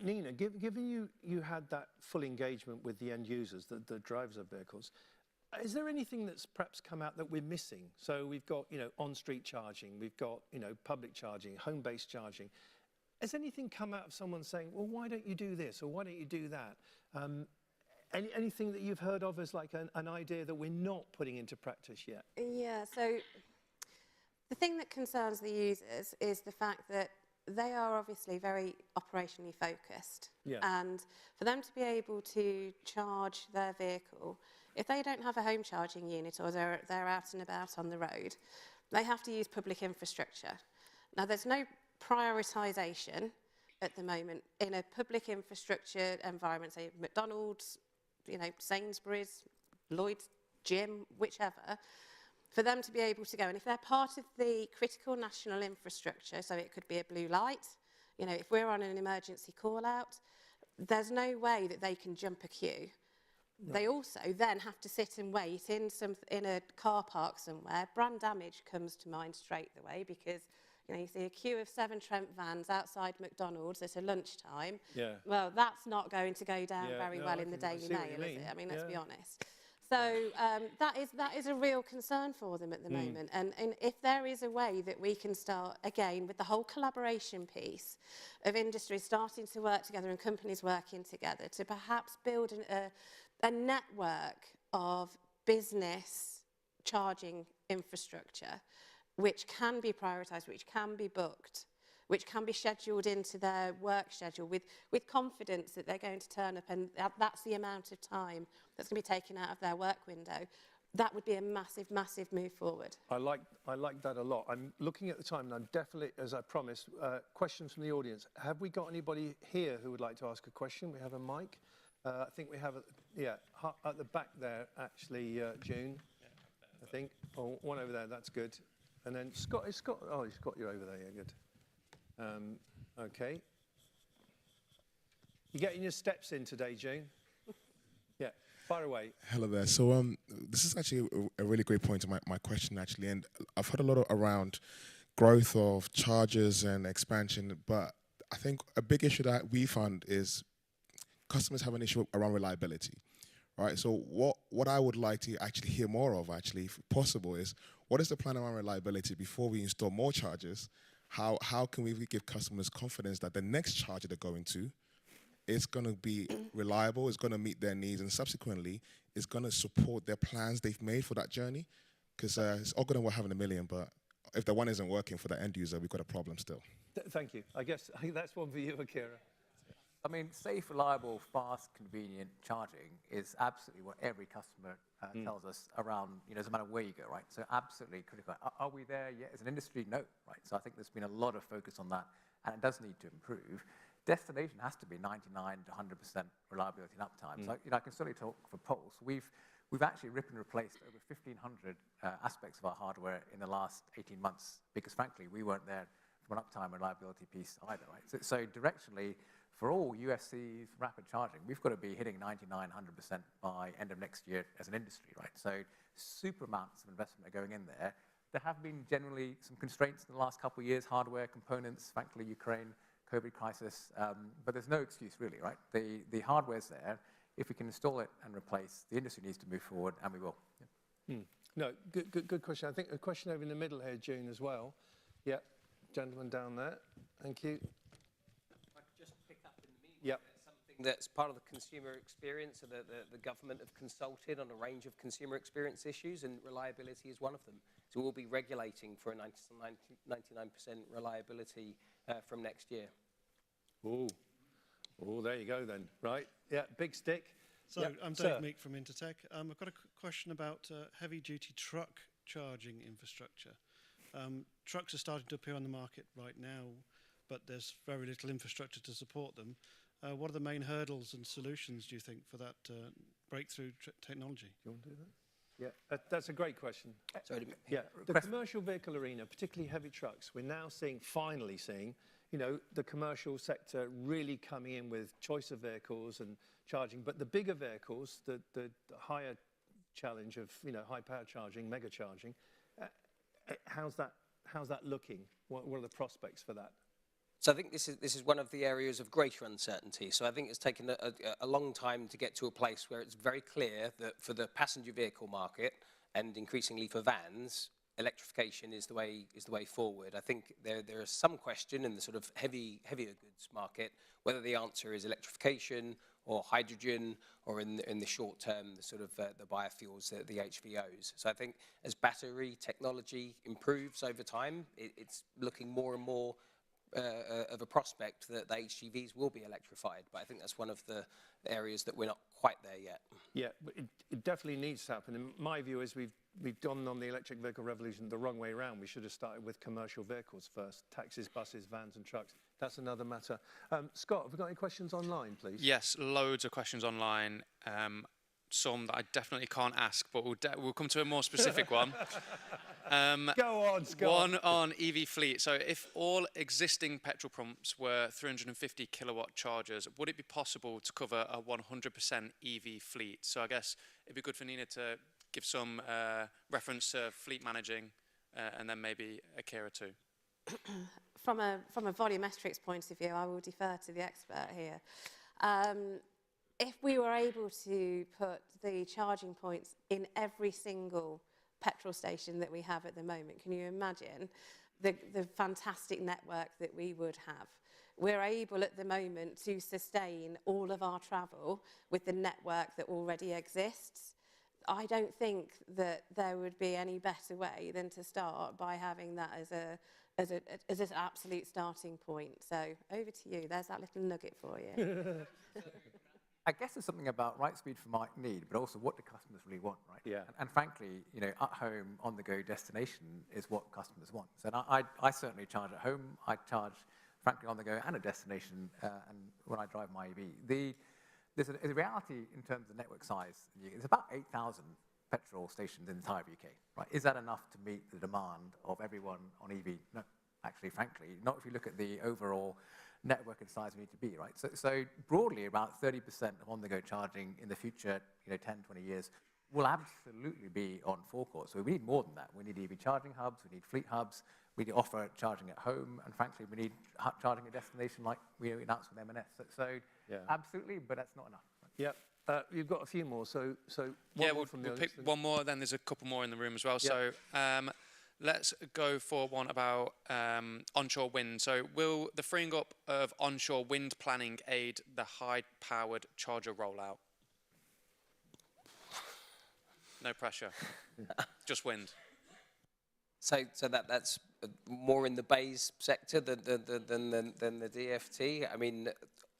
Nina, given you had that full engagement with the end users, the drivers of vehicles, is there anything that's perhaps come out that we're missing? So we've got, on-street charging, we've got, public charging, home-based charging. Has anything come out of someone saying, well, why don't you do this, or why don't you do that? Anything that you've heard of as like an idea that we're not putting into practice yet? Yeah, so the thing that concerns the users is the fact that they are obviously very operationally focused. Yeah. And for them to be able to charge their vehicle, if they don't have a home charging unit or they're out and about on the road, they have to use public infrastructure. Now, there's no prioritisation at the moment in a public infrastructure environment, say McDonald's, Sainsbury's, Lloyd's, Gym, whichever, for them to be able to go. And if they're part of the critical national infrastructure, so it could be a blue light, if we're on an emergency call out, there's no way that they can jump a queue. No. They also then have to sit and wait in a car park somewhere. Brand damage comes to mind straight away because you see a queue of 7 Trent vans outside McDonald's at a lunchtime. Yeah. Well, that's not going to go down very well in the Daily Mail, is it? I mean, let's be honest. So that is a real concern for them at the moment. And if there is a way that we can start, again, with the whole collaboration piece of industry starting to work together and companies working together to perhaps build a network of business charging infrastructure which can be prioritised, which can be booked, which can be scheduled into their work schedule with confidence that they're going to turn up and that's the amount of time that's going to be taken out of their work window. That would be a massive, massive move forward. I like that a lot. I'm looking at the time and I'm definitely, as I promised, questions from the audience. Have we got anybody here who would like to ask a question? We have a mic. I think we have, at the back there, actually, June, I think. Oh, one over there, that's good. And then Scott, oh, Scott, you're over there, yeah, good. Okay. You getting your steps in today, June? Yeah, fire away. Hello there. So this is actually a really great point to my question, actually. And I've heard a lot around growth of chargers and expansion, but I think a big issue that we found is customers have an issue around reliability. Right, so what I would like to actually hear more of, actually, if possible, is what is the plan around reliability before we install more chargers? How can we give customers confidence that the next charger they're going to is going to be reliable, is going to meet their needs, and subsequently is going to support their plans they've made for that journey? Because it's all good and well having 1 million, but if the one isn't working for the end user, we've got a problem still. Thank you. I think that's one for you, Akira. I mean, safe, reliable, fast, convenient charging is absolutely what every customer tells us around, doesn't matter where you go, right? So absolutely critical. Are we there yet as an industry? No, right? So I think there's been a lot of focus on that, and it does need to improve. Destination has to be 99 to 100% reliability and uptime. So, I can certainly talk for Pulse. We've actually ripped and replaced over 1,500 aspects of our hardware in the last 18 months because, frankly, we weren't there from an uptime and reliability piece either, right? So directionally, for all UFCs, rapid charging, we've got to be hitting 99, 100% by end of next year as an industry, right? So super amounts of investment are going in there. There have been generally some constraints in the last couple of years, hardware, components, frankly, Ukraine, COVID crisis, but there's no excuse really, right? The hardware's there. If we can install it and replace, the industry needs to move forward, and we will. Yeah. No, good question. I think a question over in the middle here, June, as well. Yeah, gentleman down there. Thank you. Yep. Something that's part of the consumer experience, so the government have consulted on a range of consumer experience issues, and reliability is one of them. So we'll be regulating for a 99% reliability from next year. Oh, there you go then. Right, yeah, big stick. So yep. I'm Dave Meek from Intertech. I've got a question about heavy-duty truck charging infrastructure. Trucks are starting to appear on the market right now, but there's very little infrastructure to support them. What are the main hurdles and solutions, do you think, for that breakthrough technology? Do you want to do that? Yeah, that's a great question. Sorry, yeah, the commercial vehicle arena, particularly heavy trucks, we're now finally seeing, you know, the commercial sector really coming in with choice of vehicles and charging. But the bigger vehicles, the higher challenge of, you know, high power charging, mega charging, how's that looking? What are the prospects for that? So I think this is one of the areas of greater uncertainty. So I think it's taken a long time to get to a place where it's very clear that for the passenger vehicle market and increasingly for vans, electrification is the way forward. I think there is some question in the sort of heavier goods market whether the answer is electrification or hydrogen, or in the short term, the sort of the biofuels, the HVOs. So I think as battery technology improves over time, it's looking more and more of a prospect that the HGVs will be electrified. But I think that's one of the areas that we're not quite there yet. Yeah, but it definitely needs to happen. And my view is we've gone on the electric vehicle revolution the wrong way around. We should have started with commercial vehicles first, taxis, buses, vans and trucks. That's another matter. Scott, have we got any questions online, please? Yes, loads of questions online. Some that I definitely can't ask, but we'll come to a more specific one. Go on, Scott. One on EV fleet. So if all existing petrol pumps were 350 kilowatt chargers, would it be possible to cover a 100% EV fleet? So I guess it'd be good for Nina to give some reference to fleet managing, and then maybe Akira too. From a volumetrics point of view, I will defer to the expert here. If we were able to put the charging points in every single petrol station that we have at the moment, can you imagine the fantastic network that we would have? We're able at the moment to sustain all of our travel with the network that already exists. I don't think that there would be any better way than to start by having that as an absolute starting point. So over to you. There's that little nugget for you. I guess there's something about right speed for my need, but also what do customers really want, right? Yeah. And frankly, you know, at home, on-the-go destination is what customers want. So I certainly charge at home. I charge, frankly, on-the-go and at destination, and when I drive my EV. There's a reality in terms of network size. There's about 8,000 petrol stations in the entire UK, right? Is that enough to meet the demand of everyone on EV? No, actually, frankly, not if you look at the overall network and size we need to be, right? So broadly, about 30% of on-the-go charging in the future, you know, 10, 20 years, will absolutely be on forecourt. So we need more than that. We need EV charging hubs, we need fleet hubs, we need offer charging at home, and frankly, we need charging at destination like we announced with M&S. So yeah. Absolutely, but that's not enough. Right? Yeah, you've got a few more, so yeah, we'll pick one more, then there's a couple more in the room as well. Yep. So let's go for one about onshore wind. So will the freeing up of onshore wind planning aid the high-powered charger rollout? No pressure, just wind. So that's more in the BEIS sector than the DFT. I mean,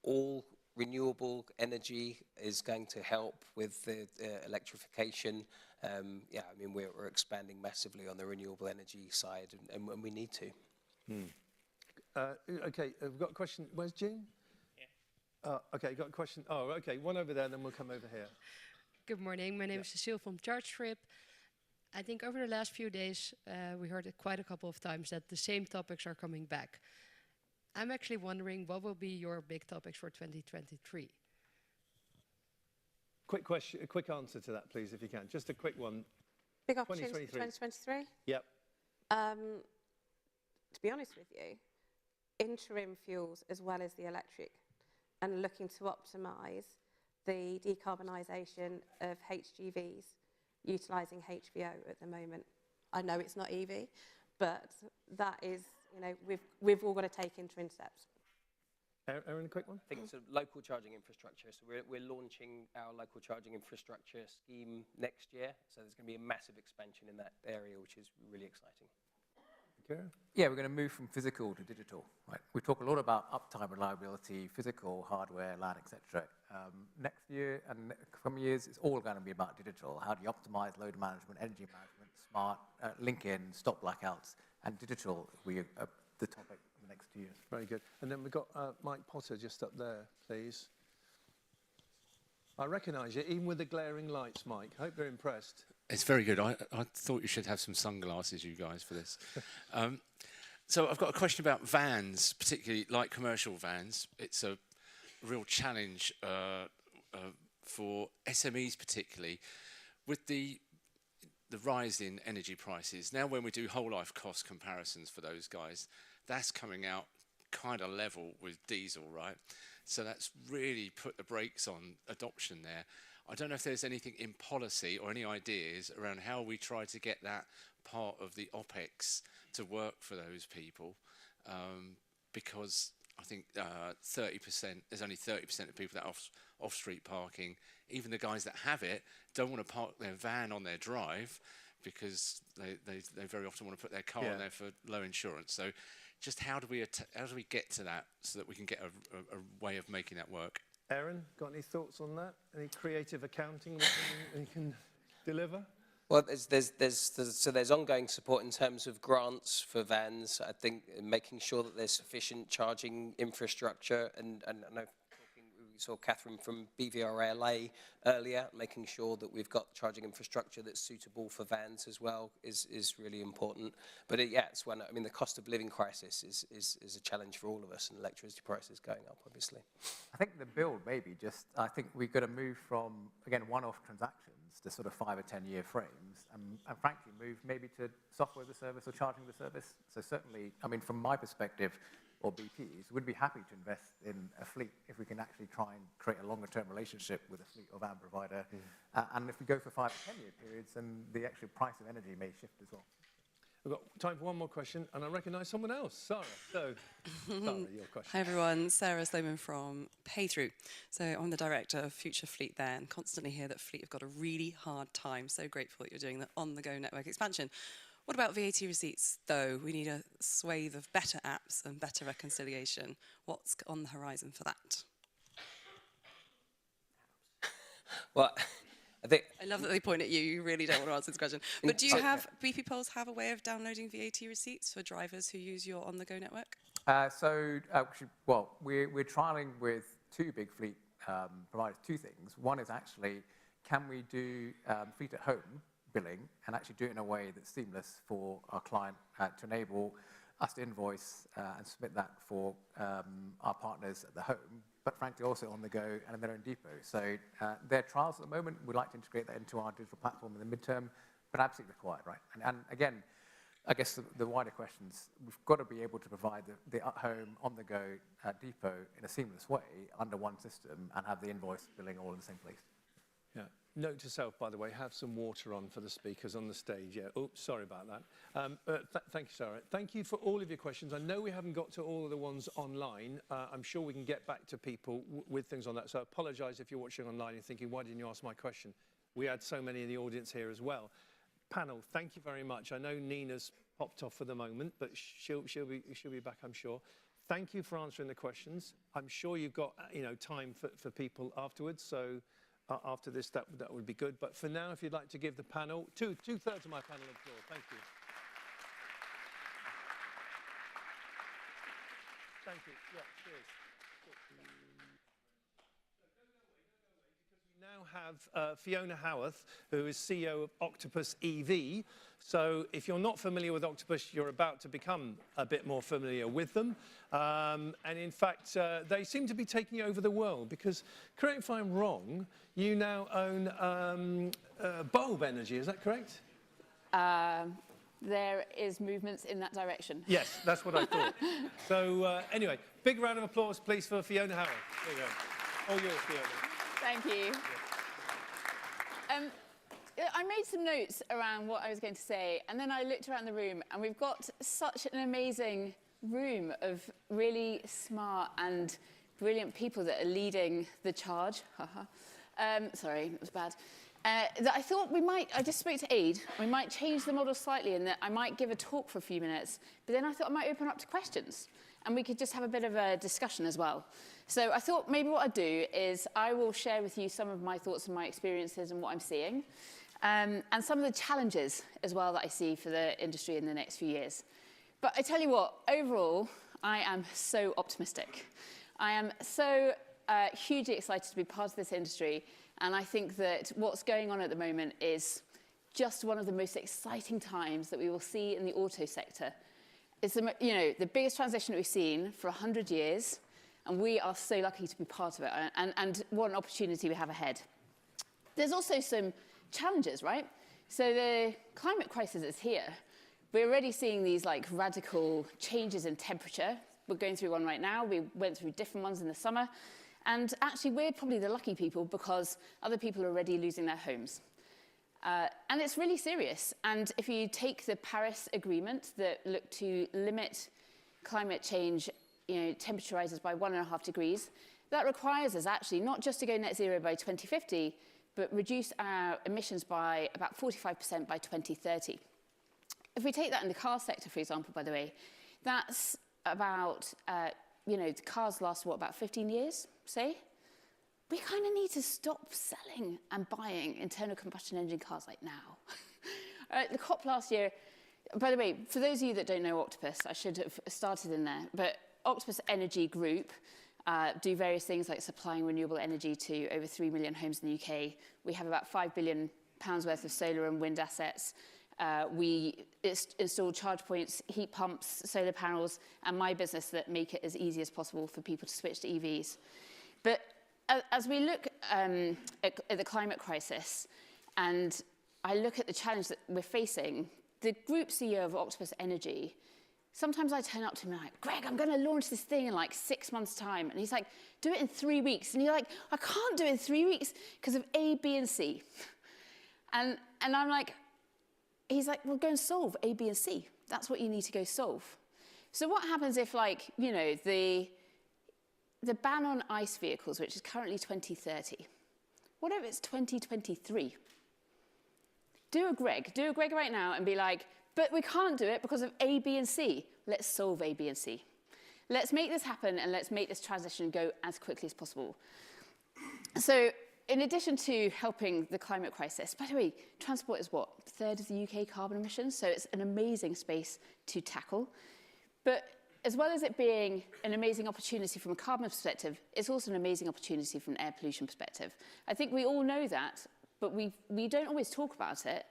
all renewable energy is going to help with the electrification. Yeah, I mean, we're expanding massively on the renewable energy side, and we need to. Okay, we've got a question. Where's Jean? Yeah. Okay, got a question. Oh, okay, one over there, then we'll come over here. Good morning. My name is Cecile from ChargeTrip. I think over the last few days, we heard it quite a couple of times that the same topics are coming back. I'm actually wondering what will be your big topics for 2023? Quick question, a quick answer to that, please, if you can. Just a quick one. Big opportunity for 2023? Yep. To be honest with you, interim fuels as well as the electric, and looking to optimise the decarbonisation of HGVs, utilising HVO at the moment. I know it's not EV, but that is, you know, we've all got to take interim steps. Erin, a quick one? I think it's a local charging infrastructure. So we're launching our local charging infrastructure scheme next year. So there's going to be a massive expansion in that area, which is really exciting. Okay. Yeah, we're going to move from physical to digital. Right? We talk a lot about uptime, reliability, physical, hardware, LAN, etc. Next year and coming years, it's all going to be about digital. How do you optimize load management, energy management, smart link in, stop blackouts, and digital will be the topic for the next 2 years. Very good. And then we've got Mike Potter just up there, please. I recognise you, even with the glaring lights, Mike. Hope you're impressed. It's very good. I thought you should have some sunglasses, you guys, for this. So I've got a question about vans, particularly light commercial vans. It's a real challenge for SMEs particularly. With the rise in energy prices, now when we do whole life cost comparisons for those guys, that's coming out kind of level with diesel, right? So that's really put the brakes on adoption there. I don't know if there's anything in policy or any ideas around how we try to get that part of the OPEX to work for those people, because I think 30%, there's only 30% of people that are off-street parking. Even the guys that have it don't want to park their van on their drive because they very often want to put their car on there for low insurance. So just how do we get to that so that we can get a way of making that work? Erin, got any thoughts on that? Any creative accounting that you can deliver? Well, there's ongoing support in terms of grants for vans. I think making sure that there's sufficient charging infrastructure, and I know we saw Catherine from BVRLA earlier, making sure that we've got charging infrastructure that's suitable for vans as well is really important. But it's when, I mean, the cost of living crisis is a challenge for all of us, and electricity prices going up, obviously. I think the build maybe just, I think we've got to move from, again, one-off transactions to sort of 5 or 10 year frames, and frankly move maybe to software as a service or charging as a service. So certainly, I mean, from my perspective, or BP's, we'd be happy to invest in a fleet if we can actually try and create a longer term relationship with a fleet or van provider. And if we go for 5 or 10 year periods, then the actual price of energy may shift as well. We've got time for one more question, and I recognise someone else. Sarah, so Sarah, your question. Hi everyone, Sarah Sloman from Paythrough. So I'm the director of Future Fleet there, and constantly hear that Fleet have got a really hard time. So grateful that you're doing the on-the-go network expansion. What about VAT receipts, though? We need a swathe of better apps and better reconciliation. What's on the horizon for that? Well, I love that they point at you. You really don't want to answer this question. But do you have, BP Pulse have a way of downloading VAT receipts for drivers who use your on-the-go network? Well, we're trialling with 2 big fleet providers 2 things. One is actually, can we do fleet at home billing and actually do it in a way that's seamless for our client to enable us to invoice and submit that for our partners at the home, but frankly also on the go and in their own depot. So they're trials at the moment. We'd like to integrate that into our digital platform in the midterm, but absolutely required, right? And again, I guess the wider questions, we've got to be able to provide the at-home, on-the-go depot in a seamless way under one system and have the invoice billing all in the same place. Yeah. Note to self, by the way, have some water on for the speakers on the stage. Yeah. Oops, sorry about that. Thank you, Sarah. Thank you for all of your questions. I know we haven't got to all of the ones online. I'm sure we can get back to people with things on that. So I apologise if you're watching online and thinking, why didn't you ask my question? We had so many in the audience here as well. Panel, thank you very much. I know Nina's popped off for the moment, but she'll be back, I'm sure. Thank you for answering the questions. I'm sure you've got time for people afterwards. So. After this, that would be good. But for now, if you'd like to give the panel, two-thirds of my panel applause. Thank you. Thank you. Yeah, cheers. We now have Fiona Howarth, who is CEO of Octopus EV. So if you're not familiar with Octopus, you're about to become a bit more familiar with them. And in fact, they seem to be taking over the world because, correct if I'm wrong, you now own Bulb Energy, is that correct? There is movements in that direction. Yes, that's what I thought. So anyway, big round of applause, please, for Fiona Howarth. There you go. All yours, Fiona. Thank you. I made some notes around what I was going to say, and then I looked around the room, and we've got such an amazing room of really smart and brilliant people that are leading the charge. Sorry, it was bad. That I thought I just spoke to Aid, we might change the model slightly in that I might give a talk for a few minutes, but then I thought I might open up to questions, and we could just have a bit of a discussion as well. So I thought maybe what I'd do is I will share with you some of my thoughts and my experiences and what I'm seeing, and some of the challenges as well that I see for the industry in the next few years. But I tell you what, overall, I am so optimistic. I am so hugely excited to be part of this industry, and I think that what's going on at the moment is just one of the most exciting times that we will see in the auto sector. It's the biggest transition that we've seen for 100 years, and we are so lucky to be part of it, and what an opportunity we have ahead. There's also some challenges, right? So the climate crisis is here. We're already seeing these like radical changes in temperature. We're going through one right now. We went through different ones in the summer. And actually, we're probably the lucky people because other people are already losing their homes. And it's really serious. And if you take the Paris Agreement that looked to limit climate change, temperature rises by 1.5 degrees, that requires us actually not just to go net zero by 2050, but reduce our emissions by about 45% by 2030. If we take that in the car sector, for example, by the way, that's about, the cars last, about 15 years, say? We kind of need to stop selling and buying internal combustion engine cars like now. The COP last year, by the way, for those of you that don't know Octopus, I should have started in there, but Octopus Energy Group do various things like supplying renewable energy to over 3 million homes in the UK. We have about £5 billion worth of solar and wind assets. We install charge points, heat pumps, solar panels, and my business that make it as easy as possible for people to switch to EVs. But as we look at the climate crisis, and I look at the challenge that we're facing, the group CEO of Octopus Energy, sometimes I turn up to him and I'm like, Greg, I'm going to launch this thing in like 6 months' time. And he's like, do it in 3 weeks. And you're like, I can't do it in 3 weeks because of A, B, and C. And I'm like, he's like, well, go and solve A, B, and C. That's what you need to go solve. So what happens if, like, the ban on ICE vehicles, which is currently 2030, what if it's 2023? Do a Greg right now and be like, but we can't do it because of A, B, and C. Let's solve A, B, and C. Let's make this happen and let's make this transition go as quickly as possible. So in addition to helping the climate crisis, by the way, transport is what? A third of the UK carbon emissions, so it's an amazing space to tackle. But as well as it being an amazing opportunity from a carbon perspective, it's also an amazing opportunity from an air pollution perspective. I think we all know that, but we don't always talk about it.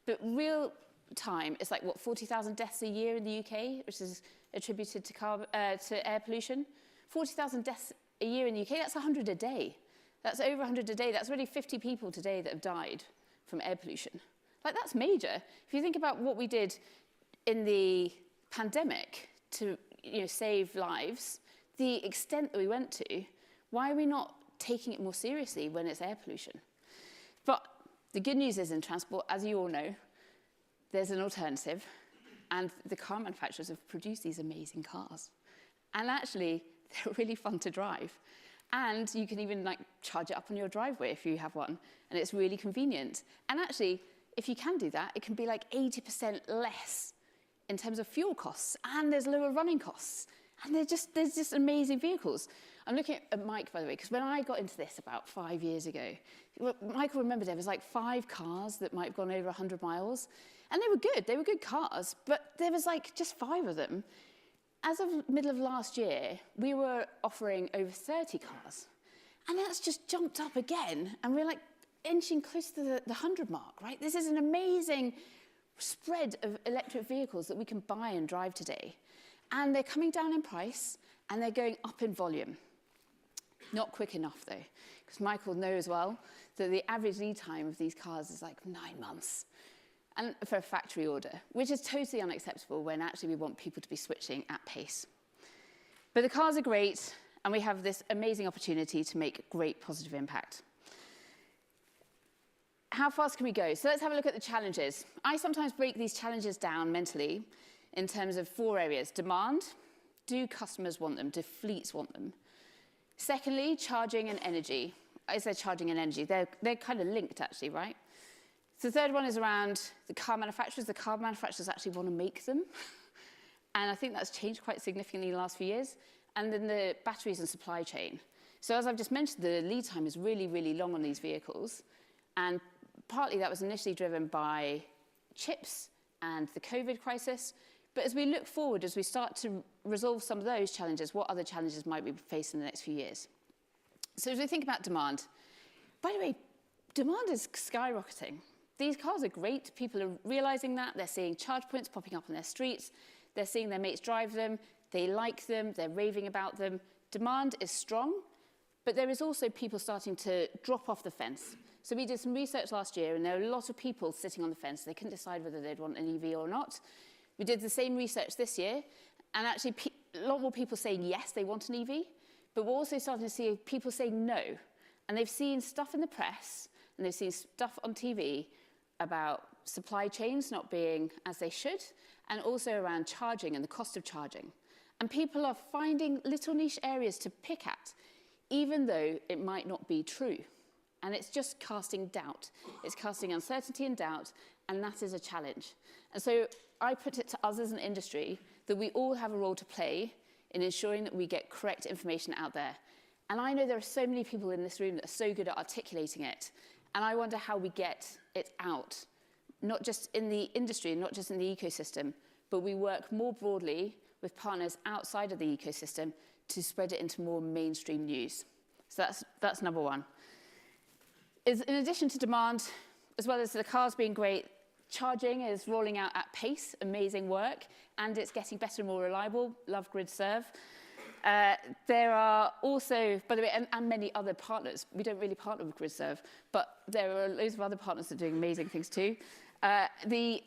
But real time, it's like, 40,000 deaths a year in the UK, which is attributed to air pollution. 40,000 deaths a year in the UK, that's 100 a day. That's over 100 a day. That's already 50 people today that have died from air pollution. Like, that's major. If you think about what we did in the pandemic to save lives, the extent that we went to, why are we not taking it more seriously when it's air pollution? But the good news is in transport, as you all know, there's an alternative, and the car manufacturers have produced these amazing cars. And actually, they're really fun to drive. And you can even charge it up on your driveway if you have one, and it's really convenient. And actually, if you can do that, it can be like 80% less in terms of fuel costs, and there's lower running costs. And there's just amazing vehicles. I'm looking at Mike, by the way, because when I got into this about 5 years ago, Michael remembered there was like 5 cars that might have gone over 100 miles. And they were good cars, but there was like just 5 of them. As of middle of last year, we were offering over 30 cars. And that's just jumped up again. And we're like inching close to the 100 mark, right? This is an amazing spread of electric vehicles that we can buy and drive today. And they're coming down in price, and they're going up in volume. Not quick enough, though, because Michael knows well that the average lead time of these cars is like 9 months. And for a factory order, which is totally unacceptable when actually we want people to be switching at pace. But the cars are great, and we have this amazing opportunity to make great positive impact. How fast can we go? So let's have a look at the challenges. I sometimes break these challenges down mentally in terms of 4 areas. Demand. Do customers want them? Do fleets want them? Secondly, charging and energy. I said charging and energy. They're kind of linked, actually, right? So the third one is around the car manufacturers. The car manufacturers actually want to make them. And I think that's changed quite significantly in the last few years. And then the batteries and supply chain. So as I've just mentioned, the lead time is really, really long on these vehicles. And partly that was initially driven by chips and the COVID crisis. But as we look forward, as we start to resolve some of those challenges, what other challenges might we face in the next few years? So as we think about demand, by the way, demand is skyrocketing. these cars are great. People are realizing that. They're seeing charge points popping up on their streets. They're seeing their mates drive them. They like them. They're raving about them. Demand is strong, but there is also people starting to drop off the fence. So we did some research last year, and there are a lot of people sitting on the fence. They couldn't decide whether they'd want an EV or not. We did the same research this year, and actually a lot more people saying yes, they want an EV, but we're also starting to see people saying no. And they've seen stuff in the press, and they've seen stuff on TV about supply chains not being as they should, and also around charging and the cost of charging. And people are finding little niche areas to pick at, even though it might not be true. And it's just casting doubt. It's casting uncertainty and doubt, and that is a challenge. And so I put it to us as an industry that we all have a role to play in ensuring that we get correct information out there. And I know there are so many people in this room that are so good at articulating it, and I wonder how we get it out, not just in the industry, not just in the ecosystem, but we work more broadly with partners outside of the ecosystem to spread it into more mainstream news. So that's number one. In addition to demand, as well as the cars being great, charging is rolling out at pace, amazing work, and it's getting better and more reliable. Love GridServe. There are also, by the way, and many other partners. We don't really partner with GridServe, but there are loads of other partners that are doing amazing things too. The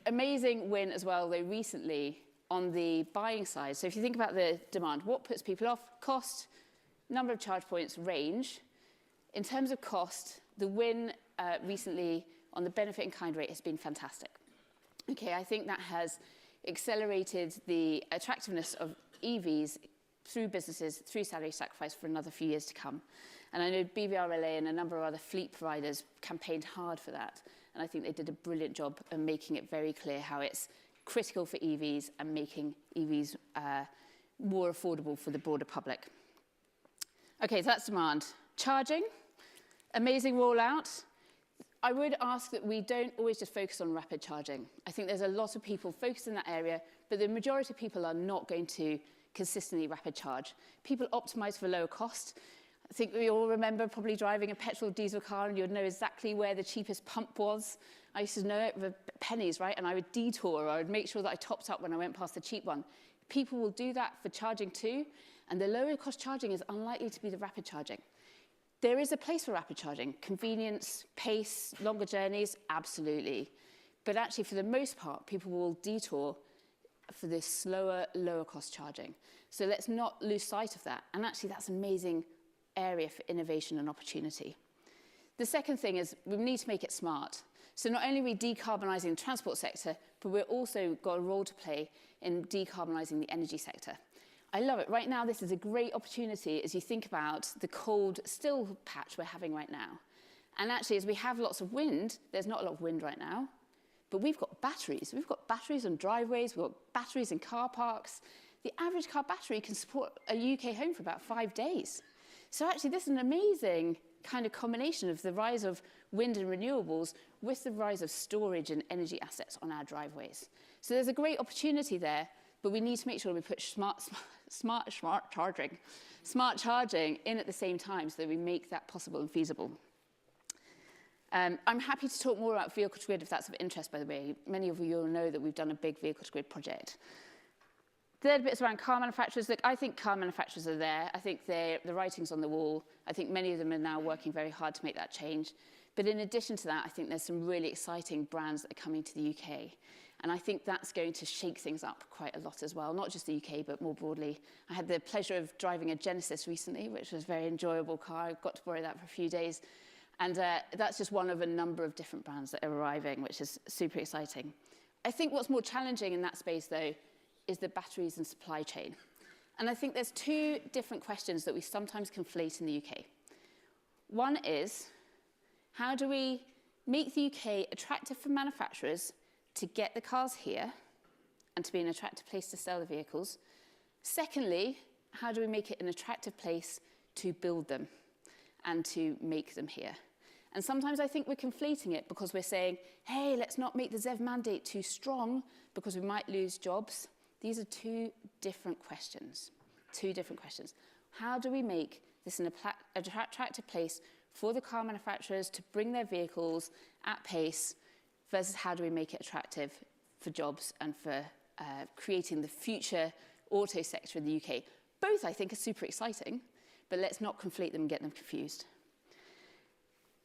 amazing win as well, though, recently on the buying side. So if you think about the demand, what puts people off? Cost, number of charge points, range. In terms of cost, the win recently on the benefit in kind rate has been fantastic. Okay, I think that has accelerated the attractiveness of EVs through businesses, through salary sacrifice for another few years to come. And I know BVRLA and a number of other fleet providers campaigned hard for that. And I think they did a brilliant job of making it very clear how it's critical for EVs and making EVs more affordable for the broader public. Okay, so that's demand. Charging, amazing rollout. I would ask that we don't always just focus on rapid charging. I think there's a lot of people focused in that area, but the majority of people are not going to consistently rapid charge. People optimize for lower cost. I think we all remember probably driving a petrol diesel car and you'd know exactly where the cheapest pump was. I used to know it with pennies, right? And I would detour, or I would make sure that I topped up when I went past the cheap one. People will do that for charging too, and the lower cost charging is unlikely to be the rapid charging. There is a place for rapid charging. Convenience, pace, longer journeys, absolutely. But actually, for the most part, people will detour for this slower, lower cost charging. So let's not lose sight of that. And actually, that's an amazing area for innovation and opportunity. The second thing is we need to make it smart. So not only are we decarbonising the transport sector, but we've also got a role to play in decarbonising the energy sector. I love it. Right now, this is a great opportunity as you think about the cold, still patch we're having right now. And actually, as we have lots of wind, there's not a lot of wind right now, but we've got batteries. We've got batteries on driveways. We've got batteries in car parks. The average car battery can support a UK home for about 5 days. So actually, this is an amazing kind of combination of the rise of wind and renewables with the rise of storage and energy assets on our driveways. So there's a great opportunity there, but we need to make sure we put smart charging in at the same time so that we make that possible and feasible. I'm happy to talk more about vehicle to grid if that's of interest, by the way. Many of you will know that we've done a big vehicle to grid project. Third bit is around car manufacturers. Look, I think car manufacturers are there. I think the writing's on the wall. I think many of them are now working very hard to make that change. But in addition to that, I think there's some really exciting brands that are coming to the UK. And I think that's going to shake things up quite a lot as well, not just the UK, but more broadly. I had the pleasure of driving a Genesis recently, which was a very enjoyable car. I got to borrow that for a few days. And that's just one of a number of different brands that are arriving, which is super exciting. I think what's more challenging in that space, though, is the batteries and supply chain. And I think there's two different questions that we sometimes conflate in the UK. One is, how do we make the UK attractive for manufacturers to get the cars here and to be an attractive place to sell the vehicles? Secondly, how do we make it an attractive place to build them and to make them here? And sometimes I think we're conflating it because we're saying, hey, let's not make the ZEV mandate too strong because we might lose jobs. These are two different questions. Two different questions. How do we make this an attractive place for the car manufacturers to bring their vehicles at pace versus how do we make it attractive for jobs and for creating the future auto sector in the UK. Both, I think, are super exciting, but let's not conflate them and get them confused.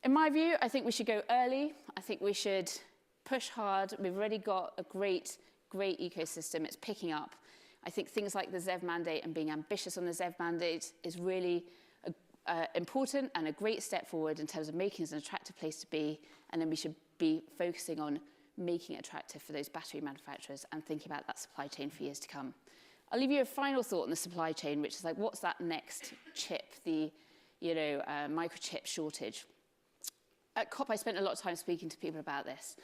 In my view, I think we should go early. I think we should push hard. We've already got a great ecosystem. It's picking up. I think things like the ZEV mandate and being ambitious on the ZEV mandate is really important and a great step forward in terms of making it an attractive place to be. And then we should be focusing on making it attractive for those battery manufacturers and thinking about that supply chain for years to come. I'll leave you a final thought on the supply chain, which is like, what's that next chip, the microchip shortage? At COP, I spent a lot of time speaking to people about this.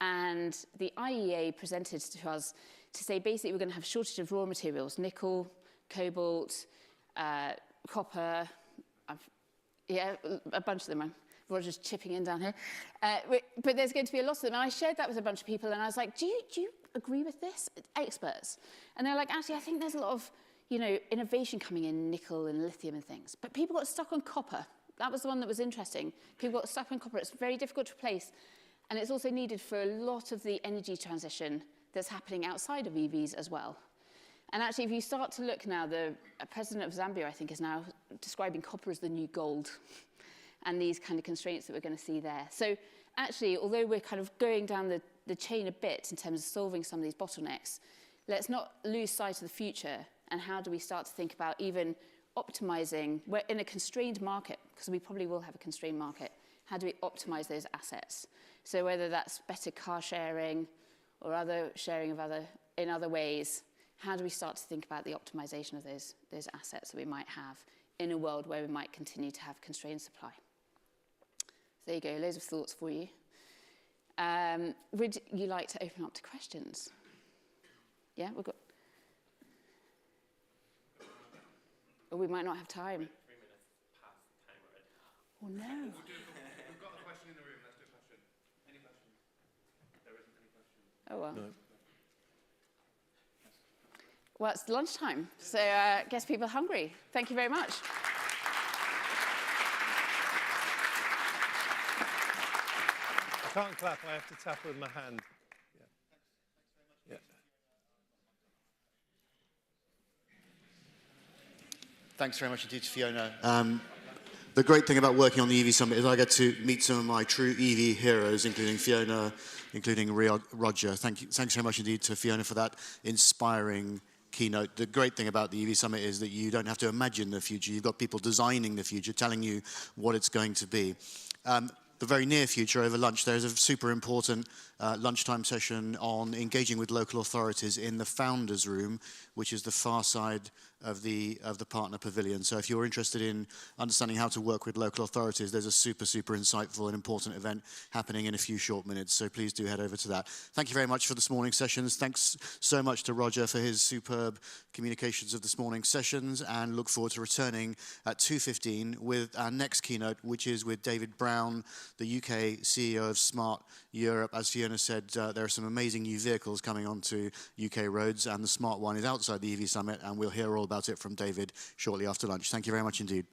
And the IEA presented to us to say basically we're going to have a shortage of raw materials, nickel, cobalt, copper, a bunch of them. Roger's chipping in down here. But there's going to be a lot of them. And I shared that with a bunch of people, and I was like, do you agree with this? Experts. And they're like, actually, I think there's a lot of innovation coming in nickel and lithium and things. But people got stuck on copper. That was the one that was interesting. People got stuck on copper. It's very difficult to replace. And it's also needed for a lot of the energy transition that's happening outside of EVs as well. And actually, if you start to look now, the president of Zambia, I think, is now describing copper as the new gold and these kind of constraints that we're going to see there. So actually, although we're kind of going down the chain a bit in terms of solving some of these bottlenecks, let's not lose sight of the future and how do we start to think about even optimizing, we're in a constrained market, because we probably will have a constrained market, how do we optimize those assets? So whether that's better car sharing or other sharing of in other ways, how do we start to think about the optimization of those assets that we might have in a world where we might continue to have constrained supply? So there you go, loads of thoughts for you. Would you like to open up to questions? Yeah, we've got... Or we might not have time. 3 minutes past the time already. Oh, no. We've got a question in the room. Let's do a question. Any questions? There isn't any questions. Oh, well. No. Well, it's lunchtime, so I guess people are hungry. Thank you very much. I can't clap, I have to tap with my hand. Yeah. Thanks very much indeed to Fiona. The great thing about working on the EV Summit is I get to meet some of my true EV heroes, including Fiona, including Roger. Thanks very much indeed to Fiona for that inspiring keynote. The great thing about the EV Summit is that you don't have to imagine the future. You've got people designing the future, telling you what it's going to be. The very near future, over lunch, there's a super important lunchtime session on engaging with local authorities in the Founders Room, which is the far side of the partner pavilion. So if you're interested in understanding how to work with local authorities, there's a super insightful and important event happening in a few short minutes. So please do head over to that. Thank you very much for this morning's sessions. Thanks so much to Roger for his superb communications of this morning's sessions, and look forward to returning at 2:15 with our next keynote, which is with David Brown, the UK CEO of Smart Europe. As Fiona said, there are some amazing new vehicles coming onto UK roads, and the Smart one is outside the EV Summit, and we'll hear all about it from David shortly after lunch. Thank you very much indeed.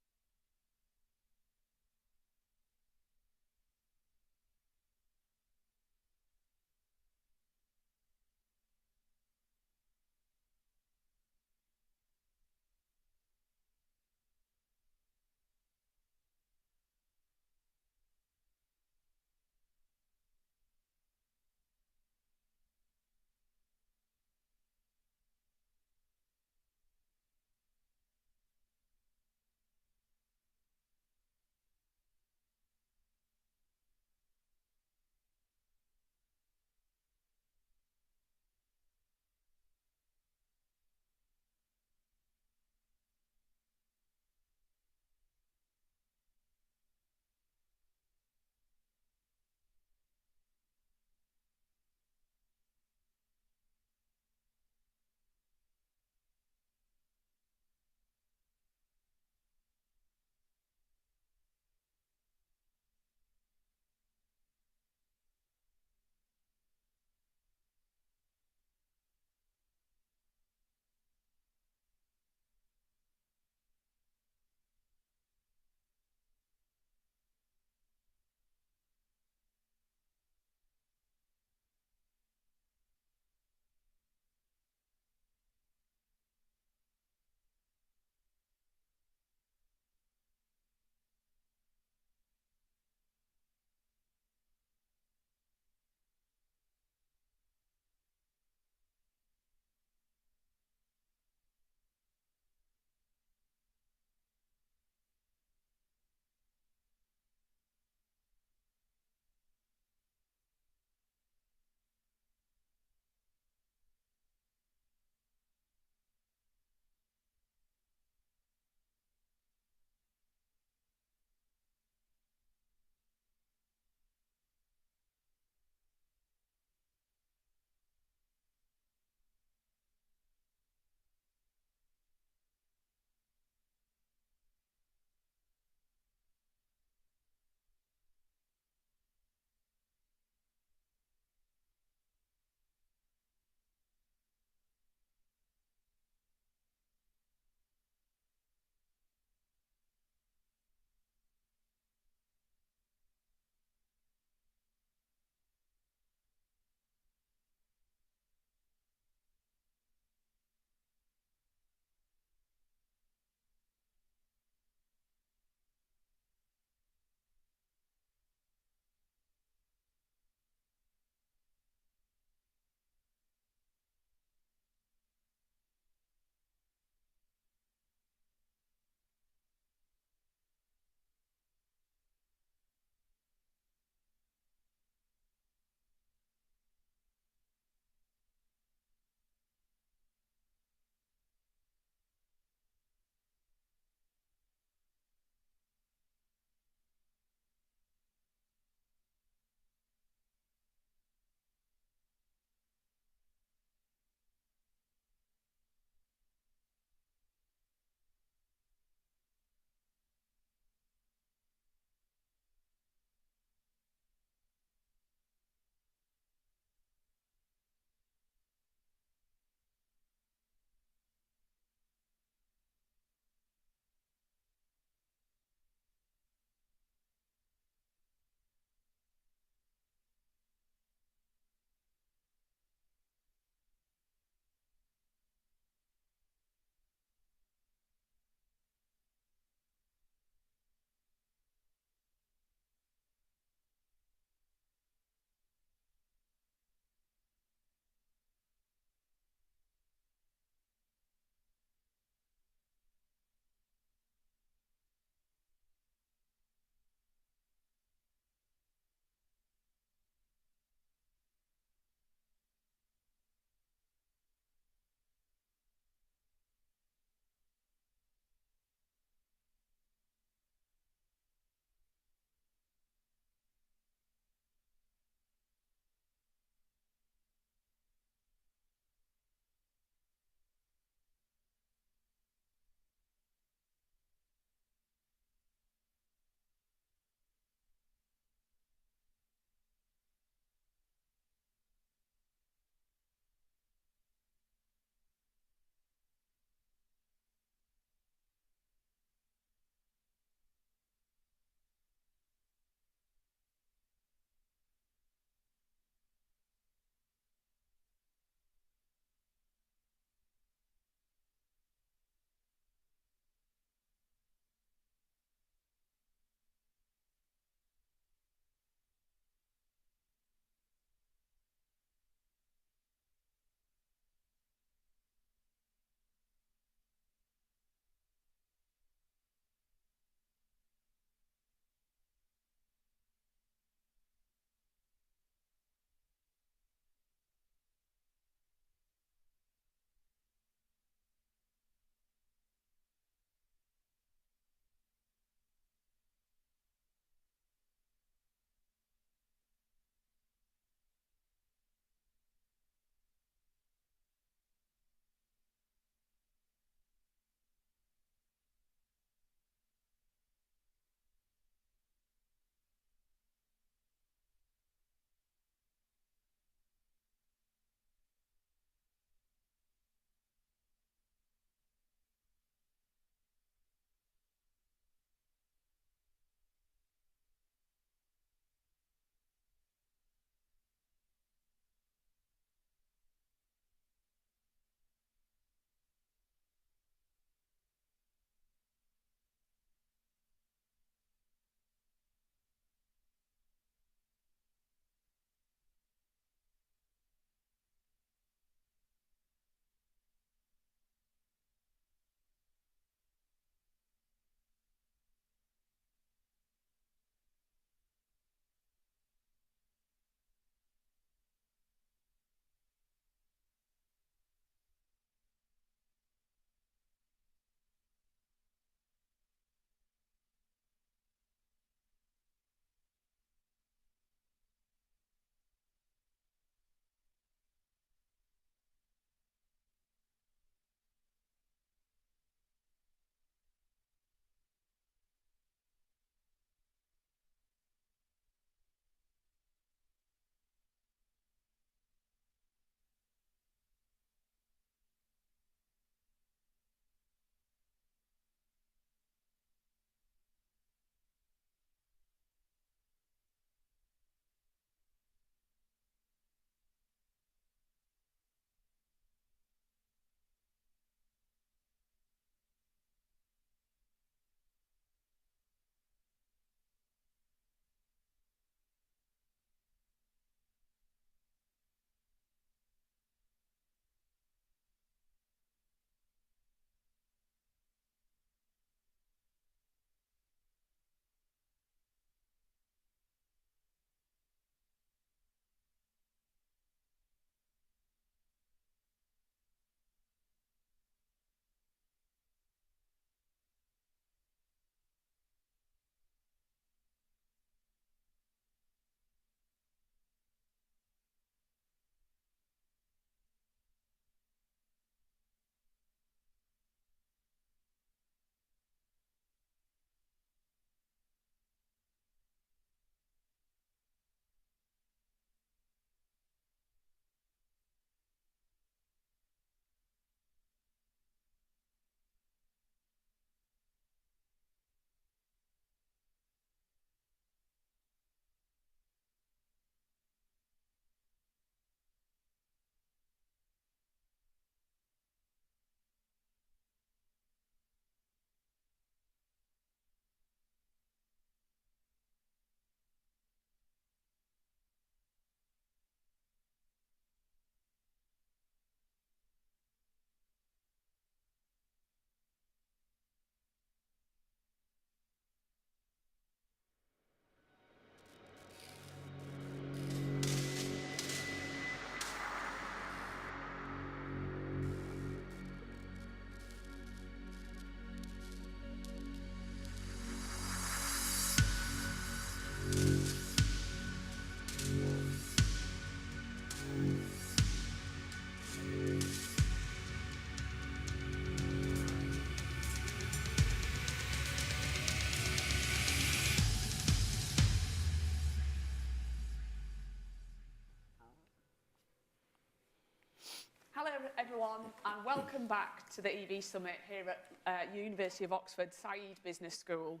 everyone, and welcome back to the EV Summit here at University of Oxford Said Business School.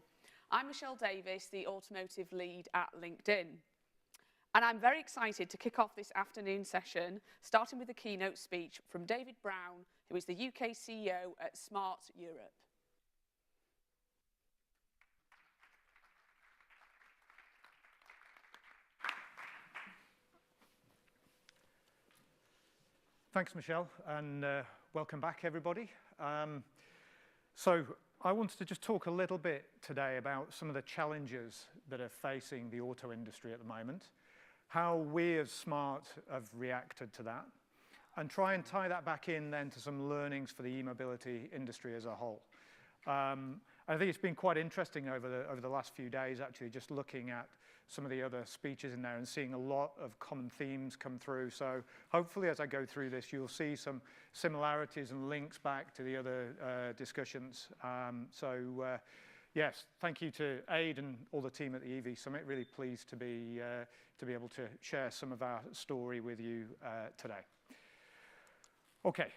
I'm Michelle Davis, the Automotive Lead at LinkedIn. And I'm very excited to kick off this afternoon session, starting with a keynote speech from David Brown, who is the UK CEO at Smart Europe. Thanks, Michelle, and welcome back, everybody. So I wanted to just talk a little bit today about some of the challenges that are facing the auto industry at the moment, how we as Smart have reacted to that, and try and tie that back in then to some learnings for the e-mobility industry as a whole. I think it's been quite interesting over the last few days, actually, just looking at some of the other speeches in there and seeing a lot of common themes come through. So hopefully as I go through this, you'll see some similarities and links back to the other discussions. Yes, thank you to Aid and all the team at the EV Summit. Really pleased to be able to share some of our story with you today. Okay,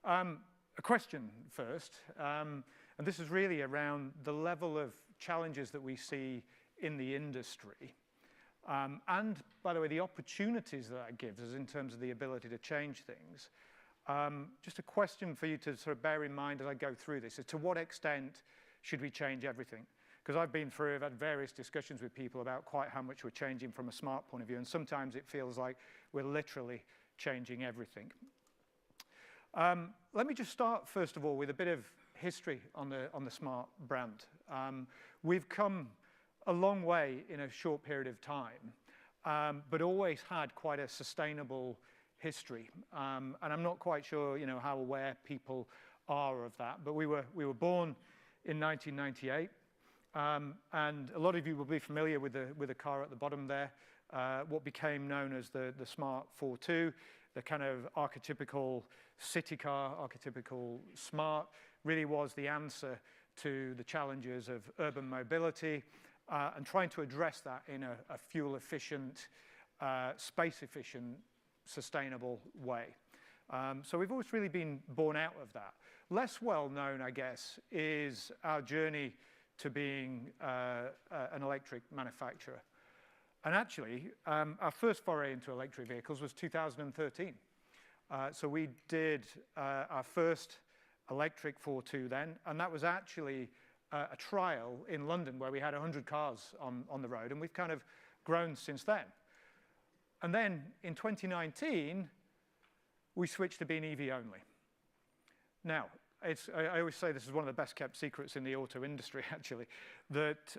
a question first, and this is really around the level of challenges that we see in the industry, and by the way, the opportunities that gives us in terms of the ability to change things. Just a question for you to sort of bear in mind as I go through this, is to what extent should we change everything? Because I've had various discussions with people about quite how much we're changing from a Smart point of view, and sometimes it feels like we're literally changing everything. Let me just start, first of all, with a bit of history on the Smart brand. We've come a long way in a short period of time, but always had quite a sustainable history. And I'm not quite sure, how aware people are of that. But we were born in 1998, and a lot of you will be familiar with the car at the bottom there, what became known as the Smart 4.2, the kind of archetypical city car, archetypical Smart, really was the answer to the challenges of urban mobility. And trying to address that in a fuel-efficient, space-efficient, sustainable way. So we've always really been born out of that. Less well known, I guess, is our journey to being an electric manufacturer. And actually, our first foray into electric vehicles was 2013. So we did our first electric 4.2 then, and that was actually a trial in London where we had 100 cars on the road, and we've kind of grown since then. And then in 2019, we switched to being EV only. Now, I always say this is one of the best kept secrets in the auto industry, actually, that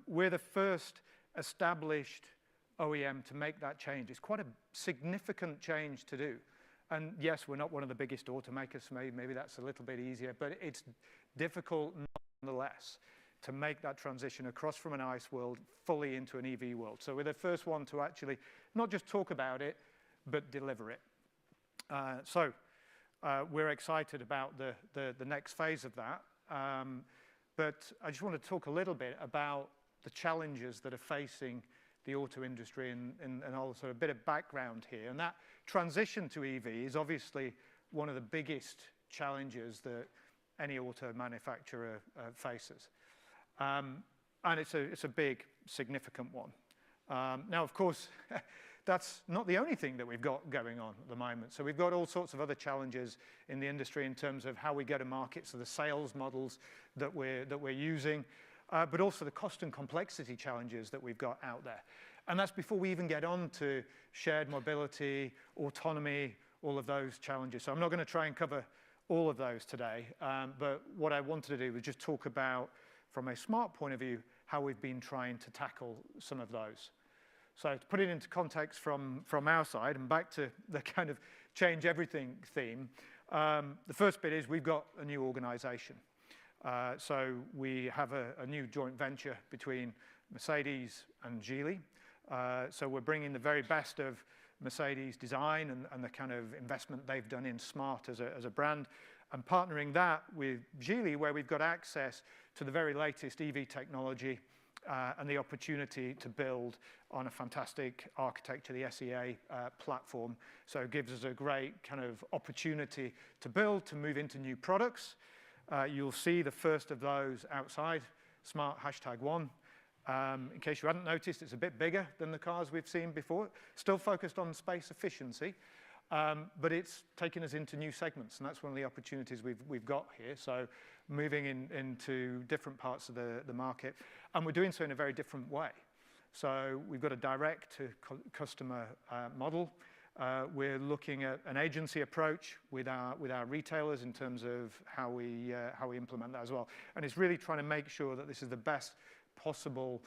we're the first established OEM to make that change. It's quite a significant change to do. And yes, we're not one of the biggest automakers, maybe that's a little bit easier, but it's difficult nonetheless to make that transition across from an ICE world fully into an EV world. So we're the first one to actually not just talk about it, but deliver it. We're excited about the next phase of that. But I just want to talk a little bit about the challenges that are facing the auto industry and also a bit of background here. And that transition to EV is obviously one of the biggest challenges that any auto manufacturer faces. And it's a big, significant one. Now, of course, that's not the only thing that we've got going on at the moment. So we've got all sorts of other challenges in the industry in terms of how we go to market, so the sales models that we're using, but also the cost and complexity challenges that we've got out there. And that's before we even get on to shared mobility, autonomy, all of those challenges. So I'm not going to try and cover all of those today, but what I wanted to do was just talk about, from a Smart point of view, how we've been trying to tackle some of those. So to put it into context from our side, and back to the kind of change everything theme, the first bit is we've got a new organization. So we have a new joint venture between Mercedes and Geely. So we're bringing the very best of Mercedes design and the kind of investment they've done in Smart as a brand, and partnering that with Geely, where we've got access to the very latest EV technology and the opportunity to build on a fantastic architecture, the SEA platform. So it gives us a great kind of opportunity to build, to move into new products. You'll see the first of those outside, Smart #1. In case you hadn't noticed, it's a bit bigger than the cars we've seen before. Still focused on space efficiency, but it's taken us into new segments, and that's one of the opportunities we've got here. So moving into different parts of the market, and we're doing so in a very different way. So we've got a direct-to-customer model. We're looking at an agency approach with our retailers in terms of how we implement that as well. And it's really trying to make sure that this is the best possible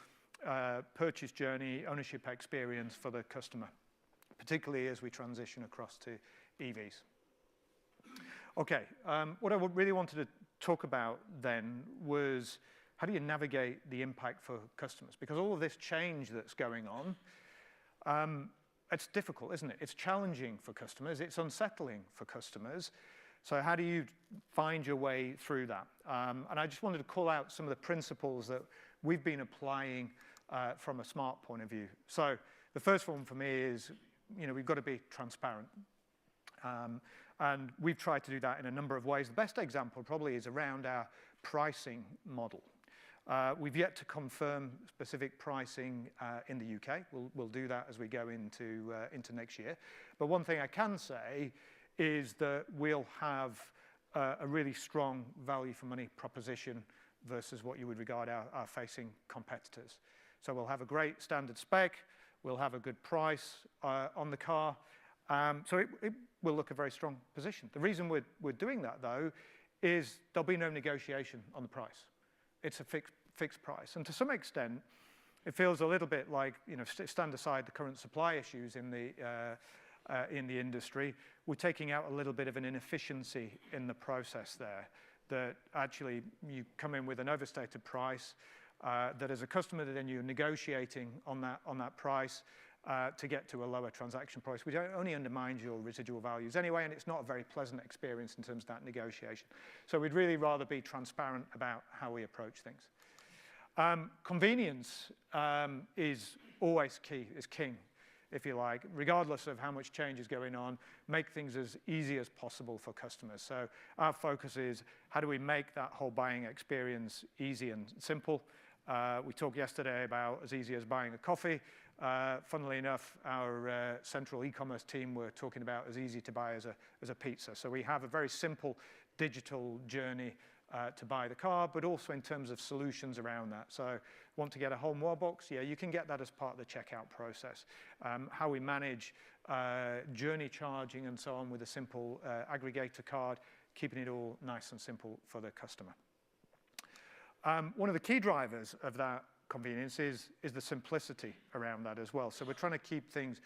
purchase journey, ownership experience for the customer, particularly as we transition across to EVs. Okay, what I really wanted to talk about then was how do you navigate the impact for customers? Because all of this change that's going on, it's difficult, isn't it? It's challenging for customers. It's unsettling for customers. So how do you find your way through that? And I just wanted to call out some of the principles that we've been applying from a smart point of view. So the first one for me is, we've got to be transparent. And we've tried to do that in a number of ways. The best example probably is around our pricing model. We've yet to confirm specific pricing in the UK. We'll do that as we go into next year. But one thing I can say is that we'll have a really strong value for money proposition versus what you would regard our facing competitors. So we'll have a great standard spec. We'll have a good price on the car. So it will look a very strong position. The reason we're doing that, though, is there'll be no negotiation on the price. It's a fixed price. And to some extent, it feels a little bit like, stand aside the current supply issues in the industry, we're taking out a little bit of an inefficiency in the process there, that actually you come in with an overstated price, that as a customer then you're negotiating on that price to get to a lower transaction price, which only undermines your residual values anyway, and it's not a very pleasant experience in terms of that negotiation. So we'd really rather be transparent about how we approach things. Convenience is always king, if you like, regardless of how much change is going on, make things as easy as possible for customers. So our focus is how do we make that whole buying experience easy and simple. We talked yesterday about as easy as buying a coffee. Funnily enough, our central e-commerce team were talking about as easy to buy as a pizza. So we have a very simple digital journey to buy the car, but also in terms of solutions around that. So want to get a home wall box? Yeah, you can get that as part of the checkout process. How we manage journey charging and so on with a simple aggregator card, keeping it all nice and simple for the customer. One of the key drivers of that convenience is the simplicity around that as well. So we're trying to keep things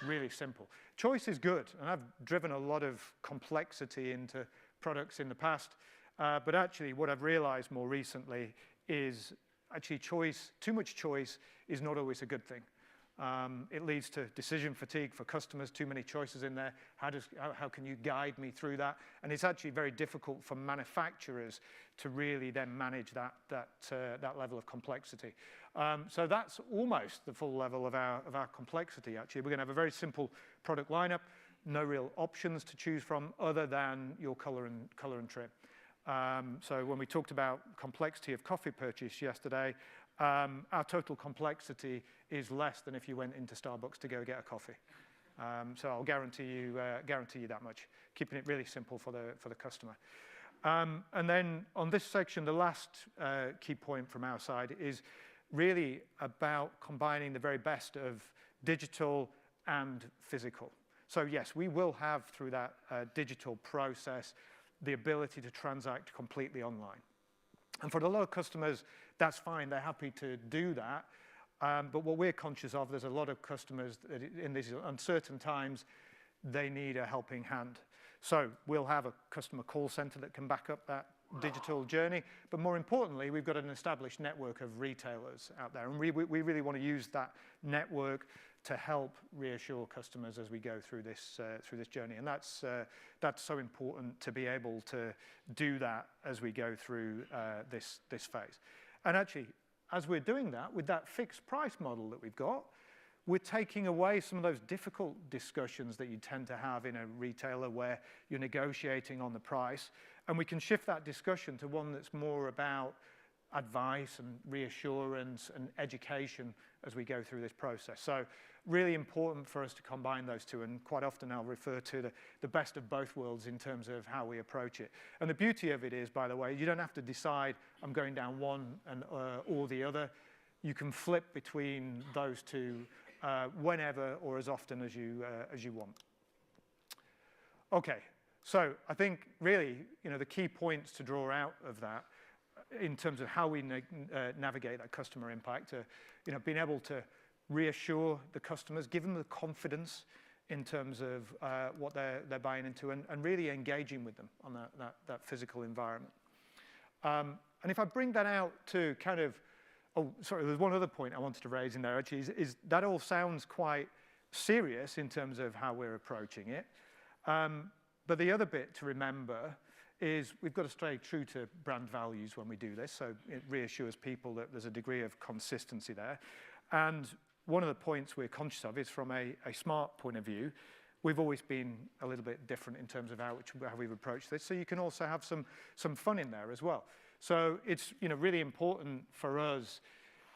really simple. Choice is good, and I've driven a lot of complexity into products in the past, but actually what I've realized more recently is actually too much choice is not always a good thing. It leads to decision fatigue for customers, too many choices in there. How can you guide me through that? And it's actually very difficult for manufacturers to really then manage that level of complexity. So that's almost the full level of our complexity, actually. We're going to have a very simple product lineup, no real options to choose from other than your color and trim. So when we talked about complexity of coffee purchase yesterday, our total complexity is less than if you went into Starbucks to go get a coffee. So I'll guarantee you that much, keeping it really simple for the customer. And then on this section, the last key point from our side is really about combining the very best of digital and physical. So yes, we will have through that digital process the ability to transact completely online. And for a lot of customers, that's fine. They're happy to do that. But what we're conscious of, there's a lot of customers that in these uncertain times, they need a helping hand. So we'll have a customer call center that can back up that digital journey. But more importantly, we've got an established network of retailers out there. And we really want to use that network to help reassure customers as we go through this journey. And that's so important to be able to do that as we go through this phase. And actually, as we're doing that, with that fixed price model that we've got, we're taking away some of those difficult discussions that you tend to have in a retailer where you're negotiating on the price, and we can shift that discussion to one that's more about advice and reassurance and education as we go through this process. So really important for us to combine those two, and quite often I'll refer to the best of both worlds in terms of how we approach it. And the beauty of it is, by the way, you don't have to decide I'm going down one and, or the other. You can flip between those two whenever or as often as you want. Okay, so I think really, the key points to draw out of that in terms of how we navigate that customer impact, being able to reassure the customers, give them the confidence in terms of what they're buying into, and really engaging with them on that physical environment. And if I bring that out to kind of, oh, sorry, there's one other point I wanted to raise in there, actually, is that all sounds quite serious in terms of how we're approaching it. But the other bit to remember is we've got to stay true to brand values when we do this, so it reassures people that there's a degree of consistency there. And one of the points we're conscious of is from a smart point of view, we've always been a little bit different in terms of how we've approached this, so you can also have some fun in there as well. So it's really important for us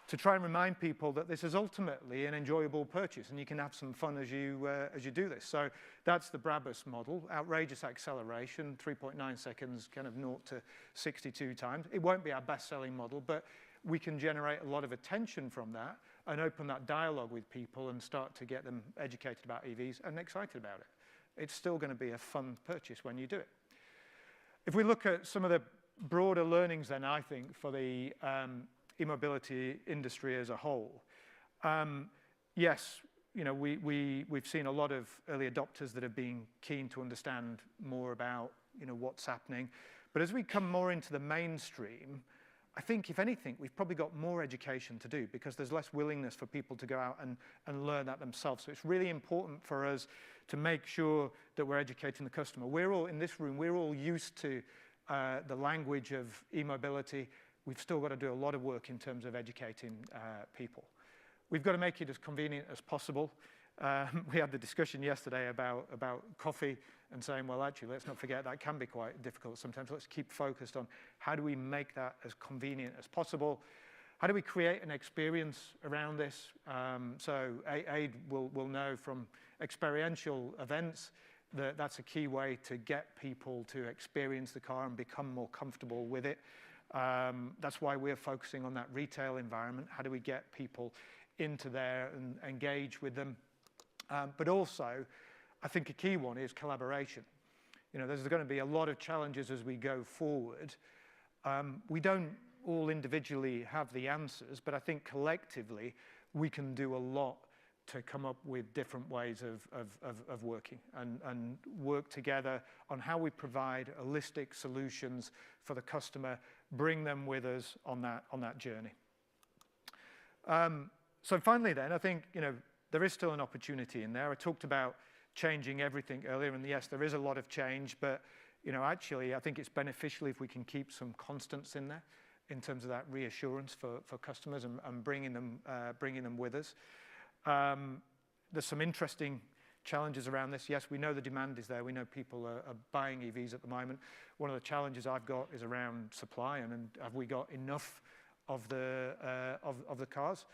to try and remind people that this is ultimately an enjoyable purchase, and you can have some fun as you do this. So that's the Brabus model, outrageous acceleration, 3.9 seconds, kind of 0 to 62 times. It won't be our best-selling model, but we can generate a lot of attention from that and open that dialogue with people and start to get them educated about EVs and excited about it. It's still going to be a fun purchase when you do it. If we look at some of the broader learnings then, I think, for the e-mobility industry as a whole. Yes, we've seen a lot of early adopters that have been keen to understand more about what's happening. But as we come more into the mainstream, I think, if anything, we've probably got more education to do because there's less willingness for people to go out and learn that themselves. So it's really important for us to make sure that we're educating the customer. We're all, in this room, we're all used to the language of e-mobility. We've still got to do a lot of work in terms of educating people. We've got to make it as convenient as possible. We had the discussion yesterday about coffee and saying, well, actually, let's not forget that can be quite difficult sometimes. Let's keep focused on how do we make that as convenient as possible. How do we create an experience around this? So Aid will know from experiential events that that's a key way to get people to experience the car and become more comfortable with it. That's why we're focusing on that retail environment. How do we get people into there and engage with them? But also, I think a key one is collaboration. There's going to be a lot of challenges as we go forward. We don't all individually have the answers, but I think collectively we can do a lot to come up with different ways of working and work together on how we provide holistic solutions for the customer, bring them with us on that journey. So finally then, I think, there is still an opportunity in there. I talked about changing everything earlier, and yes, there is a lot of change, but, actually, I think it's beneficial if we can keep some constants in there in terms of that reassurance for customers and bringing them with us. There's some interesting challenges around this. Yes, we know the demand is there. We know people are buying EVs at the moment. One of the challenges I've got is around supply, and have we got enough of the cars?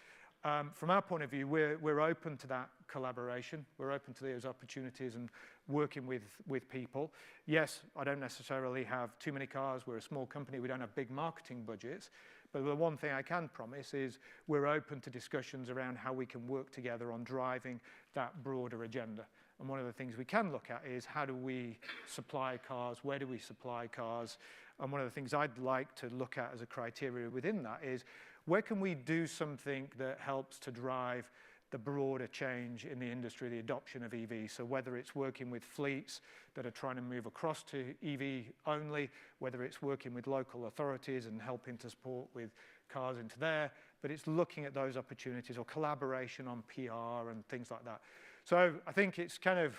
From our point of view, we're open to that collaboration. We're open to those opportunities and working with people. Yes, I don't necessarily have too many cars. We're a small company. We don't have big marketing budgets. But the one thing I can promise is we're open to discussions around how we can work together on driving that broader agenda. And one of the things we can look at is how do we supply cars? Where do we supply cars? And one of the things I'd like to look at as a criteria within that is where can we do something that helps to drive the broader change in the industry, the adoption of EVs. So whether it's working with fleets that are trying to move across to EV only, whether it's working with local authorities and helping to support with cars into there, but it's looking at those opportunities or collaboration on PR and things like that. So I think it's kind of,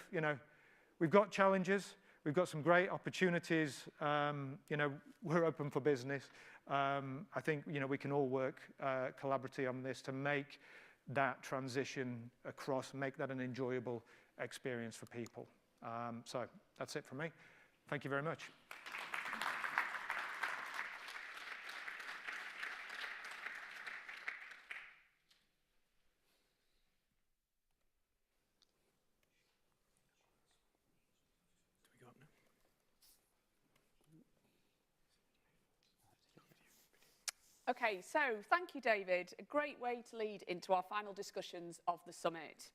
we've got challenges, we've got some great opportunities, we're open for business, I think we can all work collaboratively on this to make that transition across, make that an enjoyable experience for people. So that's it from me. Thank you very much. Okay, so thank you, David. A great way to lead into our final discussions of the summit.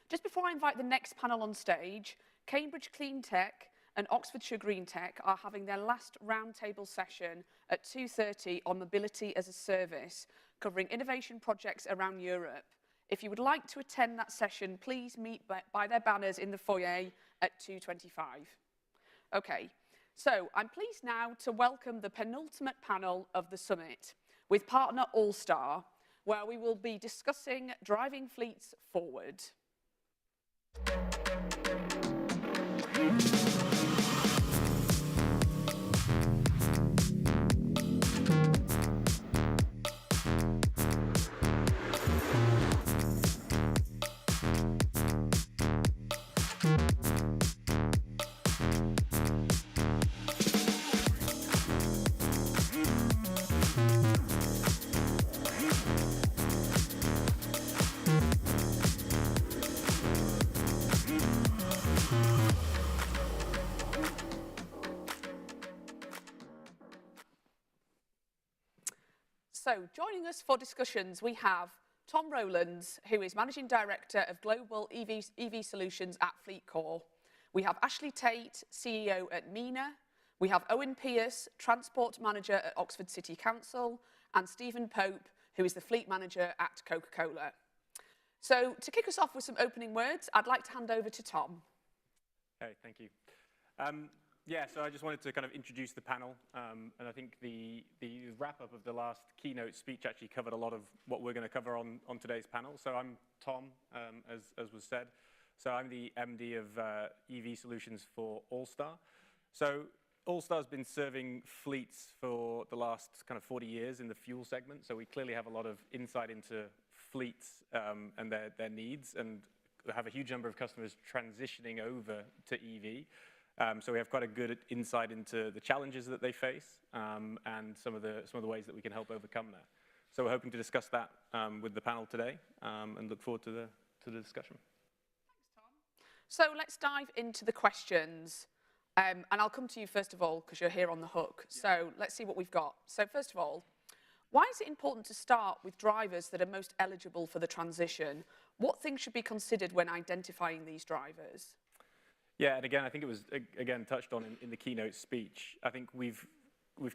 Just before I invite the next panel on stage, Cambridge Clean Tech and Oxfordshire Green Tech are having their last roundtable session at 2:30 on mobility as a service, covering innovation projects around Europe. If you would like to attend that session, please meet by their banners in the foyer at 2:25. Okay. So I'm pleased now to welcome the penultimate panel of the summit with partner All-Star, where we will be discussing driving fleets forward. So, joining us for discussions, we have Tom Rowlands, who is Managing Director of Global EV Solutions at FleetCor. We have Ashley Tate, CEO at MENA. We have Owen Pierce, Transport Manager at Oxford City Council, and Stephen Pope, who is the Fleet Manager at Coca-Cola. So, to kick us off with some opening words, I'd like to hand over to Tom. Okay, thank you. Yeah, so I just wanted to kind of introduce the panel, and I think the wrap-up of the last keynote speech actually covered a lot of what we're going to cover on today's panel. So I'm Tom, as was said. So I'm the MD of EV Solutions for All-Star. So All-Star's been serving fleets for the last kind of 40 years in the fuel segment, so we clearly have a lot of insight into fleets and their needs, and have a huge number of customers transitioning over to EV. So we have quite a good insight into the challenges that they face and some of the ways that we can help overcome that. So we're hoping to discuss that with the panel today and look forward to the discussion. Thanks, Tom. So let's dive into the questions. And I'll come to you first of all, because you're here on the hook. Yeah. So let's see what we've got. So first of all, why is it important to start with drivers that are most eligible for the transition? What things should be considered when identifying these drivers? Yeah, and again, I think it was, again, touched on in the keynote speech. I think we've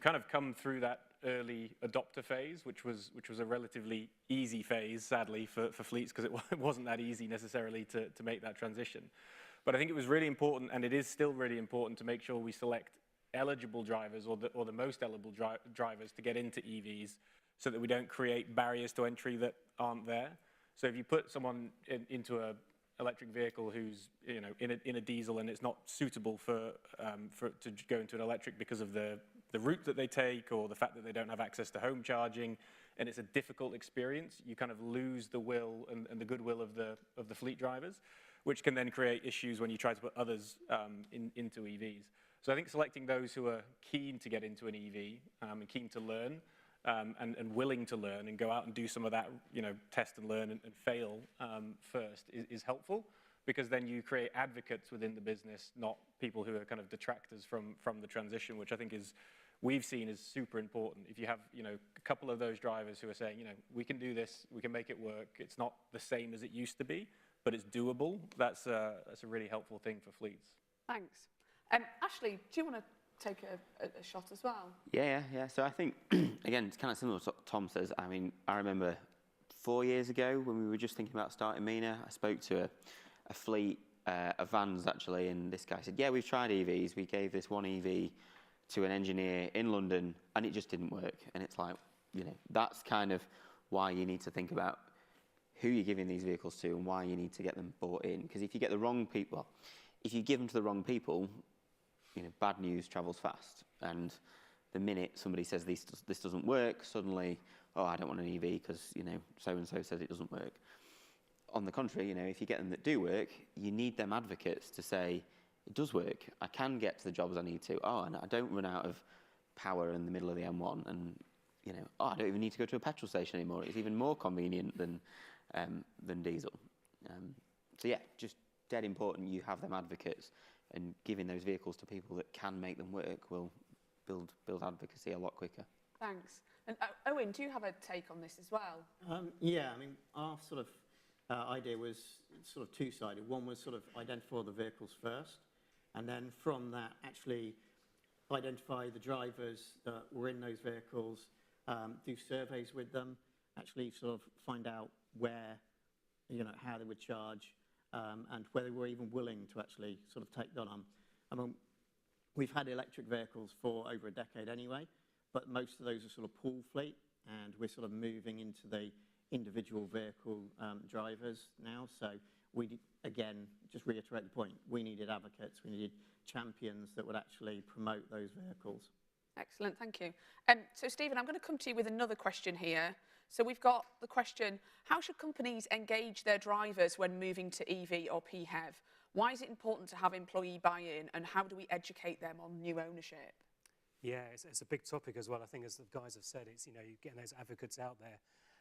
kind of come through that early adopter phase, which was a relatively easy phase, sadly, for fleets, because it wasn't that easy necessarily to make that transition. But I think it was really important, and it is still really important, to make sure we select eligible drivers or the most eligible drivers to get into EVs, so that we don't create barriers to entry that aren't there. So if you put someone into a electric vehicle who's in a diesel and it's not suitable to go into an electric because of the route that they take or the fact that they don't have access to home charging, and it's a difficult experience, you kind of lose the will and the goodwill of the fleet drivers, which can then create issues when you try to put others into EVs. So I think selecting those who are keen to get into an EV and keen to learn and willing to learn and go out and do some of that, test and learn and fail first is helpful, because then you create advocates within the business, not people who are kind of detractors from the transition, which I think we've seen is super important. If you have, a couple of those drivers who are saying, we can do this, we can make it work, it's not the same as it used to be, but it's doable, that's a really helpful thing for fleets. Thanks. Ashley, do you want to take a shot as well? Yeah. So I think, again, it's kind of similar to what Tom says. I mean, I remember 4 years ago when we were just thinking about starting MENA, I spoke to a fleet of vans, actually, and this guy said, yeah, we've tried EVs. We gave this one EV to an engineer in London, and it just didn't work. And it's like, that's kind of why you need to think about who you're giving these vehicles to and why you need to get them bought in. Because if you get the wrong people, if you give them to the wrong people, bad news travels fast. And the minute somebody says this doesn't work, suddenly, oh, I don't want an EV because, you know, so-and-so says it doesn't work. On the contrary, you know, if you get them that do work, you need them advocates to say, it does work. I can get to the jobs I need to. Oh, and I don't run out of power in the middle of the M1. And, you know, oh, I don't even need to go to a petrol station anymore. It's even more convenient than diesel. So yeah, just dead important you have them advocates, and giving those vehicles to people that can make them work will build advocacy a lot quicker. Thanks. And Owen, do you have a take on this as well? Yeah, I mean, our sort of idea was sort of two-sided. One was sort of identify the vehicles first, and then from that actually identify the drivers that were in those vehicles, do surveys with them, actually sort of find out where, you know, how they would charge, and whether they were even willing to actually sort of take that on. I mean, we've had electric vehicles for over a decade anyway, but most of those are sort of pool fleet, and we're sort of moving into the individual vehicle drivers now. So we, again, just reiterate the point, we needed advocates, we needed champions that would actually promote those vehicles. Excellent, thank you. So Stephen, I'm going to come to you with another question here. So we've got the question, how should companies engage their drivers when moving to EV or PHEV? Why is it important to have employee buy-in, and how do we educate them on new ownership? Yeah, it's a big topic as well. I think, as the guys have said, it's, you know, you're getting those advocates out there.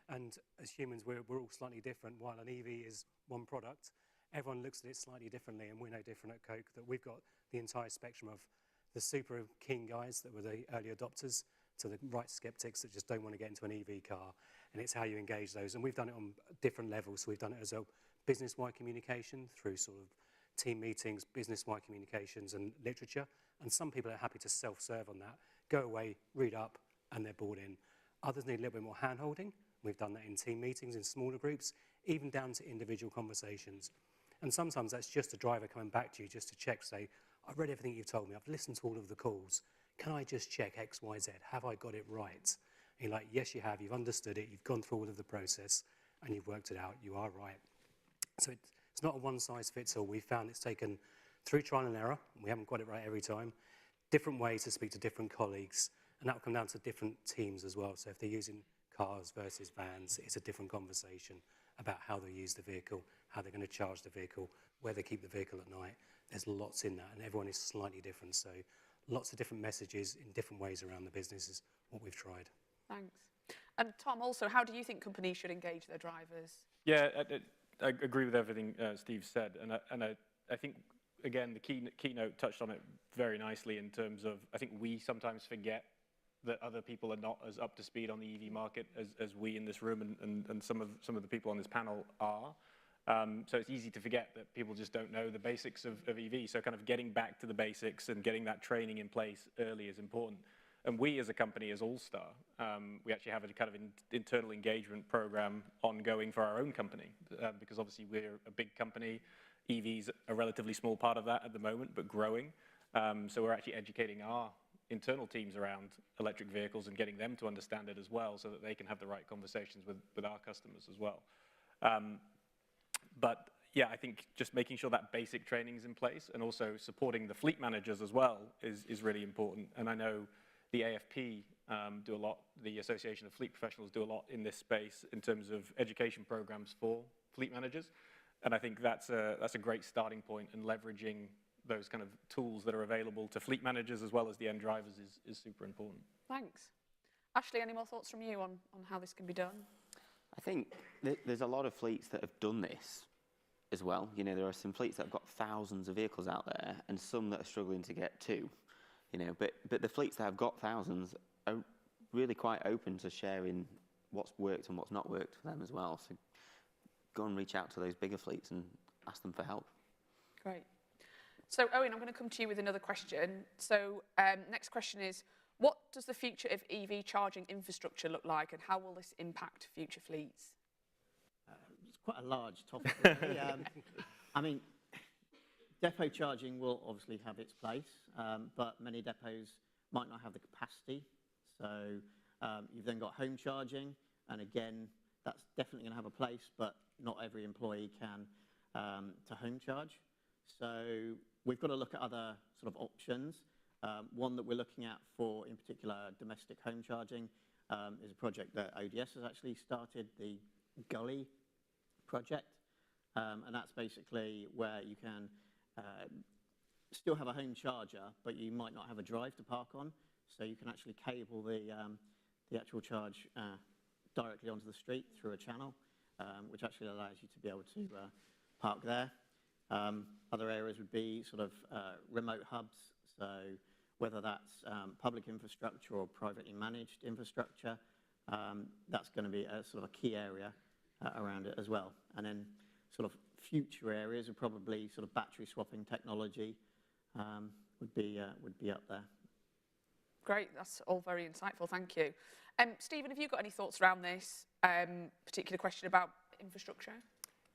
And as humans, we're all slightly different. While an EV is one product, everyone looks at it slightly differently, and we're no different at Coke, that we've got the entire spectrum of the super keen guys that were the early adopters to the right skeptics that just don't want to get into an EV car. And it's how you engage those. And we've done it on different levels. So we've done it as a business-wide communication through sort of team meetings, business-wide communications and literature. And some people are happy to self-serve on that, go away, read up, and they're bought in. Others need a little bit more hand-holding. We've done that in team meetings, in smaller groups, even down to individual conversations. And sometimes that's just a driver coming back to you just to check, say, I've read everything you've told me, I've listened to all of the calls. Can I just check X, Y, Z? Have I got it right? And you're like, yes, you have. You've understood it. You've gone through all of the process, and you've worked it out. You are right. So it's not a one-size-fits-all. We've found it's taken through trial and error. We haven't got it right every time. Different ways to speak to different colleagues, and that will come down to different teams as well. So if they're using cars versus vans, it's a different conversation about how they use the vehicle, how they're going to charge the vehicle, where they keep the vehicle at night. There's lots in that, and everyone is slightly different. So lots of different messages in different ways around the business is what we've tried. Thanks. And Tom, also, how do you think companies should engage their drivers? Yeah, I agree with everything Steve said, and I think, again, the keynote touched on it very nicely in terms of, I think we sometimes forget that other people are not as up to speed on the EV market as we in this room and some of the people on this panel are. So it's easy to forget that people just don't know the basics of EV. So kind of getting back to the basics and getting that training in place early is important. And we as a company, as All-Star, we actually have a kind of internal engagement program ongoing for our own company, because obviously we're a big company. EV's a relatively small part of that at the moment, but growing. So we're actually educating our internal teams around electric vehicles and getting them to understand it as well, so that they can have the right conversations with our customers as well. But yeah, I think just making sure that basic training is in place, and also supporting the fleet managers as well is really important. And I know the AFP do a lot, the Association of Fleet Professionals do a lot in this space in terms of education programs for fleet managers. And I think that's a great starting point, and leveraging those kind of tools that are available to fleet managers as well as the end drivers is super important. Thanks. Ashley, any more thoughts from you on how this can be done? I think there's a lot of fleets that have done this as well. You know, there are some fleets that have got thousands of vehicles out there, and some that are struggling to get two. You know, but the fleets that have got thousands are really quite open to sharing what's worked and what's not worked for them as well. So go and reach out to those bigger fleets and ask them for help. Great. So Owen, I'm going to come to you with another question. So next question is, what does the future of EV charging infrastructure look like, and how will this impact future fleets? It's quite a large topic, really. I mean, depot charging will obviously have its place, but many depots might not have the capacity. So you've then got home charging, and again, that's definitely going to have a place, but not every employee can to home charge. So we've got to look at other sort of options. One that we're looking at for, in particular, domestic home charging is a project that ODS has actually started, the Gully project. And that's basically where you can still have a home charger, but you might not have a drive to park on. So you can actually cable the actual charge directly onto the street through a channel, which actually allows you to be able to park there. Other areas would be sort of remote hubs. So whether that's public infrastructure or privately managed infrastructure, that's going to be a sort of a key area around it as well. And then sort of future areas are probably sort of battery swapping technology would be up there. Great, that's all very insightful, thank you. Stephen, have you got any thoughts around this particular question about infrastructure?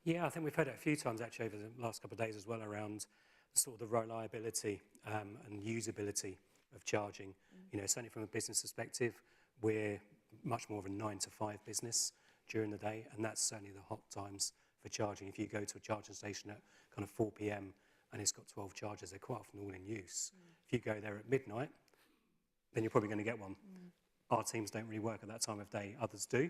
Yeah, I think we've heard it a few times actually over the last couple of days as well around sort of the reliability and usability of charging. You know, certainly from a business perspective, we're much more of a 9 to 5 business during the day, and that's certainly the hot times for charging. If you go to a charging station at kind of 4 p.m. and it's got 12 chargers, they're quite often all in use. If you go there at midnight, then you're probably going to get one. Our teams don't really work at that time of day, others do.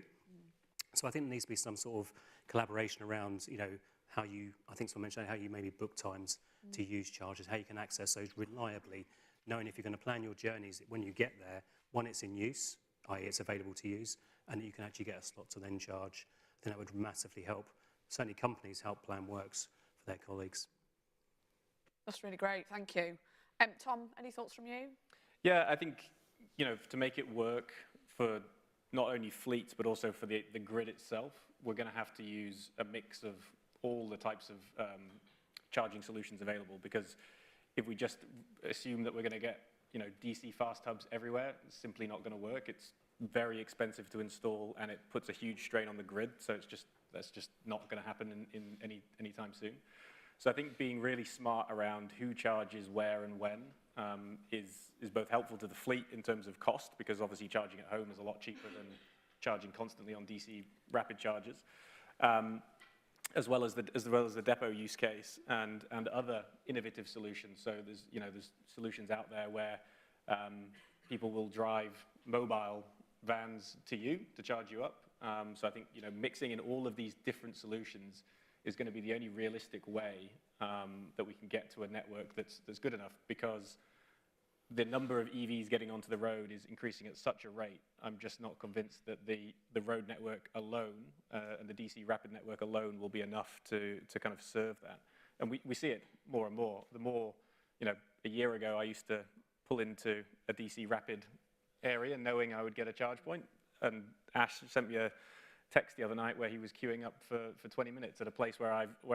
So I think there needs to be some sort of collaboration around, you know, how you, I think someone mentioned how you maybe book times to use chargers, how you can access those reliably, knowing if you're going to plan your journeys, when you get there, one, it's in use, i.e. it's available to use, and that you can actually get a slot to then charge. I think that would massively help. Certainly companies help plan works for their colleagues. That's really great, thank you. Tom, any thoughts from you? Yeah, I think, you know, to make it work for not only fleets, but also for the grid itself, we're going to have to use a mix of all the types of charging solutions available, because if we just assume that we're going to get, you know, DC fast hubs everywhere, it's simply not going to work. It's very expensive to install, and it puts a huge strain on the grid, so that's just not going to happen in any time soon. So I think being really smart around who charges where and when is both helpful to the fleet in terms of cost, because obviously charging at home is a lot cheaper than charging constantly on DC rapid chargers, as well as the depot use case and other innovative solutions. So there's solutions out there where people will drive mobile vans to you to charge you up. So I think, you know, mixing in all of these different solutions is going to be the only realistic way that we can get to a network that's good enough, because the number of EVs getting onto the road is increasing at such a rate. I'm just not convinced that the road network alone and the DC rapid network alone will be enough to kind of serve that. And we see it more and more. The more, you know, a year ago I used to pull into a DC rapid area knowing I would get a charge point, and Ash sent me a text the other night where he was queuing up for 20 minutes at a place where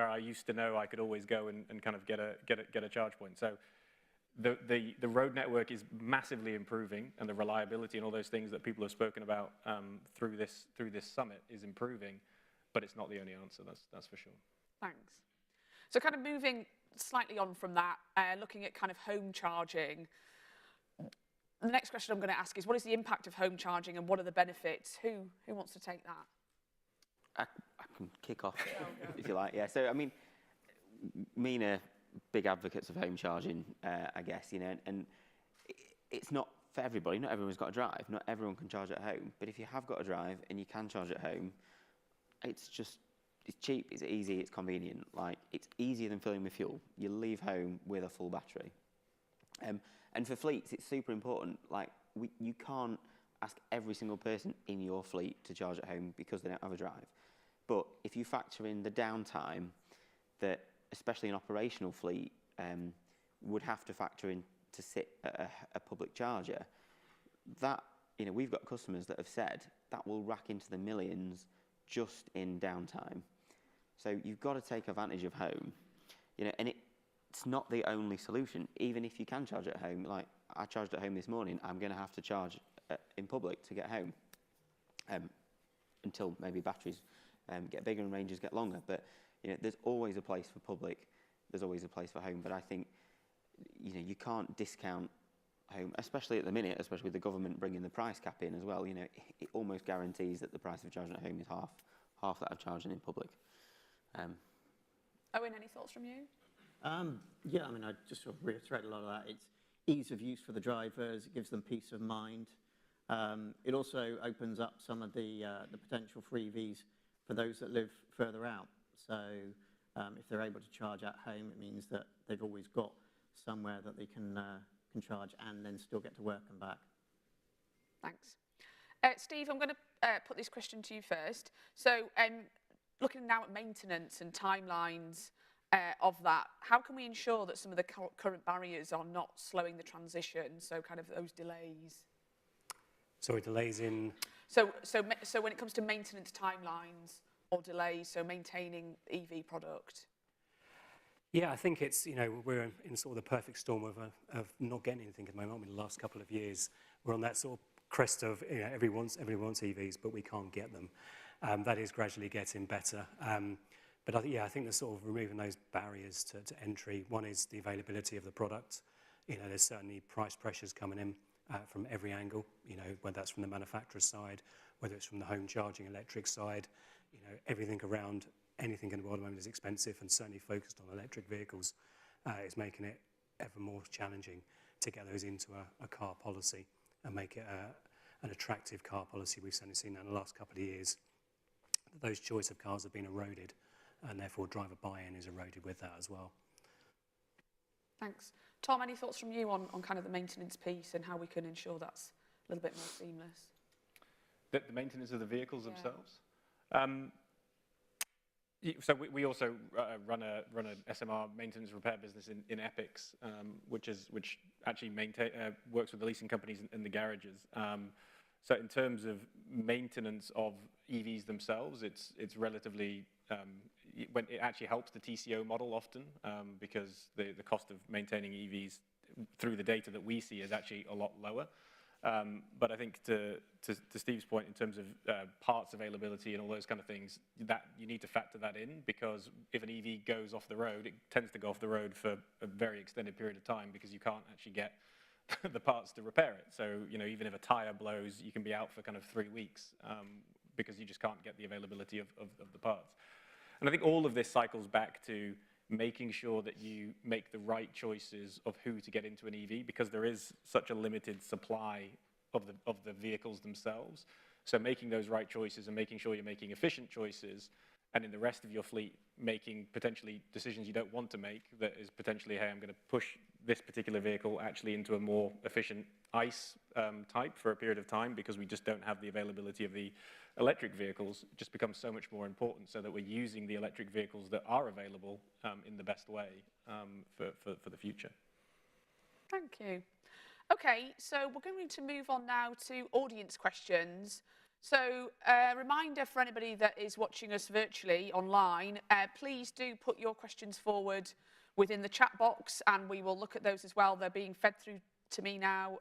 I used to know I could always go and kind of get a charge point. So the road network is massively improving, and the reliability and all those things that people have spoken about through this summit is improving, but it's not the only answer. That's for sure. Thanks. So kind of moving slightly on from that, looking at kind of home charging. The next question I'm going to ask is, what is the impact of home charging and what are the benefits? Who wants to take that? I can kick off if you like. Yeah. So I mean, MENA big advocates of home charging, I guess, you know, and it's not for everybody. Not everyone's got a drive. Not everyone can charge at home. But if you have got a drive and you can charge at home, it's cheap, it's easy, it's convenient. Like, it's easier than filling with fuel. You leave home with a full battery. And for fleets, it's super important. Like, you can't ask every single person in your fleet to charge at home because they don't have a drive. But if you factor in the downtime that, especially an operational fleet, would have to factor in to sit at a public charger, that, you know, we've got customers that have said that will rack into the millions just in downtime. So you've got to take advantage of home, you know, and it's not the only solution. Even if you can charge at home, like I charged at home this morning, I'm going to have to charge in public to get home until maybe batteries get bigger and ranges get longer. But you know, there's always a place for public, there's always a place for home. But I think, you know, you can't discount home, especially at the minute, especially with the government bringing the price cap in as well. You know, it almost guarantees that the price of charging at home is half that of charging in public. Owen, any thoughts from you? Yeah, I mean, I just sort of reiterate a lot of that. ease of use for the drivers, it gives them peace of mind. It also opens up some of the potential for EVs for those that live further out. So if they're able to charge at home, it means that they've always got somewhere that they can charge and then still get to work and back. Thanks. Steve, I'm going to put this question to you first. So looking now at maintenance and timelines of that, how can we ensure that some of the current barriers are not slowing the transition, so kind of those delays? Sorry, delays in... So when it comes to maintenance timelines or delays, so maintaining EV product? Yeah, I think it's, you know, we're in sort of the perfect storm of not getting anything at the moment. In the last couple of years, we're on that sort of crest of, you know, everyone wants EVs, but we can't get them. That is gradually getting better. But I think there's sort of removing those barriers to entry. One is the availability of the product. You know, there's certainly price pressures coming in from every angle, you know, whether that's from the manufacturer's side, whether it's from the home charging electric side, you know, everything around anything in the world at the moment is expensive, and certainly focused on electric vehicles is making it ever more challenging to get those into a car policy and make it an attractive car policy. We've certainly seen that in the last couple of years. Those choice of cars have been eroded, and therefore driver buy-in is eroded with that as well. Thanks. Tom, any thoughts from you on kind of the maintenance piece and how we can ensure that's a little bit more seamless? The maintenance of the vehicles themselves? So we also run an SMR maintenance repair business in Epics, which actually works with the leasing companies and the garages. So in terms of maintenance of EVs themselves, it's relatively when it actually helps the TCO model often, because the cost of maintaining EVs through the data that we see is actually a lot lower. But I think to Steve's point, in terms of parts availability and all those kind of things, that you need to factor that in, because if an EV goes off the road, it tends to go off the road for a very extended period of time because you can't actually get the parts to repair it. So, you know, even if a tire blows, you can be out for kind of 3 weeks because you just can't get the availability of the parts. And I think all of this cycles back to making sure that you make the right choices of who to get into an EV, because there is such a limited supply of the vehicles themselves. So making those right choices and making sure you're making efficient choices, and in the rest of your fleet making potentially decisions you don't want to make, that is potentially, hey, I'm going to push this particular vehicle actually into a more efficient ICE type for a period of time because we just don't have the availability of the electric vehicles, just becomes so much more important, so that we're using the electric vehicles that are available in the best way for the future. Thank you. Okay, so we're going to move on now to audience questions. So a reminder for anybody that is watching us virtually online, please do put your questions forward within the chat box, and we will look at those as well. They're being fed through to me now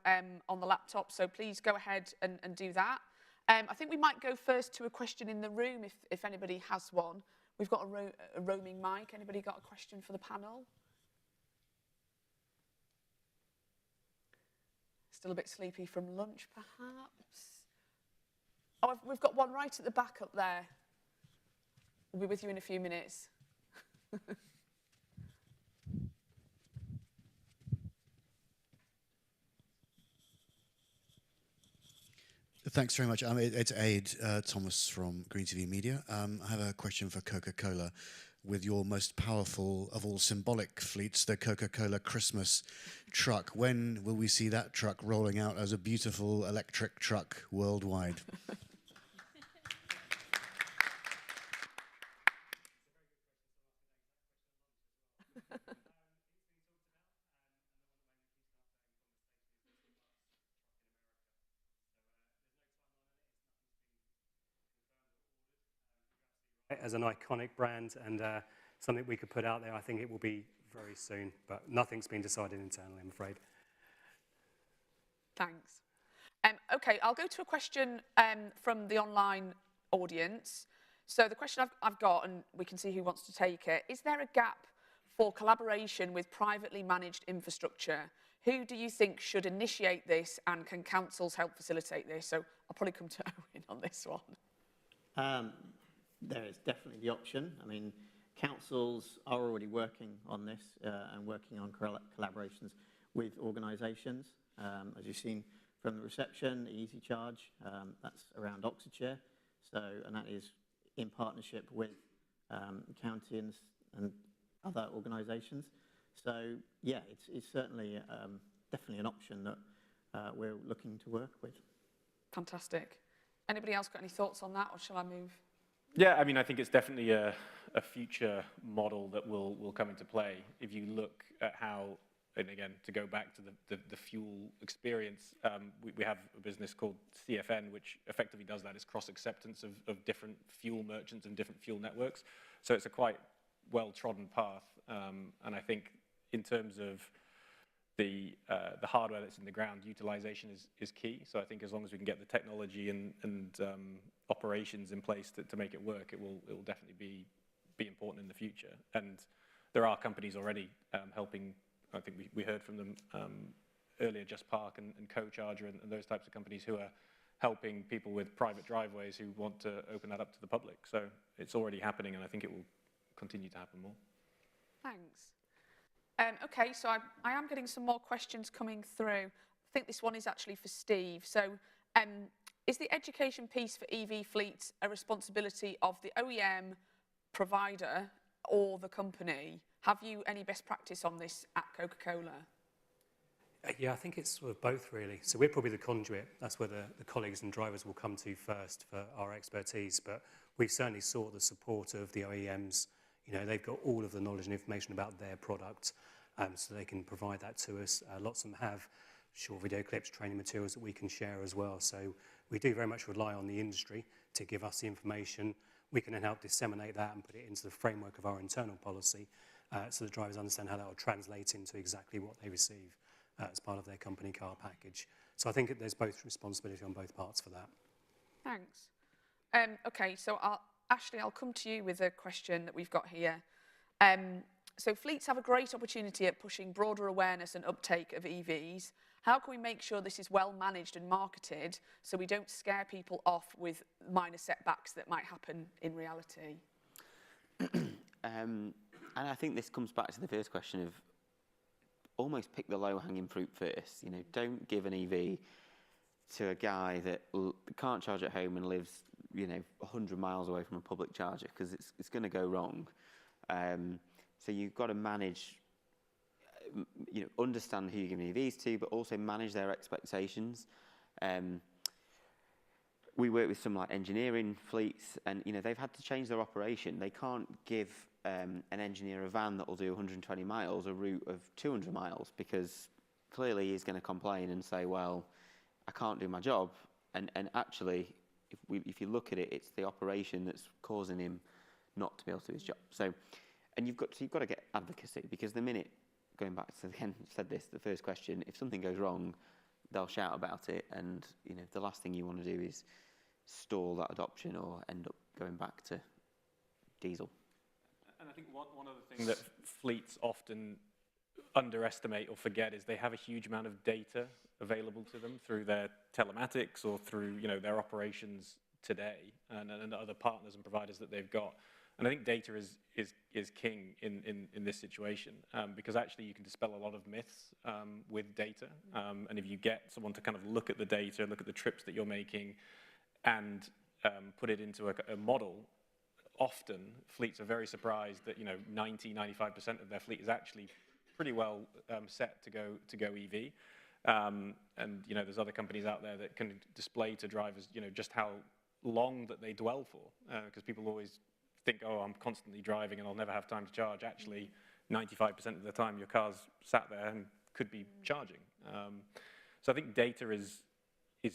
on the laptop, so please go ahead and do that. I think we might go first to a question in the room if anybody has one. We've got a roaming mic. Anybody got a question for the panel? Still a bit sleepy from lunch, perhaps? Oh, we've got one right at the back up there. We'll be with you in a few minutes. Thanks very much. It's Aid Thomas from GreenTV Media. I have a question for Coca-Cola. With your most powerful of all symbolic fleets, the Coca-Cola Christmas truck, when will we see that truck rolling out as a beautiful electric truck worldwide? As an iconic brand and something we could put out there, I think it will be very soon, but nothing's been decided internally, I'm afraid. Thanks. Okay, I'll go to a question from the online audience. So the question I've got, and we can see who wants to take it, is there a gap for collaboration with privately managed infrastructure? Who do you think should initiate this, and can councils help facilitate this? So I'll probably come to Owen on this one. There is definitely the option. I mean, councils are already working on this and working on collaborations with organisations. As you've seen from the reception, the Easy Charge, that's around Oxfordshire. So, and that is in partnership with the county and other organisations. So, yeah, it's certainly definitely an option that we're looking to work with. Fantastic. Anybody else got any thoughts on that, or shall I move? Yeah, I mean, I think it's definitely a future model that will come into play. If you look at how, and again, to go back to the fuel experience, we have a business called CFN, which effectively does that. It's cross-acceptance of different fuel merchants and different fuel networks. So it's a quite well-trodden path. And I think in terms of the hardware that's in the ground, utilization is key. So I think as long as we can get the technology and operations in place to make it work, it will definitely be important in the future. And there are companies already helping. I think we heard from them earlier, Just Park and Co-Charger and those types of companies who are helping people with private driveways who want to open that up to the public. So it's already happening, and I think it will continue to happen more. Thanks. Okay, so I am getting some more questions coming through. I think this one is actually for Steve. So is the education piece for EV fleets a responsibility of the OEM, provider, or the company? Have you any best practice on this at Coca-Cola? Yeah, I think it's sort of both, really. So we're probably the conduit. That's where the colleagues and drivers will come to first for our expertise. But we've certainly sought the support of the OEMs. You know, they've got all of the knowledge and information about their product, so they can provide that to us. Lots of them have short video clips, training materials that we can share as well. So we do very much rely on the industry to give us the information. We can then help disseminate that and put it into the framework of our internal policy, so the drivers understand how that will translate into exactly what they receive as part of their company car package. So I think there's both responsibility on both parts for that. Thanks. Okay, so Ashley, I'll come to you with a question that we've got here. So fleets have a great opportunity at pushing broader awareness and uptake of EVs. How can we make sure this is well managed and marketed so we don't scare people off with minor setbacks that might happen in reality? And I think this comes back to the first question of almost pick the low-hanging fruit first. You know, don't give an EV to a guy that can't charge at home and lives, you know, 100 miles away from a public charger, because it's going to go wrong. So you've got to manage, you know, understand who you're giving EVs to, but also manage their expectations. We work with some like engineering fleets, and you know they've had to change their operation. They can't give an engineer a van that will do 120 miles a route of 200 miles, because clearly he's going to complain and say, well, I can't do my job. And actually, if you look at it, it's the operation that's causing him not to be able to do his job. So, and you've got to get advocacy, because the minute, going back to, again, said this, the first question, if something goes wrong, they'll shout about it, and you know the last thing you want to do is stall that adoption or end up going back to diesel. And I think one other thing that fleets often underestimate or forget is they have a huge amount of data available to them through their telematics or through, you know, their operations today and other partners and providers that they've got. And I think data is king in this situation, because actually you can dispel a lot of myths with data. And if you get someone to kind of look at the data, look at the trips that you're making, and put it into a model, often fleets are very surprised that 90–95% of their fleet is actually pretty well set to go EV. And there's other companies out there that can display to drivers just how long that they dwell for, because people always think, oh, I'm constantly driving and I'll never have time to charge. Actually, 95% of the time your car's sat there and could be charging. So I think data is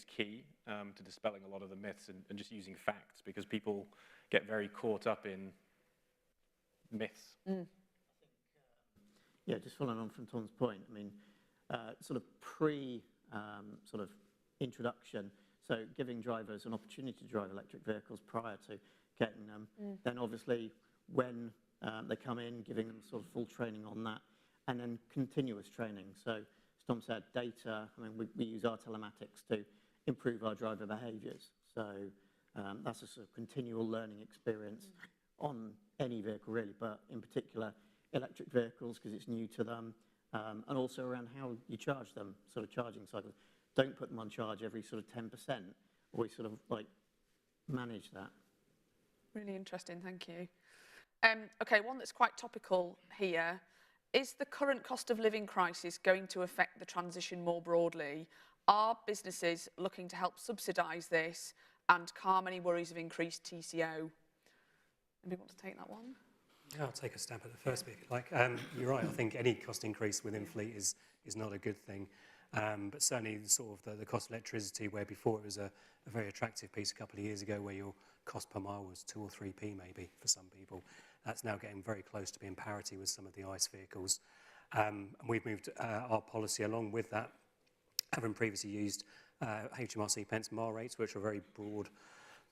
key to dispelling a lot of the myths and just using facts, because people get very caught up in myths. Mm. Yeah, just following on from Tom's point, I mean, sort of sort of introduction, so giving drivers an opportunity to drive electric vehicles prior to getting them, then obviously when they come in, giving them sort of full training on that, and then continuous training. So as Tom said, data, I mean, we use our telematics to improve our driver behaviours. So that's a sort of continual learning experience on any vehicle really, but in particular electric vehicles, because it's new to them. and also around how you charge them, sort of charging cycles. Don't put them on charge every sort of 10%, or we sort of like manage that. Really interesting, thank you. Okay, one that's quite topical here. Is the current cost of living crisis going to affect the transition more broadly? Are businesses looking to help subsidise this and calm any worries of increased TCO? Anybody want to take that one? Yeah, I'll take a stab at the first bit. You're right, I think any cost increase within fleet is not a good thing. But certainly sort of the cost of electricity, where before it was a very attractive piece a couple of years ago where your cost per mile was 2 or 3p maybe for some people. That's now getting very close to being parity with some of the ICE vehicles. And we've moved our policy along with that, having previously used HMRC pence mile rates, which are a very broad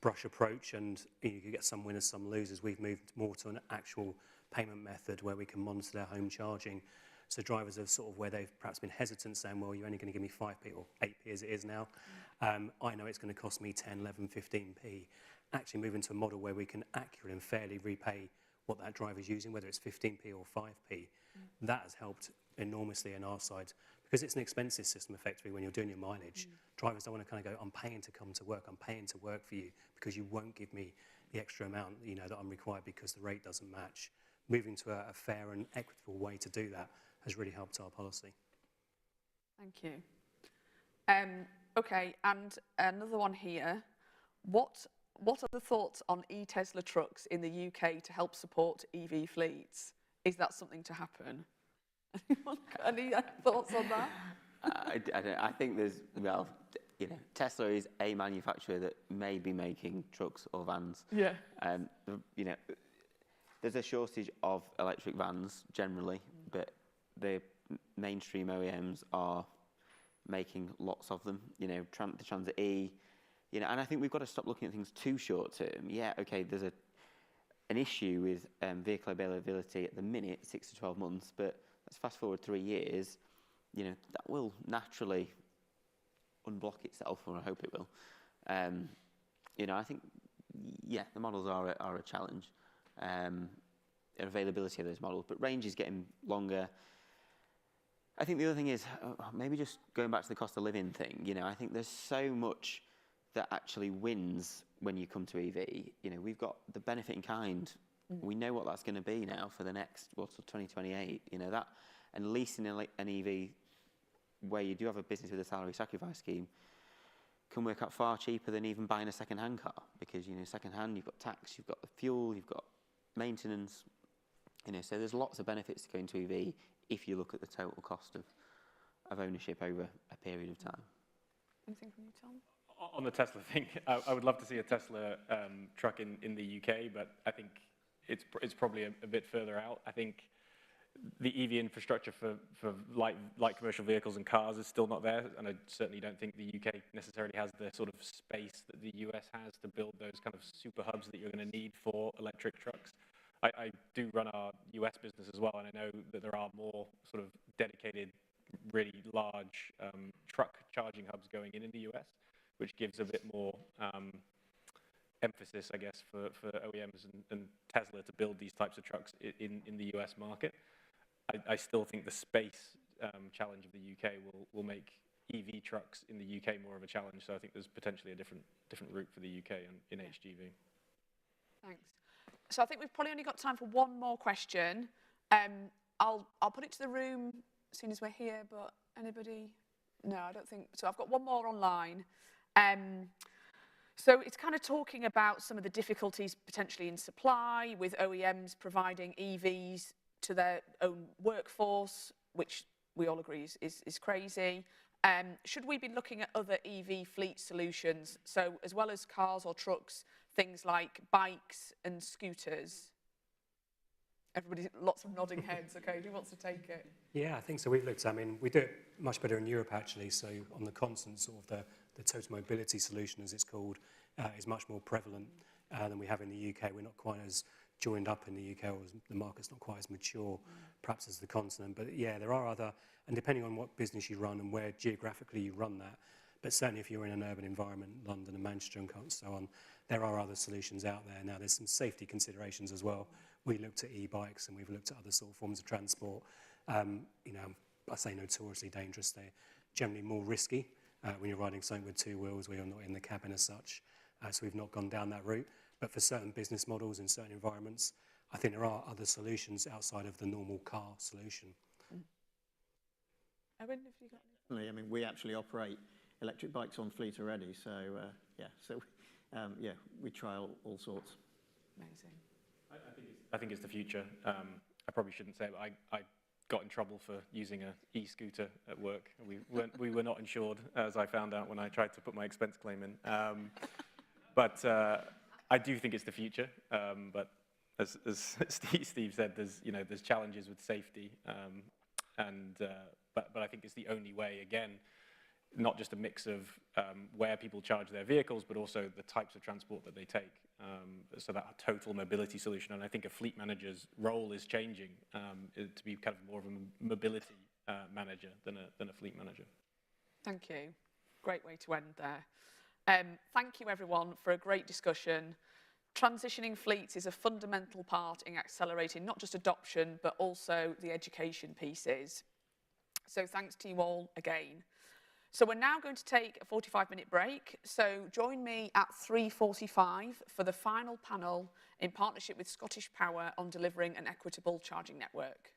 brush approach, and you can get some winners, some losers. We've moved more to an actual payment method where we can monitor their home charging. So drivers have sort of, where they've perhaps been hesitant, saying, well, you're only going to give me 5p or 8p as it is now. I know it's going to cost me 10, 11, 15p. Actually moving to a model where we can accurately and fairly repay what that driver's using, whether it's 15p or 5p. That has helped enormously on our side, because it's an expensive system effectively when you're doing your mileage. Drivers don't want to kind of go, I'm paying to come to work, I'm paying to work for you because you won't give me the extra amount, you know, that I'm required because the rate doesn't match. Moving to a fair and equitable way to do that has really helped our policy. Thank you. Okay, and another one here. What are the thoughts on e-Tesla trucks in the UK to help support EV fleets? Is that something to happen? Any thoughts on that? I think there's, well, you know, Tesla is a manufacturer that may be making trucks or vans. Yeah. You know, there's a shortage of electric vans generally, but the mainstream OEMs are making lots of them. You know, the Transit E. You know, and I think we've got to stop looking at things too short term. Yeah, okay, there's an issue with vehicle availability at the minute, 6 to 12 months, but let's fast forward 3 years. You know, that will naturally unblock itself, or I hope it will. You know, I think, yeah, the models are a challenge. Availability of those models, but range is getting longer. I think the other thing is maybe just going back to the cost of living thing. You know, I think there's so much that actually wins when you come to EV. You know, we've got the benefit in kind. We know what that's going to be now for the next, well, till 2028. You know, that, and leasing an EV where you do have a business with a salary sacrifice scheme can work out far cheaper than even buying a second-hand car, because, you know, second-hand, you've got tax, you've got the fuel, you've got maintenance. You know, so there's lots of benefits to going to EV if you look at the total cost of ownership over a period of time. Anything from you, Tom? On the Tesla thing, I would love to see a Tesla truck in the UK, but I think it's probably a bit further out. I think the EV infrastructure for light commercial vehicles and cars is still not there, and I certainly don't think the UK necessarily has the sort of space that the US has to build those kind of super hubs that you're going to need for electric trucks. I do run our US business as well, and I know that there are more sort of dedicated, really large truck charging hubs going in the US, which gives a bit more emphasis, I guess, for OEMs and Tesla to build these types of trucks in the US market. I still think the space challenge of the UK will make EV trucks in the UK more of a challenge. So I think there's potentially a different route for the UK in HGV. Thanks. So I think we've probably only got time for one more question. I'll put it to the room as soon as we're here, but anybody? No, I don't think so. I've got one more online. So it's kind of talking about some of the difficulties potentially in supply with OEMs providing EVs to their own workforce, which we all agree is crazy. Should we be looking at other EV fleet solutions? So as well as cars or trucks, things like bikes and scooters? Everybody, lots of nodding heads. Okay, who wants to take it? Yeah, I think so. We've looked, I mean, we do it much better in Europe, actually. So on the continent, sort of the total mobility solution, as it's called, is much more prevalent than we have in the UK. We're not quite as joined up in the UK, or the market's not quite as mature, perhaps, as the continent. But yeah, there are other, and depending on what business you run and where geographically you run that, but certainly if you're in an urban environment, London and Manchester and so on, there are other solutions out there. Now, there's some safety considerations as well. We looked at e-bikes and we've looked at other sort of forms of transport. You know, I say notoriously dangerous. They're generally more risky when you're riding something with two wheels where you're not in the cabin as such. So we've not gone down that route. But for certain business models in certain environments, I think there are other solutions outside of the normal car solution. Owen, have you got I mean, we actually operate electric bikes on fleet already, so we try all sorts. Amazing. I think it's the future. I probably shouldn't say it, but I got in trouble for using an e-scooter at work. We were not insured, as I found out when I tried to put my expense claim in. But I do think it's the future. But as Steve said, there's challenges with safety, but I think it's the only way. Again, not just a mix of where people charge their vehicles, but also the types of transport that they take. So that total mobility solution, and I think a fleet manager's role is changing to be kind of more of a mobility manager than a fleet manager. Thank you. Great way to end there. Thank you everyone for a great discussion. Transitioning fleets is a fundamental part in accelerating not just adoption, but also the education pieces. So thanks to you all again. So we're now going to take a 45-minute break. So join me at 3:45 for the final panel in partnership with Scottish Power on delivering an equitable charging network.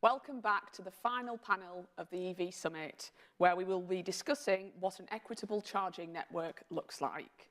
Welcome back to the final panel of the EV Summit, where we will be discussing what an equitable charging network looks like.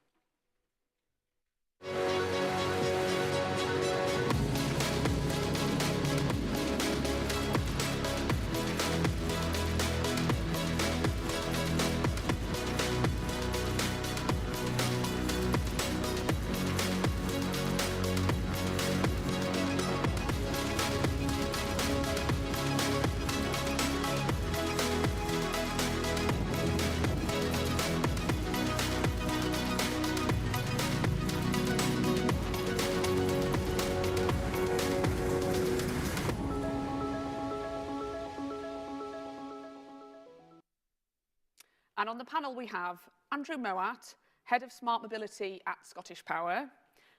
And on the panel we have Andrew Moat, Head of Smart Mobility at Scottish Power.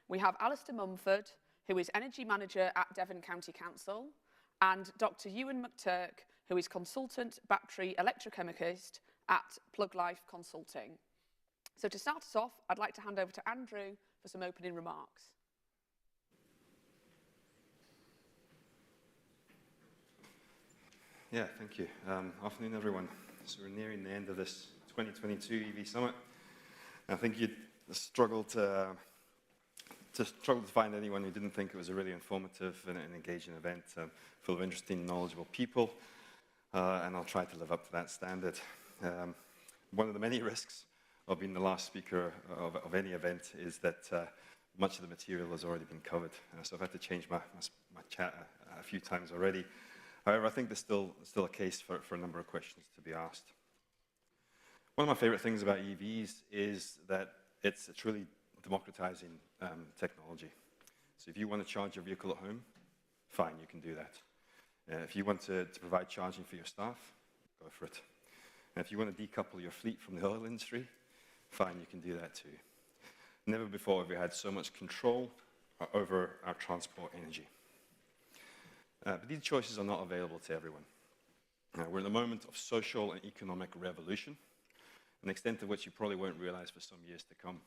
We have Alistair Mumford, who is Energy Manager at Devon County Council, and Dr. Ewan McTurk, who is Consultant Battery Electrochemist at Plug Life Consulting. So to start us off, I'd like to hand over to Andrew for some opening remarks. Yeah, thank you. Afternoon, everyone. So we're nearing the end of this 2022 EV Summit. I think you'd struggle to find anyone who didn't think it was a really informative and engaging event, full of interesting, knowledgeable people, and I'll try to live up to that standard. One of the many risks of being the last speaker of any event is that much of the material has already been covered, so I've had to change my chat a few times already. However, I think there's still a case for a number of questions to be asked. One of my favorite things about EVs is that it's a truly democratizing technology. So if you want to charge your vehicle at home, fine, you can do that. If you want to provide charging for your staff, go for it. And if you want to decouple your fleet from the oil industry, fine, you can do that too. Never before have we had so much control over our transport energy. But these choices are not available to everyone. We're in a moment of social and economic revolution, an extent of which you probably won't realize for some years to come.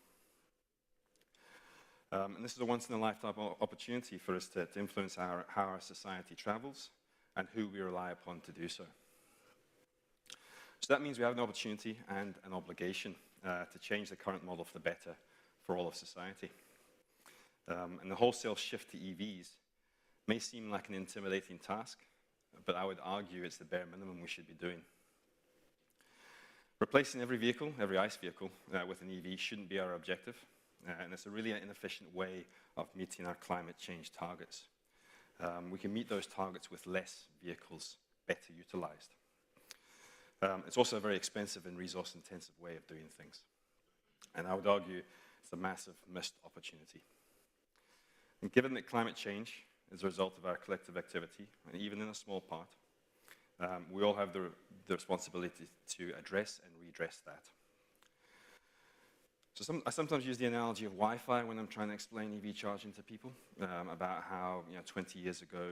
And this is a once-in-a-lifetime opportunity for us to influence how our society travels and who we rely upon to do so. So that means we have an opportunity and an obligation to change the current model for the better for all of society. And the wholesale shift to EVs may seem like an intimidating task, but I would argue it's the bare minimum we should be doing. Replacing every vehicle, every ICE vehicle, with an EV shouldn't be our objective, and it's a really inefficient way of meeting our climate change targets. We can meet those targets with less vehicles better utilized. It's also a very expensive and resource-intensive way of doing things. And I would argue it's a massive missed opportunity. And given that climate change is a result of our collective activity, and even in a small part, we all have the responsibility to address and redress that. So I sometimes use the analogy of Wi-Fi when I'm trying to explain EV charging to people, about how 20 years ago,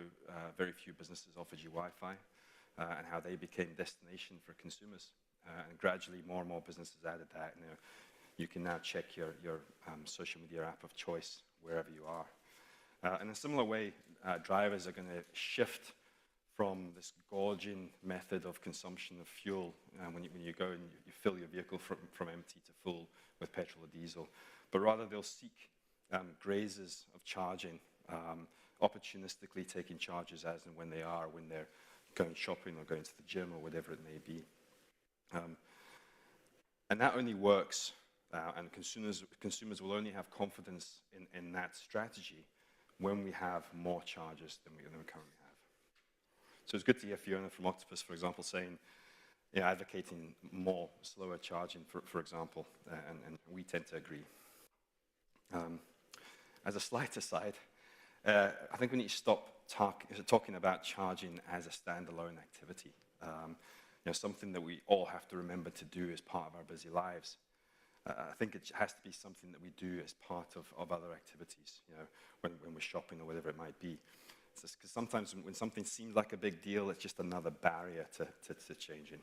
very few businesses offered you Wi-Fi, and how they became a destination for consumers. And gradually, more and more businesses added that. You can now check your social media app of choice wherever you are. In a similar way, drivers are going to shift from this gorging method of consumption of fuel when you go and you fill your vehicle from empty to full with petrol or diesel, but rather they'll seek grazes of charging, opportunistically taking charges as and when they are, when they're going shopping or going to the gym or whatever it may be. And that only works, and consumers will only have confidence in that strategy when we have more chargers than we currently have. So it's good to hear Fiona from Octopus, for example, saying, advocating more slower charging, for example, and we tend to agree. As a slight aside, I think we need to stop talking about charging as a standalone activity. Something that we all have to remember to do as part of our busy lives. I think it has to be something that we do as part of other activities, when we're shopping or whatever it might be. Because sometimes when something seems like a big deal, it's just another barrier to changing.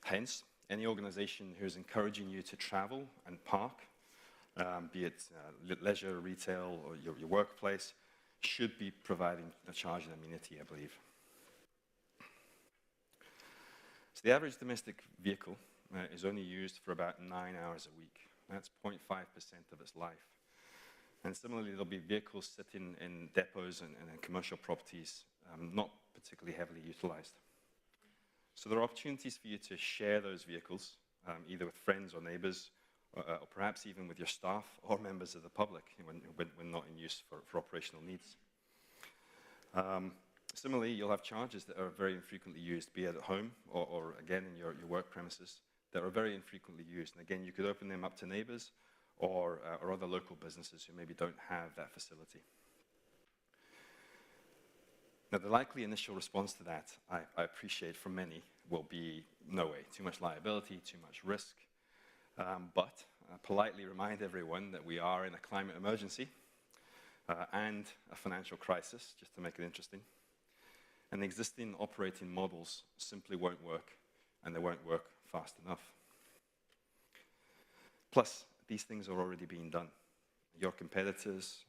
Hence, any organization who's encouraging you to travel and park, be it leisure, retail, or your workplace, should be providing a charging amenity, I believe. So the average domestic vehicle is only used for about 9 hours a week. That's 0.5% of its life. And similarly, there'll be vehicles sitting in depots and in commercial properties, not particularly heavily utilized. So there are opportunities for you to share those vehicles, either with friends or neighbors, or perhaps even with your staff or members of the public when not in use for operational needs. Similarly, you'll have chargers that are very infrequently used, be it at home or again in your work premises, that are very infrequently used. And again, you could open them up to neighbors or other local businesses who maybe don't have that facility. Now, the likely initial response to that, I appreciate from many, will be no way, too much liability, too much risk. But politely remind everyone that we are in a climate emergency and a financial crisis, just to make it interesting. And the existing operating models simply won't work, and they won't work fast enough. Plus, these things are already being done. Your competitors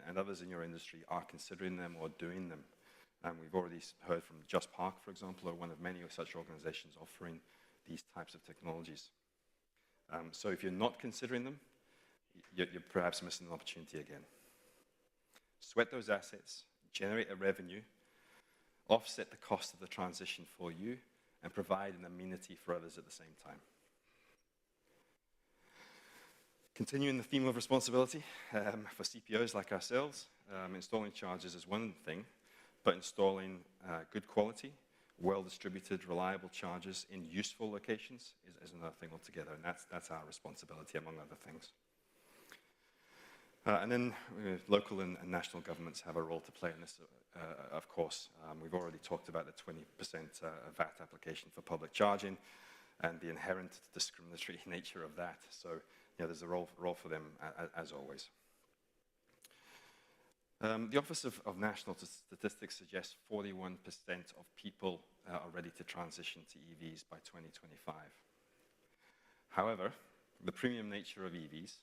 and others in your industry are considering them or doing them. And we've already heard from Just Park, for example, or one of many such organizations offering these types of technologies. So if you're not considering them, you're perhaps missing an opportunity again. Sweat those assets, generate a revenue, offset the cost of the transition for you, and provide an amenity for others at the same time. Continuing the theme of responsibility, for CPOs like ourselves, installing chargers is one thing, but installing good quality, well-distributed, reliable chargers in useful locations is another thing altogether, and that's our responsibility, among other things. And then local and national governments have a role to play in this, of course. We've already talked about the 20% VAT application for public charging and the inherent discriminatory nature of that. So there's a role for them, as always. The Office of National Statistics suggests 41% of people are ready to transition to EVs by 2025. However, the premium nature of EVs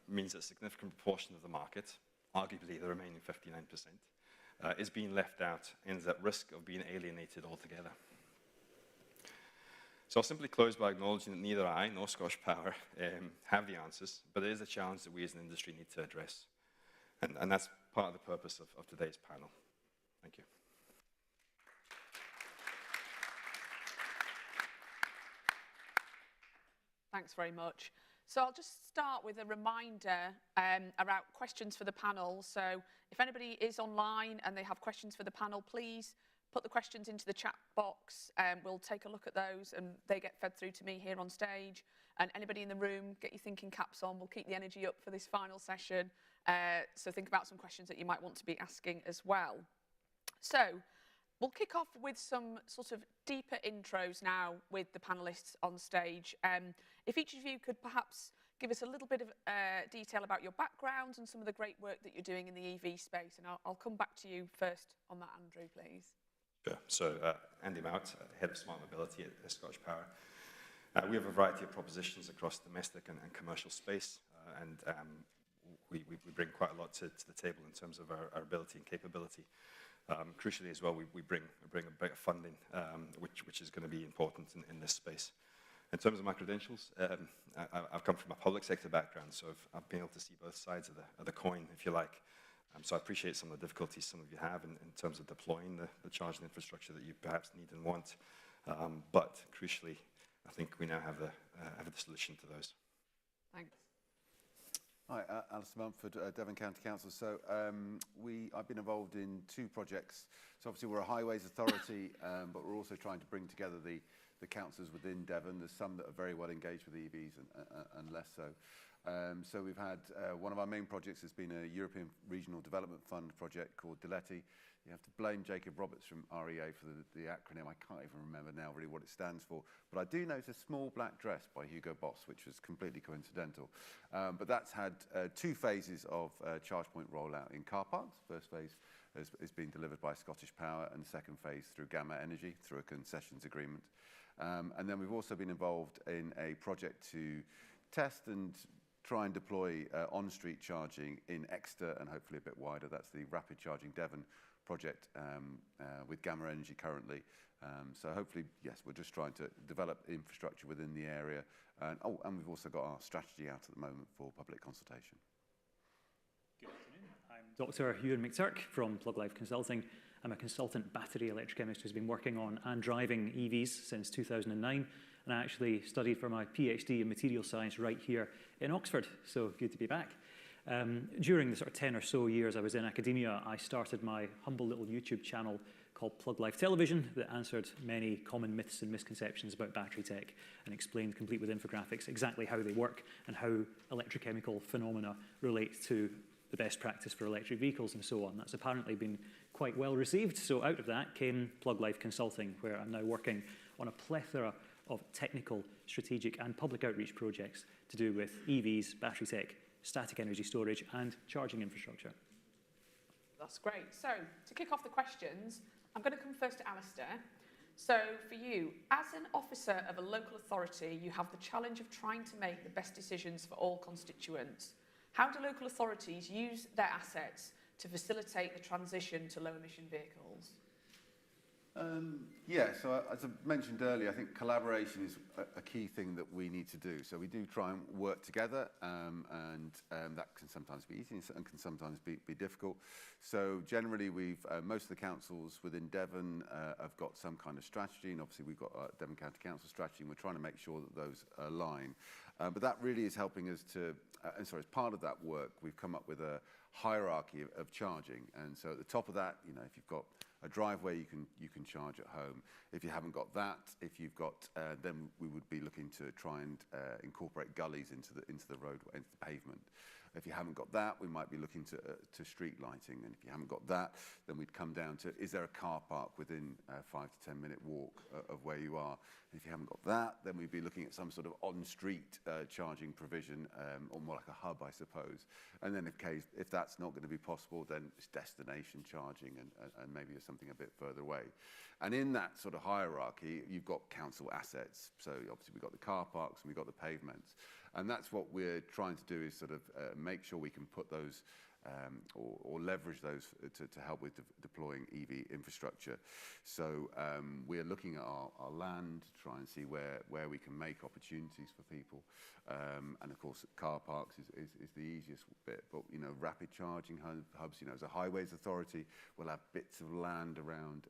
means that a significant proportion of the market, arguably the remaining 59%, is being left out and is at risk of being alienated altogether. So I'll simply close by acknowledging that neither I nor Scottish Power have the answers, but it is a challenge that we as an industry need to address. And that's part of the purpose of today's panel. Thank you. Thanks very much. So I'll just start with a reminder about questions for the panel. So if anybody is online and they have questions for the panel, please put the questions into the chat box. We'll take a look at those and they get fed through to me here on stage. And anybody in the room, get your thinking caps on. We'll keep the energy up for this final session. So think about some questions that you might want to be asking as well. So we'll kick off with some sort of deeper intros now with the panellists on stage. If each of you could perhaps give us a little bit of detail about your backgrounds and some of the great work that you're doing in the EV space. And I'll come back to you first on that, Andrew, please. Sure. So Andy Mount, Head of Smart Mobility at Scottish Power. We have a variety of propositions across domestic and commercial space, and we bring quite a lot to the table in terms of our ability and capability. Crucially as well, we bring a bit of funding, which is going to be important in this space. In terms of my credentials, I've come from a public sector background, so I've been able to see both sides of the coin, if you like. So I appreciate some of the difficulties some of you have in terms of deploying the charging infrastructure that you perhaps need and want. But crucially, I think we now have the solution to those. Thanks. Hi, Alistair Mumford, Devon County Council. So I've been involved in 2 projects. So obviously we're a highways authority, but we're also trying to bring together the councils within Devon. There's some that are very well engaged with EVs and less so. So we've had, one of our main projects has been a European Regional Development Fund project called DECARBONISED. You have to blame Jacob Roberts from REA for the acronym. I can't even remember now really what it stands for. But I do know it's a small black dress by Hugo Boss, which was completely coincidental. But that's had 2 phases of charge point rollout in car parks. First phase has been delivered by Scottish Power, and the second phase through Gamma Energy, through a concessions agreement. And then we've also been involved in a project to test and try and deploy on-street charging in Exeter and hopefully a bit wider. That's the Rapid Charging Devon project with Gamma Energy currently. So hopefully, yes, we're just trying to develop infrastructure within the area. And we've also got our strategy out at the moment for public consultation. Good afternoon. I'm Dr. Ewan McTurk from Plug Life Consulting. I'm a consultant battery electrochemist who's been working on and driving EVs since 2009. And I actually studied for my PhD in material science right here in Oxford. So good to be back. During the sort of 10 or so years I was in academia, I started my humble little YouTube channel called Plug Life Television that answered many common myths and misconceptions about battery tech and explained, complete with infographics, exactly how they work and how electrochemical phenomena relate to the best practice for electric vehicles and so on. That's apparently been quite well received. So out of that came Plug Life Consulting, where I'm now working on a plethora of technical, strategic and public outreach projects to do with EVs, battery tech, static energy storage and charging infrastructure. That's great. So to kick off the questions, I'm going to come first to Alistair. So for you, as an officer of a local authority, you have the challenge of trying to make the best decisions for all constituents. How do local authorities use their assets to facilitate the transition to low-emission vehicles? Yeah, so as I mentioned earlier, I think collaboration is a key thing that we need to do. So we do try and work together, and that can sometimes be easy and can sometimes be difficult. So generally, most of the councils within Devon have got some kind of strategy, and obviously we've got our Devon County Council strategy, and we're trying to make sure that those align. But that really is helping us to, as part of that work, we've come up with a hierarchy of charging. And so at the top of that, if you've got a driveway, you can charge at home. If you haven't got that, if you've got, then we would be looking to try and incorporate gullies into the road, into the pavement. If you haven't got that, we might be looking to street lighting. And if you haven't got that, then we'd come down to, is there a car park within a 5 to 10 minute walk of where you are? And if you haven't got that, then we'd be looking at some sort of on-street charging provision, or more like a hub, I suppose. And then if that's not going to be possible, then it's destination charging and maybe something a bit further away. And in that sort of hierarchy, you've got council assets. So obviously we've got the car parks and we've got the pavements. And that's what we're trying to do, is sort of make sure we can put those or leverage those to help with deploying EV infrastructure. So we're looking at our land to try and see where we can make opportunities for people. And of course, car parks is the easiest bit. But, rapid charging hubs, as a highways authority, we'll have bits of land around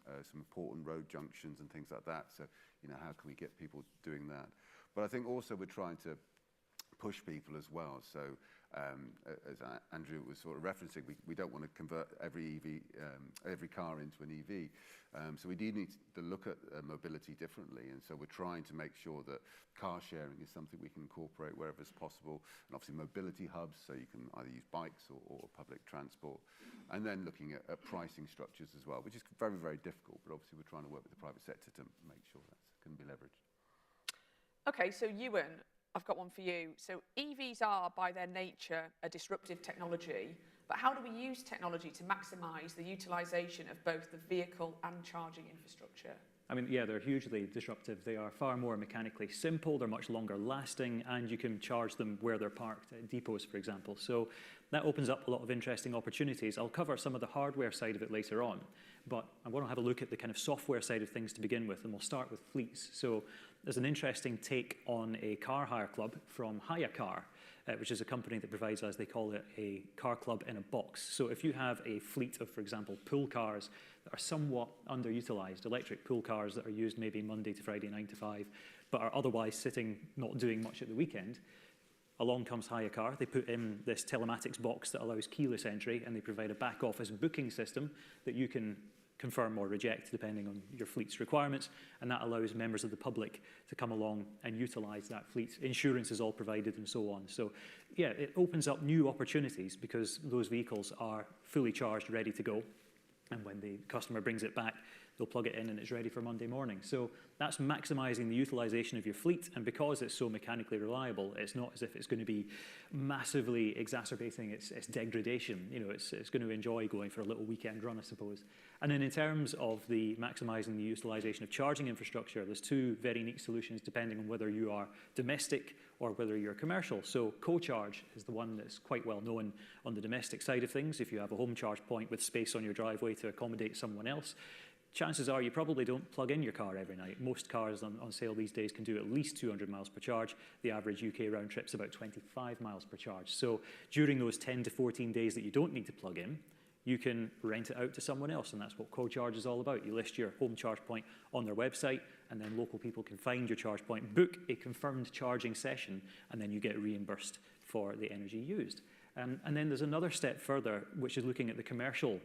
some important road junctions and things like that. So, how can we get people doing that? But I think also we're trying to push people as well. So as Andrew was sort of referencing, we don't want to convert every car into an EV. So we do need to look at mobility differently. And so we're trying to make sure that car sharing is something we can incorporate wherever it's possible. And obviously mobility hubs, so you can either use bikes or public transport. And then looking at pricing structures as well, which is very, very difficult. But obviously we're trying to work with the private sector to make sure that can be leveraged. Okay, so Ewan, I've got one for you. So EVs are, by their nature, a disruptive technology, but how do we use technology to maximise the utilisation of both the vehicle and charging infrastructure? I mean, yeah, they're hugely disruptive. They are far more mechanically simple, they're much longer lasting, and you can charge them where they're parked, at depots, for example. So that opens up a lot of interesting opportunities. I'll cover some of the hardware side of it later on, but I want to have a look at the kind of software side of things to begin with, and we'll start with fleets. So there's an interesting take on a car hire club from HireCar, which is a company that provides, as they call it, a car club in a box. So if you have a fleet of, for example, pool cars that are somewhat underutilized, electric pool cars that are used maybe Monday to Friday, 9 to 5, but are otherwise sitting, not doing much at the weekend, along comes HireCar. They put in this telematics box that allows keyless entry, and they provide a back office booking system that you can confirm or reject depending on your fleet's requirements, and that allows members of the public to come along and utilize that fleet. Insurance is all provided and so on. So yeah, it opens up new opportunities because those vehicles are fully charged, ready to go, and when the customer brings it back, they'll plug it in and it's ready for Monday morning. So that's maximizing the utilization of your fleet, and because it's so mechanically reliable, it's not as if it's going to be massively exacerbating its degradation. You know, it's going to enjoy going for a little weekend run, I suppose. And then in terms of the maximizing the utilization of charging infrastructure, there's two very neat solutions depending on whether you are domestic or whether you're commercial. So co-charge is the one that's quite well known on the domestic side of things. If you have a home charge point with space on your driveway to accommodate someone else, chances are you probably don't plug in your car every night. Most cars on sale these days can do at least 200 miles per charge. The average UK round trip's about 25 miles per charge. So during those 10 to 14 days that you don't need to plug in, you can rent it out to someone else, and that's what co-charge is all about. You list your home charge point on their website, and then local people can find your charge point, book a confirmed charging session, and then you get reimbursed for the energy used. And then there's another step further, which is looking at the commercial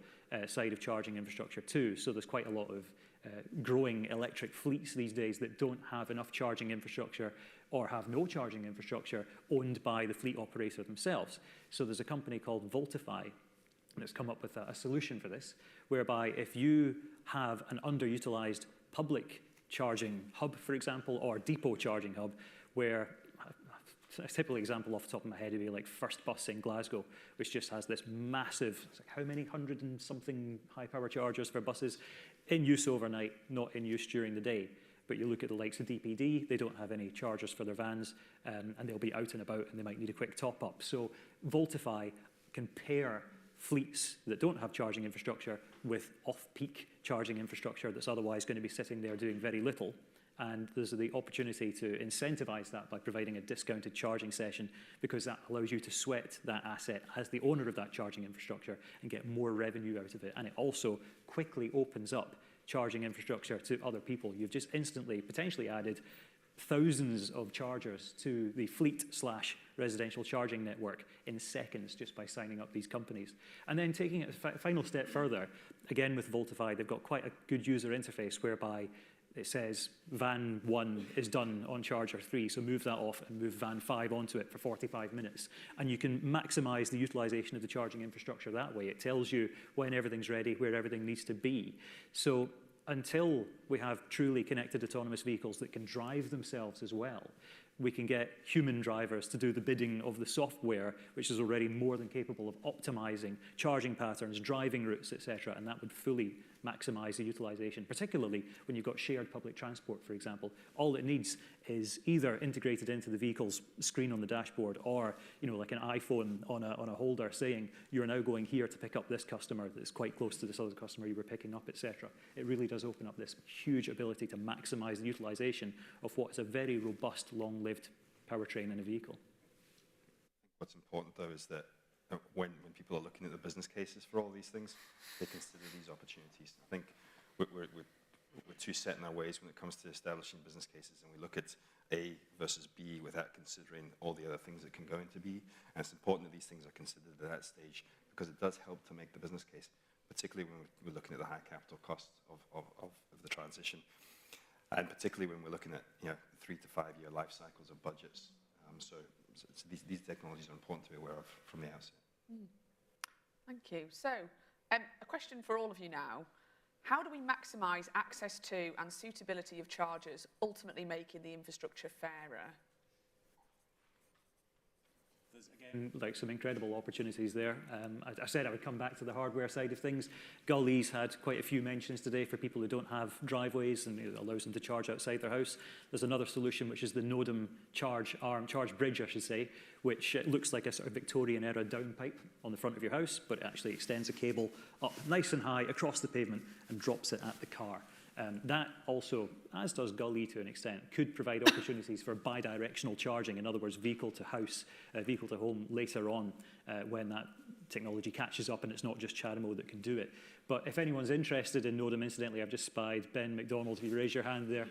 side of charging infrastructure too. So there's quite a lot of growing electric fleets these days that don't have enough charging infrastructure or have no charging infrastructure owned by the fleet operator themselves. So there's a company called Voltify that's come up with a solution for this, whereby if you have an underutilized public charging hub, for example, or depot charging hub, where a typical example off the top of my head would be like First Bus in Glasgow, which just has this massive, it's like how many 100 and something high power chargers for buses in use overnight, not in use during the day. But you look at the likes of DPD, they don't have any chargers for their vans, and they'll be out and about and they might need a quick top up. So Voltify can pair fleets that don't have charging infrastructure with off-peak charging infrastructure that's otherwise going to be sitting there doing very little. And there's the opportunity to incentivize that by providing a discounted charging session, because that allows you to sweat that asset as the owner of that charging infrastructure and get more revenue out of it. And it also quickly opens up charging infrastructure to other people. You've just instantly potentially added thousands of chargers to the fleet/residential charging network in seconds just by signing up these companies. And then taking it a final step further, again with Voltify, they've got quite a good user interface whereby it says van 1 is done on charger 3, so move that off and move van 5 onto it for 45 minutes. And you can maximize the utilization of the charging infrastructure that way. It tells you when everything's ready, where everything needs to be. So until we have truly connected autonomous vehicles that can drive themselves as well, we can get human drivers to do the bidding of the software, which is already more than capable of optimizing charging patterns, driving routes, etc., and that would fully maximize the utilization, particularly when you've got shared public transport, for example. All it needs is either integrated into the vehicle's screen on the dashboard, or like an iPhone on a holder saying, you're now going here to pick up this customer that's quite close to this other customer you were picking up, etc. It really does open up this huge ability to maximize the utilization of what is a very robust, long-lived powertrain in a vehicle. What's important, though, is that when people are looking at the business cases for all these things, they consider these opportunities. I think we're too set in our ways when it comes to establishing business cases, and we look at A versus B without considering all the other things that can go into B. And it's important that these things are considered at that stage, because it does help to make the business case, particularly when we're looking at the high capital costs of the transition, and particularly when we're looking at 3 to 5 year life cycles of budgets. So these technologies are important to be aware of from the outset. Thank you. So, a question for all of you now. How do we maximise access to and suitability of chargers, ultimately making the infrastructure fairer? There's, again, like some incredible opportunities there. I said I would come back to the hardware side of things. Gully's had quite a few mentions today for people who don't have driveways, and it allows them to charge outside their house. There's another solution, which is the Nodem charge bridge, I should say, which looks like a sort of Victorian-era downpipe on the front of your house, but it actually extends a cable up nice and high across the pavement and drops it at the car. That also, as does Gully to an extent, could provide opportunities for bidirectional charging, in other words, vehicle to house, vehicle to home later on, when that technology catches up and it's not just CHAdeMO that can do it. But if anyone's interested in Nodem, incidentally, I've just spied Ben McDonald, if you raise your hand there,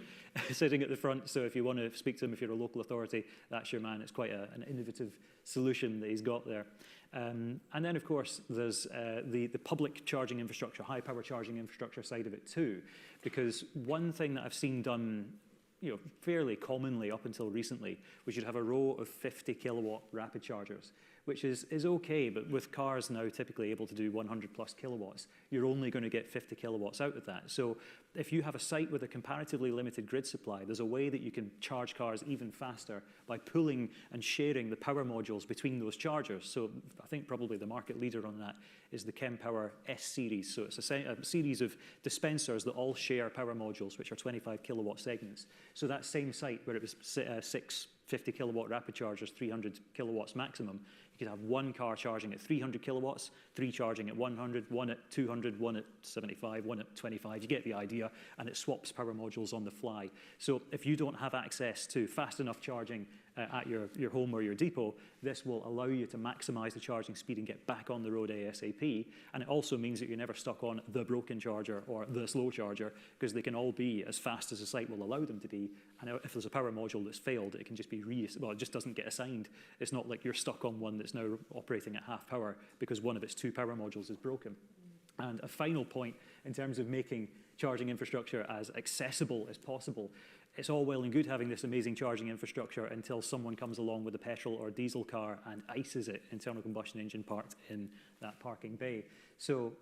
sitting at the front. So if you want to speak to him, if you're a local authority, that's your man. It's quite an innovative solution that he's got there. And then, of course, there's the public charging infrastructure, high-power charging infrastructure side of it too, because one thing that I've seen done fairly commonly up until recently was you'd have a row of 50 kilowatt rapid chargers which is okay, but with cars now typically able to do 100 plus kilowatts, you're only going to get 50 kilowatts out of that. So if you have a site with a comparatively limited grid supply, there's a way that you can charge cars even faster by pooling and sharing the power modules between those chargers. So I think probably the market leader on that is the Kempower S series. So it's a series of dispensers that all share power modules, which are 25 kilowatt segments. So that same site where it was 6 50 kilowatt rapid chargers, 300 kilowatts maximum, you could have one car charging at 300 kilowatts, 3 charging at 100, 1 at 200, 1 at 75, 1 at 25. You get the idea, and it swaps power modules on the fly. So if you don't have access to fast enough charging at your home or your depot, this will allow you to maximize the charging speed and get back on the road ASAP. And it also means that you're never stuck on the broken charger or the slow charger, because they can all be as fast as the site will allow them to be. And if there's a power module that's failed, it can just be well, it just doesn't get assigned. It's not like you're stuck on one that's now operating at half power because one of its 2 power modules is broken. And a final point in terms of making charging infrastructure as accessible as possible. It's all well and good having this amazing charging infrastructure until someone comes along with a petrol or diesel car and ices it, internal combustion engine parked in that parking bay. So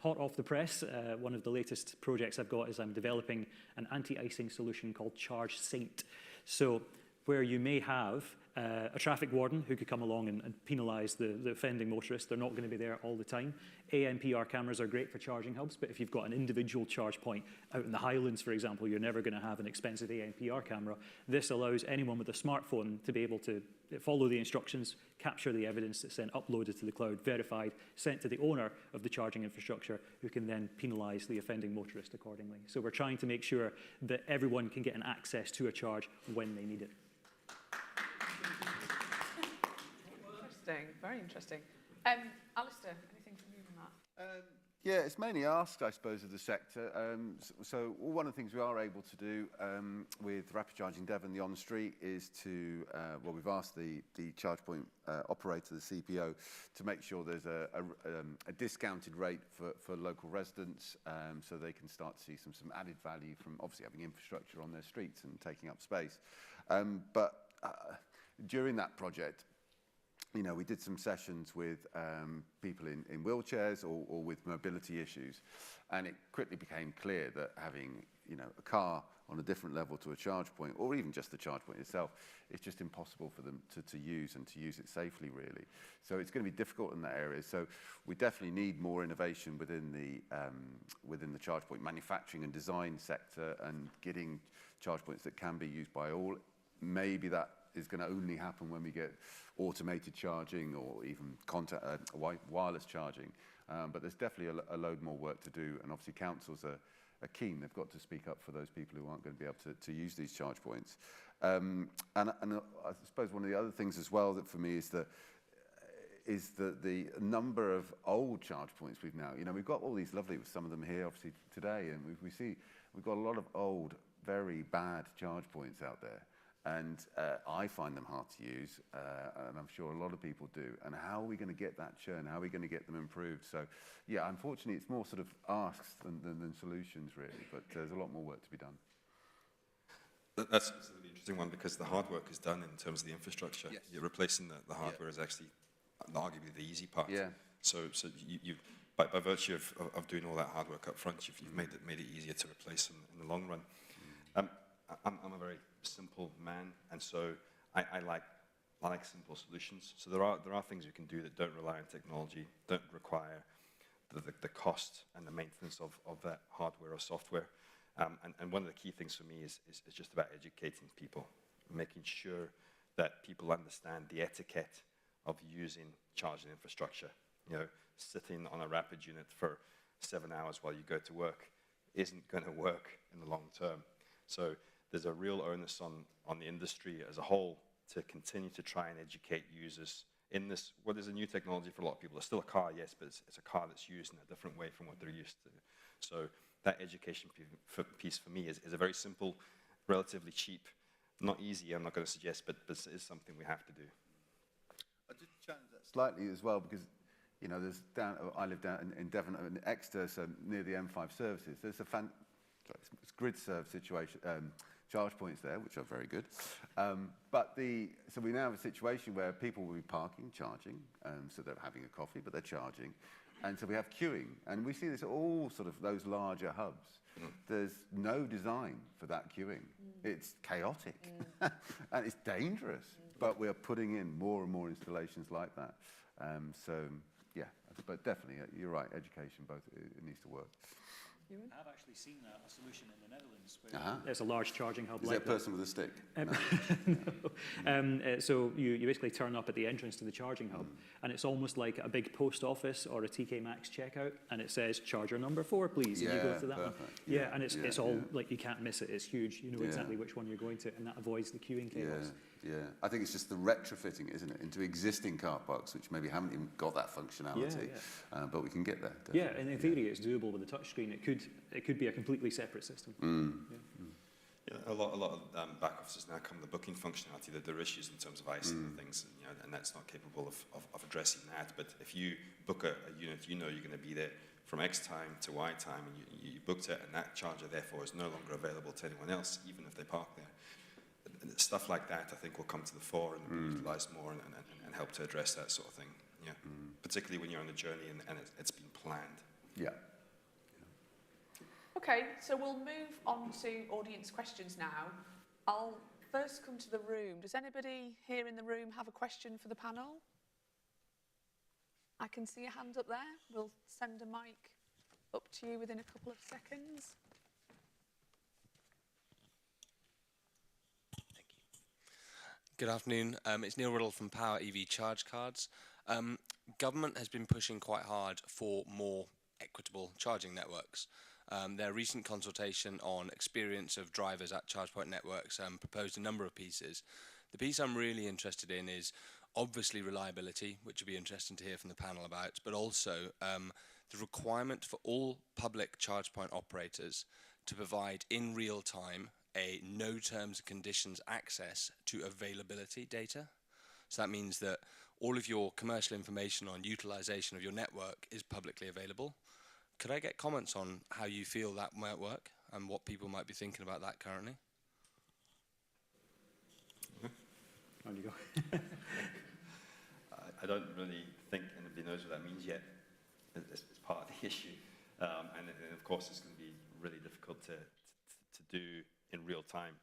hot off the press, one of the latest projects I've got is I'm developing an anti-icing solution called Charge Saint. So where you may have a traffic warden who could come along and penalise the offending motorist. They're not going to be there all the time. ANPR cameras are great for charging hubs, but if you've got an individual charge point out in the Highlands, for example, you're never going to have an expensive ANPR camera. This allows anyone with a smartphone to be able to follow the instructions, capture the evidence that's then uploaded to the cloud, verified, sent to the owner of the charging infrastructure, who can then penalise the offending motorist accordingly. So we're trying to make sure that everyone can get an access to a charge when they need it. Interesting, very interesting. Alistair, anything from you on that? Yeah, it's mainly asked, I suppose, of the sector. So one of the things we are able to do with Rapid Charging Devon, the on-street, is to, well, we've asked the charge point operator, the CPO, to make sure there's a discounted rate for local residents, so they can start to see some added value from obviously having infrastructure on their streets and taking up space. But during that project, you know, we did some sessions with people in wheelchairs or with mobility issues, and it quickly became clear that having, you know, a car on a different level to a charge point, or even just the charge point itself, it's just impossible for them to use and to use it safely, really. So it's going to be difficult in that area. So we definitely need more innovation within the charge point manufacturing and design sector, and getting charge points that can be used by all. Maybe that is going to only happen when we get automated charging or even wireless charging. But there's definitely a load more work to do, and obviously councils are keen. They've got to speak up for those people who aren't going to be able to use these charge points. And I suppose one of the other things as well that for me is the number of old charge points we've now, you know, we've got all these lovely, some of them here obviously today, and we've got a lot of old, very bad charge points out there. And I find them hard to use, and I'm sure a lot of people do. And how are we going to get that churn? How are we going to get them improved? So, yeah, unfortunately, it's more sort of asks than solutions, really. But there's a lot more work to be done. That's a really interesting one, because the hard work is done in terms of the infrastructure. Yes. You're replacing the hardware is actually arguably the easy part. Yeah. So you by virtue of doing all that hard work up front, you've made it easier to replace in the long run. I'm a very simple man, and so I like simple solutions. So there are things you can do that don't rely on technology, don't require the cost and the maintenance of that hardware or software. And one of the key things for me is just about educating people, making sure that people understand the etiquette of using charging infrastructure. You know, sitting on a rapid unit for 7 hours while you go to work isn't going to work in the long term. So there's a real onus on the industry as a whole to continue to try and educate users in this. Well, there's a new technology for a lot of people. It's still a car, yes, but it's a car that's used in a different way from what they're used to. So that education piece for me is a very simple, relatively cheap, not easy, I'm not going to suggest, but it is something we have to do. I just challenge that slightly as well, because, you know, I live down in Devon, in Exeter, so near the M5 services. There's a grid serve situation, charge points there, which are very good. So we now have a situation where people will be parking, charging, so they're having a coffee, but they're charging. And so we have queuing, and we see this at all sort of those larger hubs. There's no design for that queuing. It's chaotic, and it's dangerous, but we're putting in more and more installations like that. Yeah, but definitely, you're right, education, it needs to work. I've actually seen a solution in the Netherlands where there's a large charging hub. Is that a person with a stick? No. So you basically turn up at the entrance to the charging hub, and it's almost like a big post office or a TK Maxx checkout, and it says charger number 4, please, and you go to that one. Yeah, and it's all like you can't miss it. It's huge. You know exactly which one you're going to, and that avoids the queuing chaos. Yeah, I think it's just the retrofitting, isn't it, into existing car parks, which maybe haven't even got that functionality, but we can get there. Definitely. Yeah, and in theory, it's doable with a touchscreen. It could be a completely separate system. Yeah, a lot of back offices now come with the booking functionality. That there are issues in terms of icing and things, and that's not capable of addressing that. But if you book a unit, you know you're going to be there from X time to Y time, and you booked it, and that charger therefore is no longer available to anyone else, even if they park there. Stuff like that, I think, will come to the fore and be utilised more and help to address that sort of thing. Yeah, particularly when you're on the journey and it's been planned. Yeah. Okay, so we'll move on to audience questions now. I'll first come to the room. Does anybody here in the room have a question for the panel? I can see a hand up there. We'll send a mic up to you within a couple of seconds. Good afternoon. It's Neil Riddle from Power EV Charge Cards. Government has been pushing quite hard for more equitable charging networks. Their recent consultation on experience of drivers at charge point networks proposed a number of pieces. The piece I'm really interested in is obviously reliability, which would be interesting to hear from the panel about, but also the requirement for all public charge point operators to provide in real time a no terms and conditions access to availability data. So that means that all of your commercial information on utilization of your network is publicly available. Could I get comments on how you feel that might work and what people might be thinking about that currently? On you go. I don't really think anybody knows what that means yet. It's part of the issue. And of course, it's going to be really difficult to do in real time,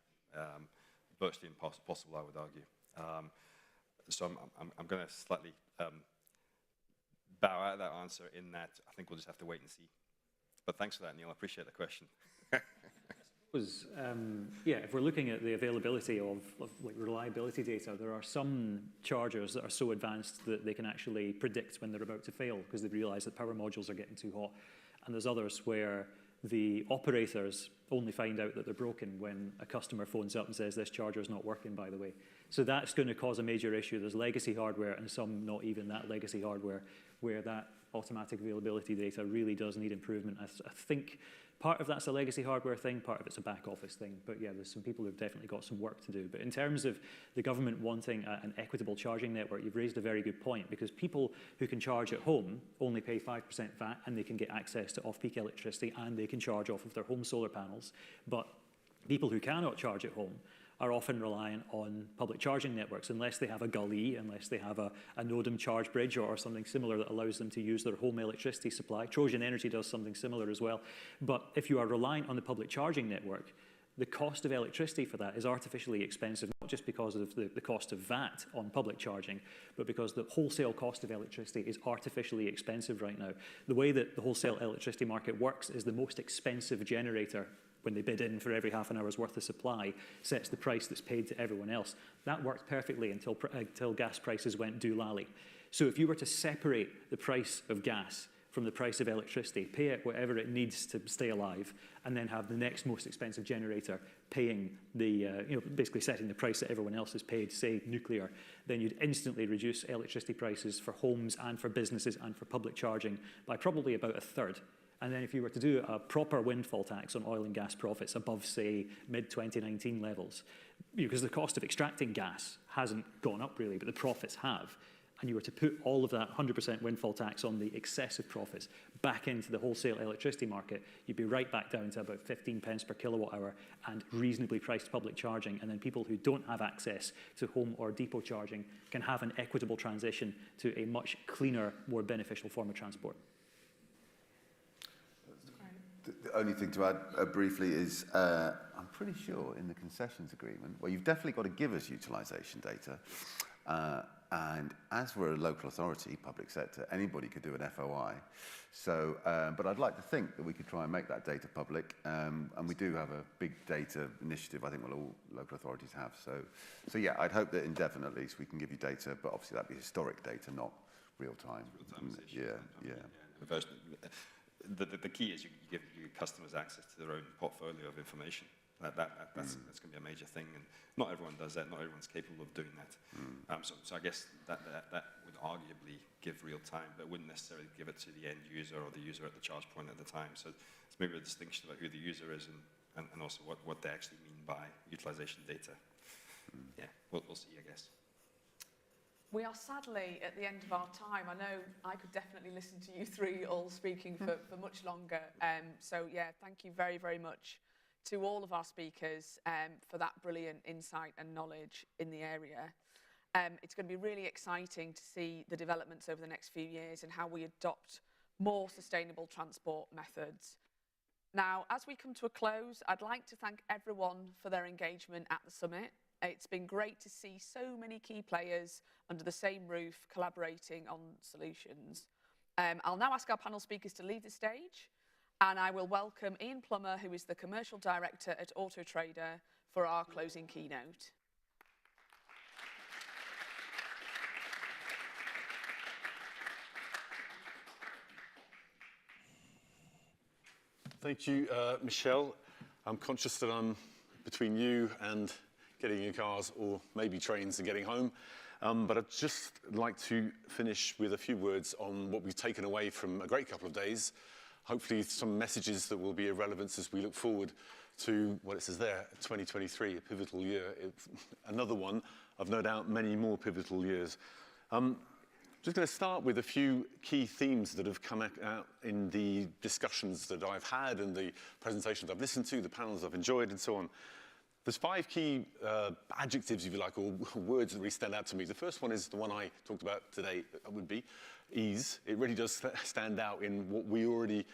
virtually impossible, I would argue. So I'm going to slightly bow out of that answer in that I think we'll just have to wait and see. But thanks for that, Neil. I appreciate the question. If we're looking at the availability of like reliability data, there are some chargers that are so advanced that they can actually predict when they're about to fail because they've realized that power modules are getting too hot. And there's others where the operators only find out that they're broken when a customer phones up and says, this charger's not working, by the way. So that's going to cause a major issue. There's legacy hardware and some not even that legacy hardware where that automatic availability data really does need improvement. I think part of that's a legacy hardware thing, part of it's a back office thing. But yeah, there's some people who've definitely got some work to do. But in terms of the government wanting an equitable charging network, you've raised a very good point because people who can charge at home only pay 5% VAT and they can get access to off-peak electricity and they can charge off of their home solar panels. But people who cannot charge at home are often reliant on public charging networks unless they have a gully, unless they have a NODEM charge bridge or something similar that allows them to use their home electricity supply. Trojan Energy does something similar as well. But if you are reliant on the public charging network, the cost of electricity for that is artificially expensive, not just because of the cost of VAT on public charging, but because the wholesale cost of electricity is artificially expensive right now. The way that the wholesale electricity market works is the most expensive generator, when they bid in for every half an hour's worth of supply, sets the price that's paid to everyone else. That worked perfectly until gas prices went doolally. So if you were to separate the price of gas from the price of electricity, pay it whatever it needs to stay alive, and then have the next most expensive generator paying the, basically setting the price that everyone else is paid, say nuclear, then you'd instantly reduce electricity prices for homes and for businesses and for public charging by probably about a third. And then if you were to do a proper windfall tax on oil and gas profits above, say, mid-2019 levels, because the cost of extracting gas hasn't gone up really, but the profits have, and you were to put all of that 100% windfall tax on the excessive profits back into the wholesale electricity market, you'd be right back down to about 15 pence per kilowatt hour and reasonably priced public charging. And then people who don't have access to home or depot charging can have an equitable transition to a much cleaner, more beneficial form of transport. The only thing to add briefly is I'm pretty sure in the concessions agreement, well, you've definitely got to give us utilisation data. And as we're a local authority, public sector, anybody could do an FOI. So, but I'd like to think that we could try and make that data public. And we do have a big data initiative, I think all local authorities have. So yeah, I'd hope that in Devon at least we can give you data, but obviously that'd be historic data, not real time. The key is you give your customers access to their own portfolio of information. That's going to be a major thing, and not everyone does that. Not everyone's capable of doing that. So I guess that would arguably give real time, but wouldn't necessarily give it to the end user or the user at the charge point at the time. So it's maybe a distinction about who the user is and also what they actually mean by utilization data. Yeah, we'll see, I guess. We are sadly at the end of our time. I know I could definitely listen to you three all speaking for much longer. So yeah, thank you very, very much to all of our speakers for that brilliant insight and knowledge in the area. It's going to be really exciting to see the developments over the next few years and how we adopt more sustainable transport methods. Now, as we come to a close, I'd like to thank everyone for their engagement at the summit. It's been great to see so many key players under the same roof collaborating on solutions. I'll now ask our panel speakers to leave the stage, and I will welcome Ian Plummer, who is the Commercial Director at Auto Trader, for our closing keynote. Thank you, Michelle. I'm conscious that I'm between you and getting in cars or maybe trains and getting home. But I'd just like to finish with a few words on what we've taken away from a great couple of days. Hopefully some messages that will be of relevance as we look forward to what it says there, 2023, a pivotal year. It's another one of no doubt many more pivotal years. Just going to start with a few key themes that have come out in the discussions that I've had and the presentations I've listened to, the panels I've enjoyed and so on. There's 5 key adjectives, if you like, or words that really stand out to me. The first one is the one I talked about today, would be ease. It really does stand out in what we already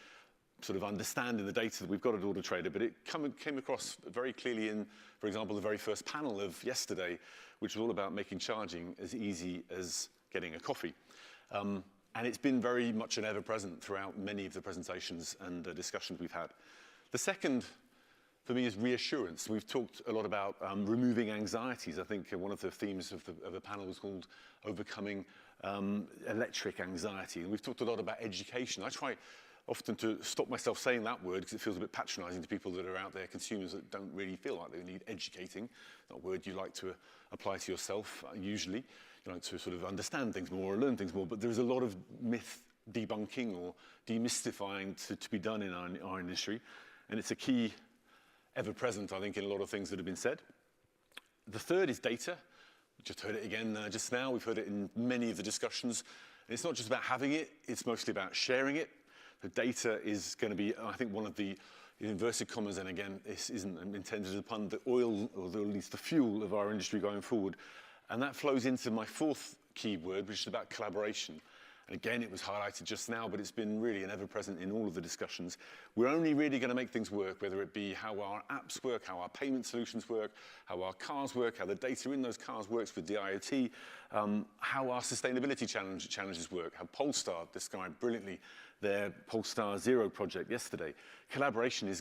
sort of understand in the data that we've got at Auto Trader, but it came across very clearly in, for example, the very first panel of yesterday, which was all about making charging as easy as getting a coffee. And it's been very much an ever-present throughout many of the presentations and discussions we've had. The second, for me, is reassurance. We've talked a lot about removing anxieties. I think one of the themes of the panel was called overcoming electric anxiety. And we've talked a lot about education. I try often to stop myself saying that word because it feels a bit patronizing to people that are out there, consumers that don't really feel like they need educating. Not a word you like to apply to yourself, usually. You like to sort of understand things more or learn things more, but there's a lot of myth debunking or demystifying to be done in our industry. And it's a key ever-present, I think, in a lot of things that have been said. The third is data. We just heard it again just now. We've heard it in many of the discussions. And it's not just about having it, it's mostly about sharing it. The data is going to be, I think, one of the, in inverted commas, and again, this isn't intended as a pun, the oil, or at least the fuel of our industry going forward. And that flows into my fourth key word, which is about collaboration. And again, it was highlighted just now, but it's been really an ever-present in all of the discussions. We're only really going to make things work, whether it be how our apps work, how our payment solutions work, how our cars work, how the data in those cars works with the IoT, how our sustainability challenges work, how Polestar described brilliantly their Polestar Zero project yesterday. Collaboration is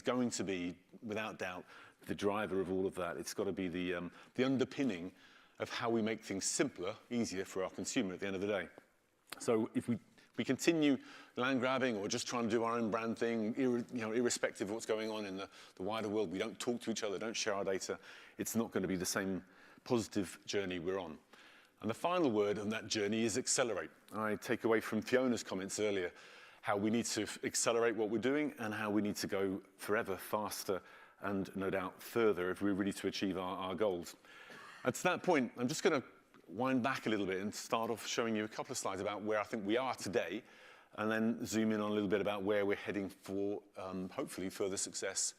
going to be, without doubt, the driver of all of that. It's got to be the underpinning of how we make things simpler, easier for our consumer at the end of the day. So if we continue land grabbing or just trying to do our own brand thing, irrespective of what's going on in the wider world, we don't talk to each other, don't share our data, it's not going to be the same positive journey we're on. And the final word on that journey is accelerate. I take away from Fiona's comments earlier how we need to accelerate what we're doing and how we need to go forever faster and no doubt further if we're really to achieve our goals. And to that point, I'm just going to wind back a little bit and start off showing you a couple of slides about where I think we are today, and then zoom in on a little bit about where we're heading for, hopefully, further success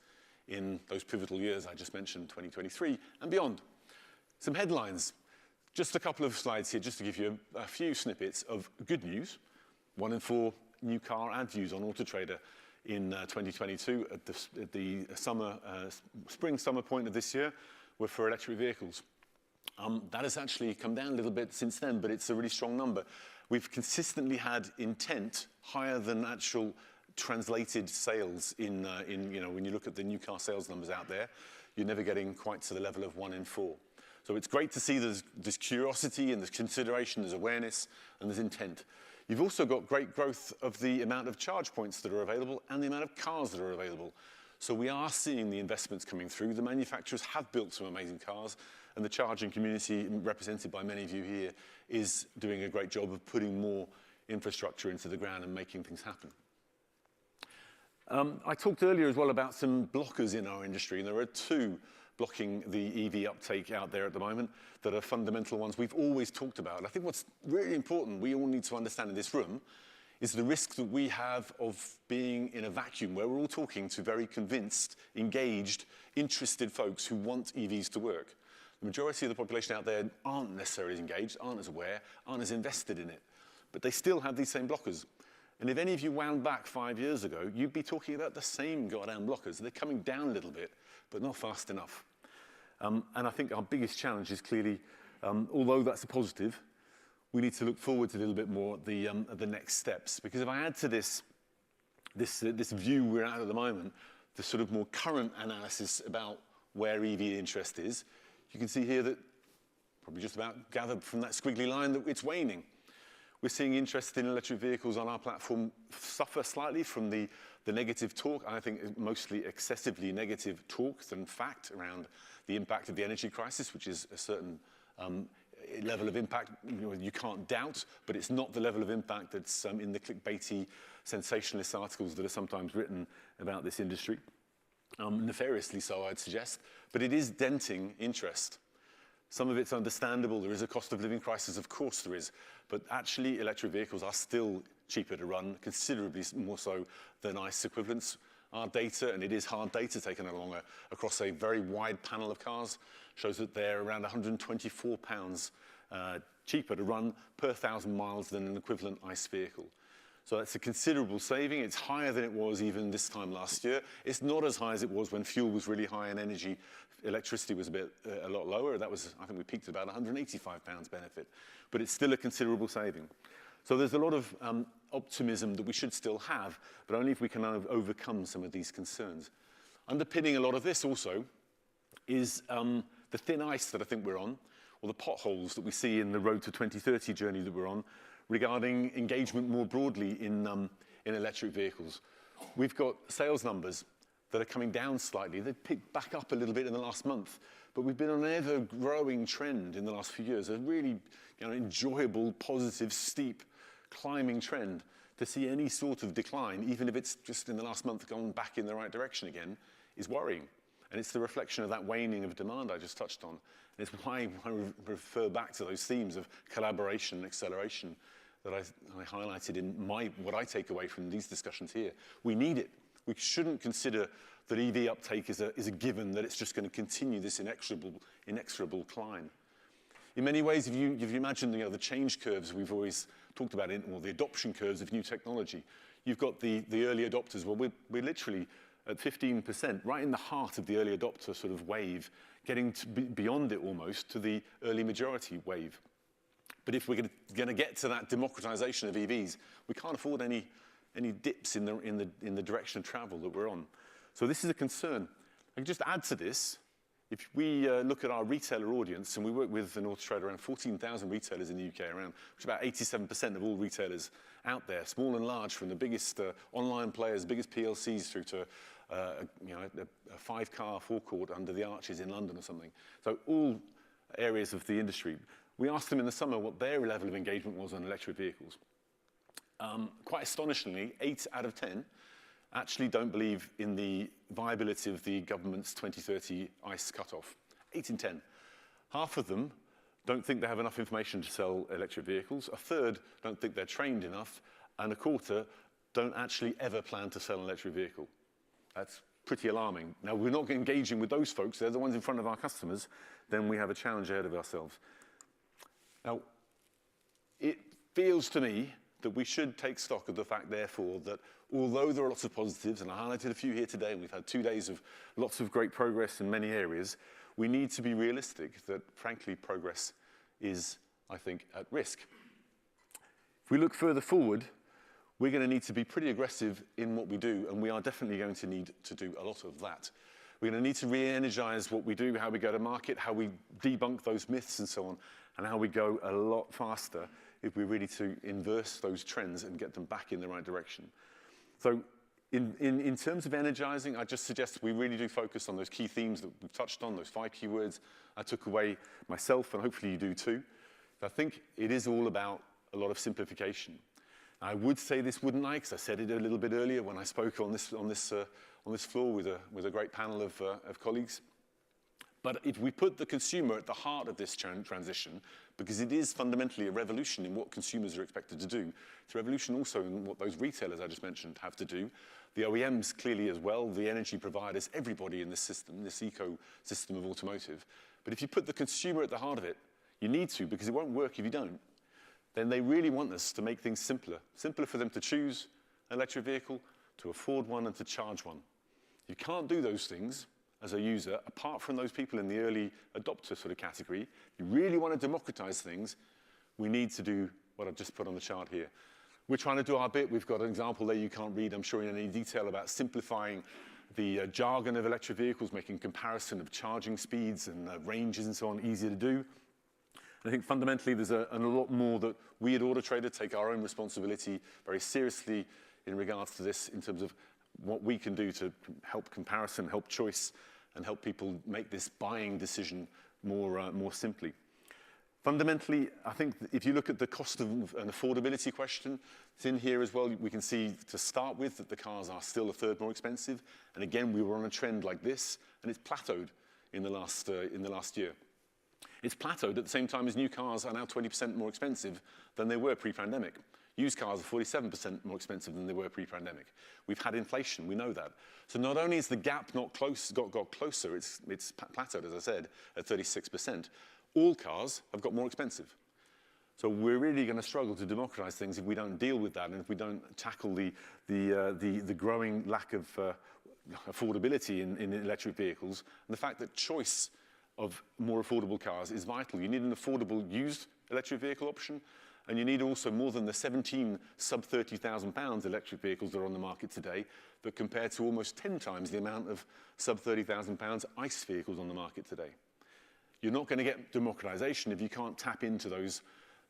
in those pivotal years I just mentioned, 2023 and beyond. Some headlines. Just a couple of slides here just to give you a few snippets of good news. 1 in 4 new car ad views on Auto Trader in 2022 at the spring-summer point of this year were for electric vehicles. That has actually come down a little bit since then, but it's a really strong number. We've consistently had intent higher than actual translated sales in when you look at the new car sales numbers out there, you're never getting quite to the level of 1 in 4. So it's great to see there's curiosity and there's consideration, there's awareness, and there's intent. You've also got great growth of the amount of charge points that are available and the amount of cars that are available. So we are seeing the investments coming through. The manufacturers have built some amazing cars, and the charging community, represented by many of you here, is doing a great job of putting more infrastructure into the ground and making things happen. I talked earlier as well about some blockers in our industry, and there are 2 blocking the EV uptake out there at the moment that are fundamental ones we've always talked about. I think what's really important, we all need to understand in this room, is the risk that we have of being in a vacuum where we're all talking to very convinced, engaged, interested folks who want EVs to work. The majority of the population out there aren't necessarily engaged, aren't as aware, aren't as invested in it, but they still have these same blockers. And if any of you wound back 5 years ago, you'd be talking about the same goddamn blockers. They're coming down a little bit, but not fast enough. And I think our biggest challenge is clearly, although that's a positive, we need to look forward to a little bit more at the next steps. Because if I add to this view we're at the moment, the sort of more current analysis about where EV interest is, you can see here that, probably just about gathered from that squiggly line, that it's waning. We're seeing interest in electric vehicles on our platform suffer slightly from the negative talk. I think mostly excessively negative talk than fact around the impact of the energy crisis, which is a certain level of impact you can't doubt, but it's not the level of impact that's in the clickbaity, sensationalist articles that are sometimes written about this industry. Nefariously so, I'd suggest, but it is denting interest. Some of it's understandable. There is a cost of living crisis, of course there is, but actually electric vehicles are still cheaper to run, considerably more so than ICE equivalents. Our data, and it is hard data taken along across a very wide panel of cars, shows that they're around £124 cheaper to run per 1,000 miles than an equivalent ICE vehicle. So that's a considerable saving. It's higher than it was even this time last year. It's not as high as it was when fuel was really high and electricity was a lot lower. That was, I think we peaked at about £185 benefit, but it's still a considerable saving. So there's a lot of optimism that we should still have, but only if we can overcome some of these concerns. Underpinning a lot of this also is the thin ice that I think we're on, or the potholes that we see in the Road to 2030 journey that we're on, regarding engagement more broadly in electric vehicles. We've got sales numbers that are coming down slightly. They've picked back up a little bit in the last month, but we've been on an ever-growing trend in the last few years, a really enjoyable, positive, steep, climbing trend. To see any sort of decline, even if it's just in the last month gone back in the right direction again, is worrying. And it's the reflection of that waning of demand I just touched on. And it's why I refer back to those themes of collaboration and acceleration that I highlighted in what I take away from these discussions here. We need it. We shouldn't consider that EV uptake is a given, that it's just going to continue this inexorable climb. In many ways, if you imagine the change curves we've always talked about, or the adoption curves of new technology, you've got the early adopters. Well, we're literally at 15%, right in the heart of the early adopter sort of wave, getting to beyond it almost to the early majority wave. But if we're going to get to that democratization of EVs, we can't afford any dips in the direction of travel that we're on. So this is a concern. I can just add to this. If we look at our retailer audience, and we work with an Auto Trader around 14,000 retailers in the UK, which is about 87% of all retailers out there, small and large, from the biggest online players, biggest PLCs, through to a 5-car forecourt under the arches in London or something. So all areas of the industry. We asked them in the summer what their level of engagement was on electric vehicles. Quite astonishingly, 8 out of 10 actually don't believe in the viability of the government's 2030 ICE cutoff. 8 in 10. Half of them don't think they have enough information to sell electric vehicles. A third don't think they're trained enough. And a quarter don't actually ever plan to sell an electric vehicle. That's pretty alarming. Now, we're not engaging with those folks. They're the ones in front of our customers. Then we have a challenge ahead of ourselves. Now, it feels to me that we should take stock of the fact, therefore, that although there are lots of positives, and I highlighted a few here today, and we've had 2 days of lots of great progress in many areas, we need to be realistic that, frankly, progress is, I think, at risk. If we look further forward, we're going to need to be pretty aggressive in what we do, and we are definitely going to need to do a lot of that. We're going to need to re-energize what we do, how we go to market, how we debunk those myths and so on, and how we go a lot faster if we're really to inverse those trends and get them back in the right direction. So in terms of energizing, I just suggest we really do focus on those key themes that we've touched on, those 5 key words I took away myself, and hopefully you do too. I think it is all about a lot of simplification. I would say this, wouldn't I? Because I said it a little bit earlier when I spoke on this floor with a great panel of colleagues. But if we put the consumer at the heart of this transition, because it is fundamentally a revolution in what consumers are expected to do, it's a revolution also in what those retailers I just mentioned have to do, the OEMs clearly as well, the energy providers, everybody in this system, this ecosystem of automotive. But if you put the consumer at the heart of it, you need to, because it won't work if you don't, then they really want us to make things simpler. Simpler for them to choose an electric vehicle, to afford one, and to charge one. You can't do those things as a user, apart from those people in the early adopter sort of category. If you really want to democratize things, we need to do what I've just put on the chart here. We're trying to do our bit. We've got an example there you can't read, I'm sure, in any detail about simplifying the jargon of electric vehicles, making comparison of charging speeds and ranges and so on easier to do. I think fundamentally there's a lot more that we at Auto Trader take our own responsibility very seriously in regards to this, in terms of what we can do to help comparison, help choice, and help people make this buying decision more simply. Fundamentally, I think if you look at the cost of an affordability question, it's in here as well. We can see to start with that the cars are still a third more expensive. And again, we were on a trend like this, and it's plateaued in the last year. It's plateaued at the same time as new cars are now 20% more expensive than they were pre-pandemic. Used cars are 47% more expensive than they were pre-pandemic. We've had inflation, we know that. So not only is the gap got closer, it's plateaued, as I said, at 36%. All cars have got more expensive. So we're really going to struggle to democratize things if we don't deal with that, and if we don't tackle the growing lack of affordability in electric vehicles, and the fact that choice of more affordable cars is vital. You need an affordable used electric vehicle option, and you need also more than the 17 sub £30,000 electric vehicles that are on the market today, that compare to almost 10 times the amount of sub £30,000 ICE vehicles on the market today. You're not going to get democratization if you can't tap into those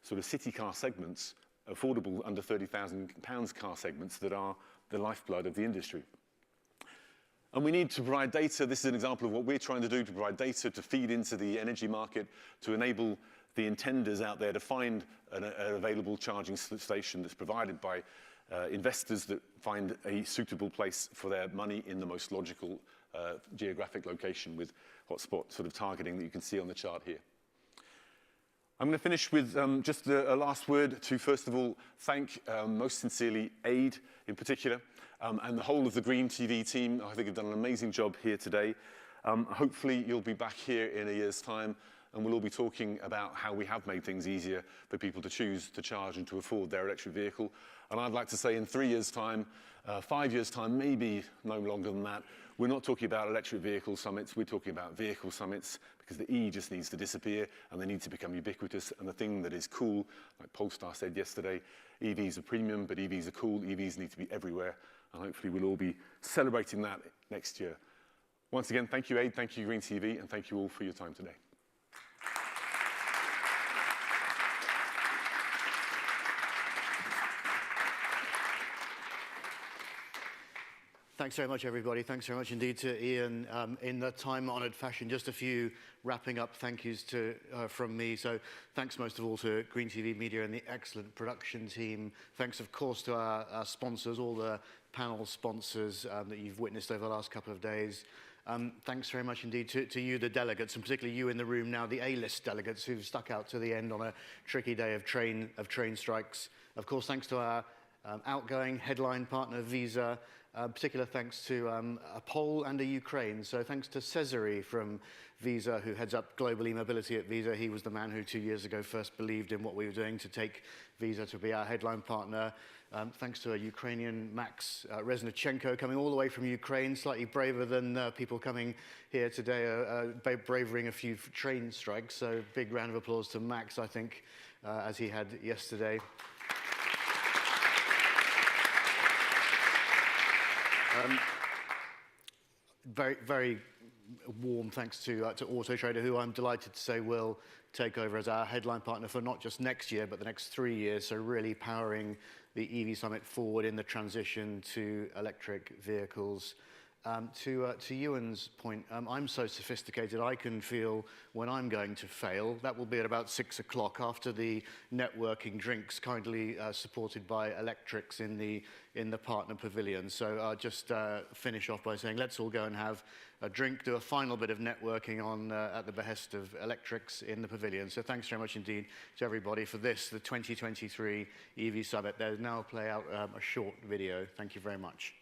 sort of city car segments, affordable under £30,000 car segments that are the lifeblood of the industry. And we need to provide data. This is an example of what we're trying to do, to provide data to feed into the energy market, to enable the intenders out there to find an available charging station that's provided by investors that find a suitable place for their money in the most logical geographic location, with hotspot sort of targeting that you can see on the chart here. I'm going to finish with just a last word to, first of all, thank most sincerely AID in particular, and the whole of the GreenTV team. I think have done an amazing job here today. Hopefully you'll be back here in a year's time, and we'll all be talking about how we have made things easier for people to choose to charge and to afford their electric vehicle. And I'd like to say in 3 years' time, 5 years' time, maybe no longer than that, we're not talking about electric vehicle summits, we're talking about vehicle summits, because the E just needs to disappear and they need to become ubiquitous. And the thing that is cool, like Polestar said yesterday, EVs are premium, but EVs are cool, EVs need to be everywhere. And hopefully we'll all be celebrating that next year. Once again, thank you, AID, thank you, GreenTV, and thank you all for your time today. Thanks very much, everybody. Thanks very much indeed to Ian. In the time-honoured fashion, just a few wrapping up thank yous from me. So thanks most of all to GreenTV Media and the excellent production team. Thanks, of course, to our sponsors, all the panel sponsors that you've witnessed over the last couple of days. Thanks very much indeed to you, the delegates, and particularly you in the room now, the A-list delegates who've stuck out to the end on a tricky day of train strikes. Of course, thanks to our outgoing headline partner, Visa. Particular thanks to a Pole and a Ukraine. So thanks to Cesare from Visa, who heads up global e-mobility at Visa. He was the man who 2 years ago first believed in what we were doing to take Visa to be our headline partner. Thanks to a Ukrainian, Max Reznichenko, coming all the way from Ukraine, slightly braver than people coming here today, bravering a few train strikes. So big round of applause to Max, I think, as he had yesterday. Very, very warm thanks to Auto Trader, who I'm delighted to say will take over as our headline partner for not just next year, but the next 3 years. So really powering the EV Summit forward in the transition to electric vehicles. To Ewan's point, I'm so sophisticated I can feel when I'm going to fail. That will be at about 6 o'clock after the networking drinks, kindly supported by Electrics in the partner pavilion. So I'll just finish off by saying let's all go and have a drink, do a final bit of networking on at the behest of Electrics in the pavilion. So thanks very much indeed to everybody for this, the 2023 EV Summit. There's now play out a short video. Thank you very much.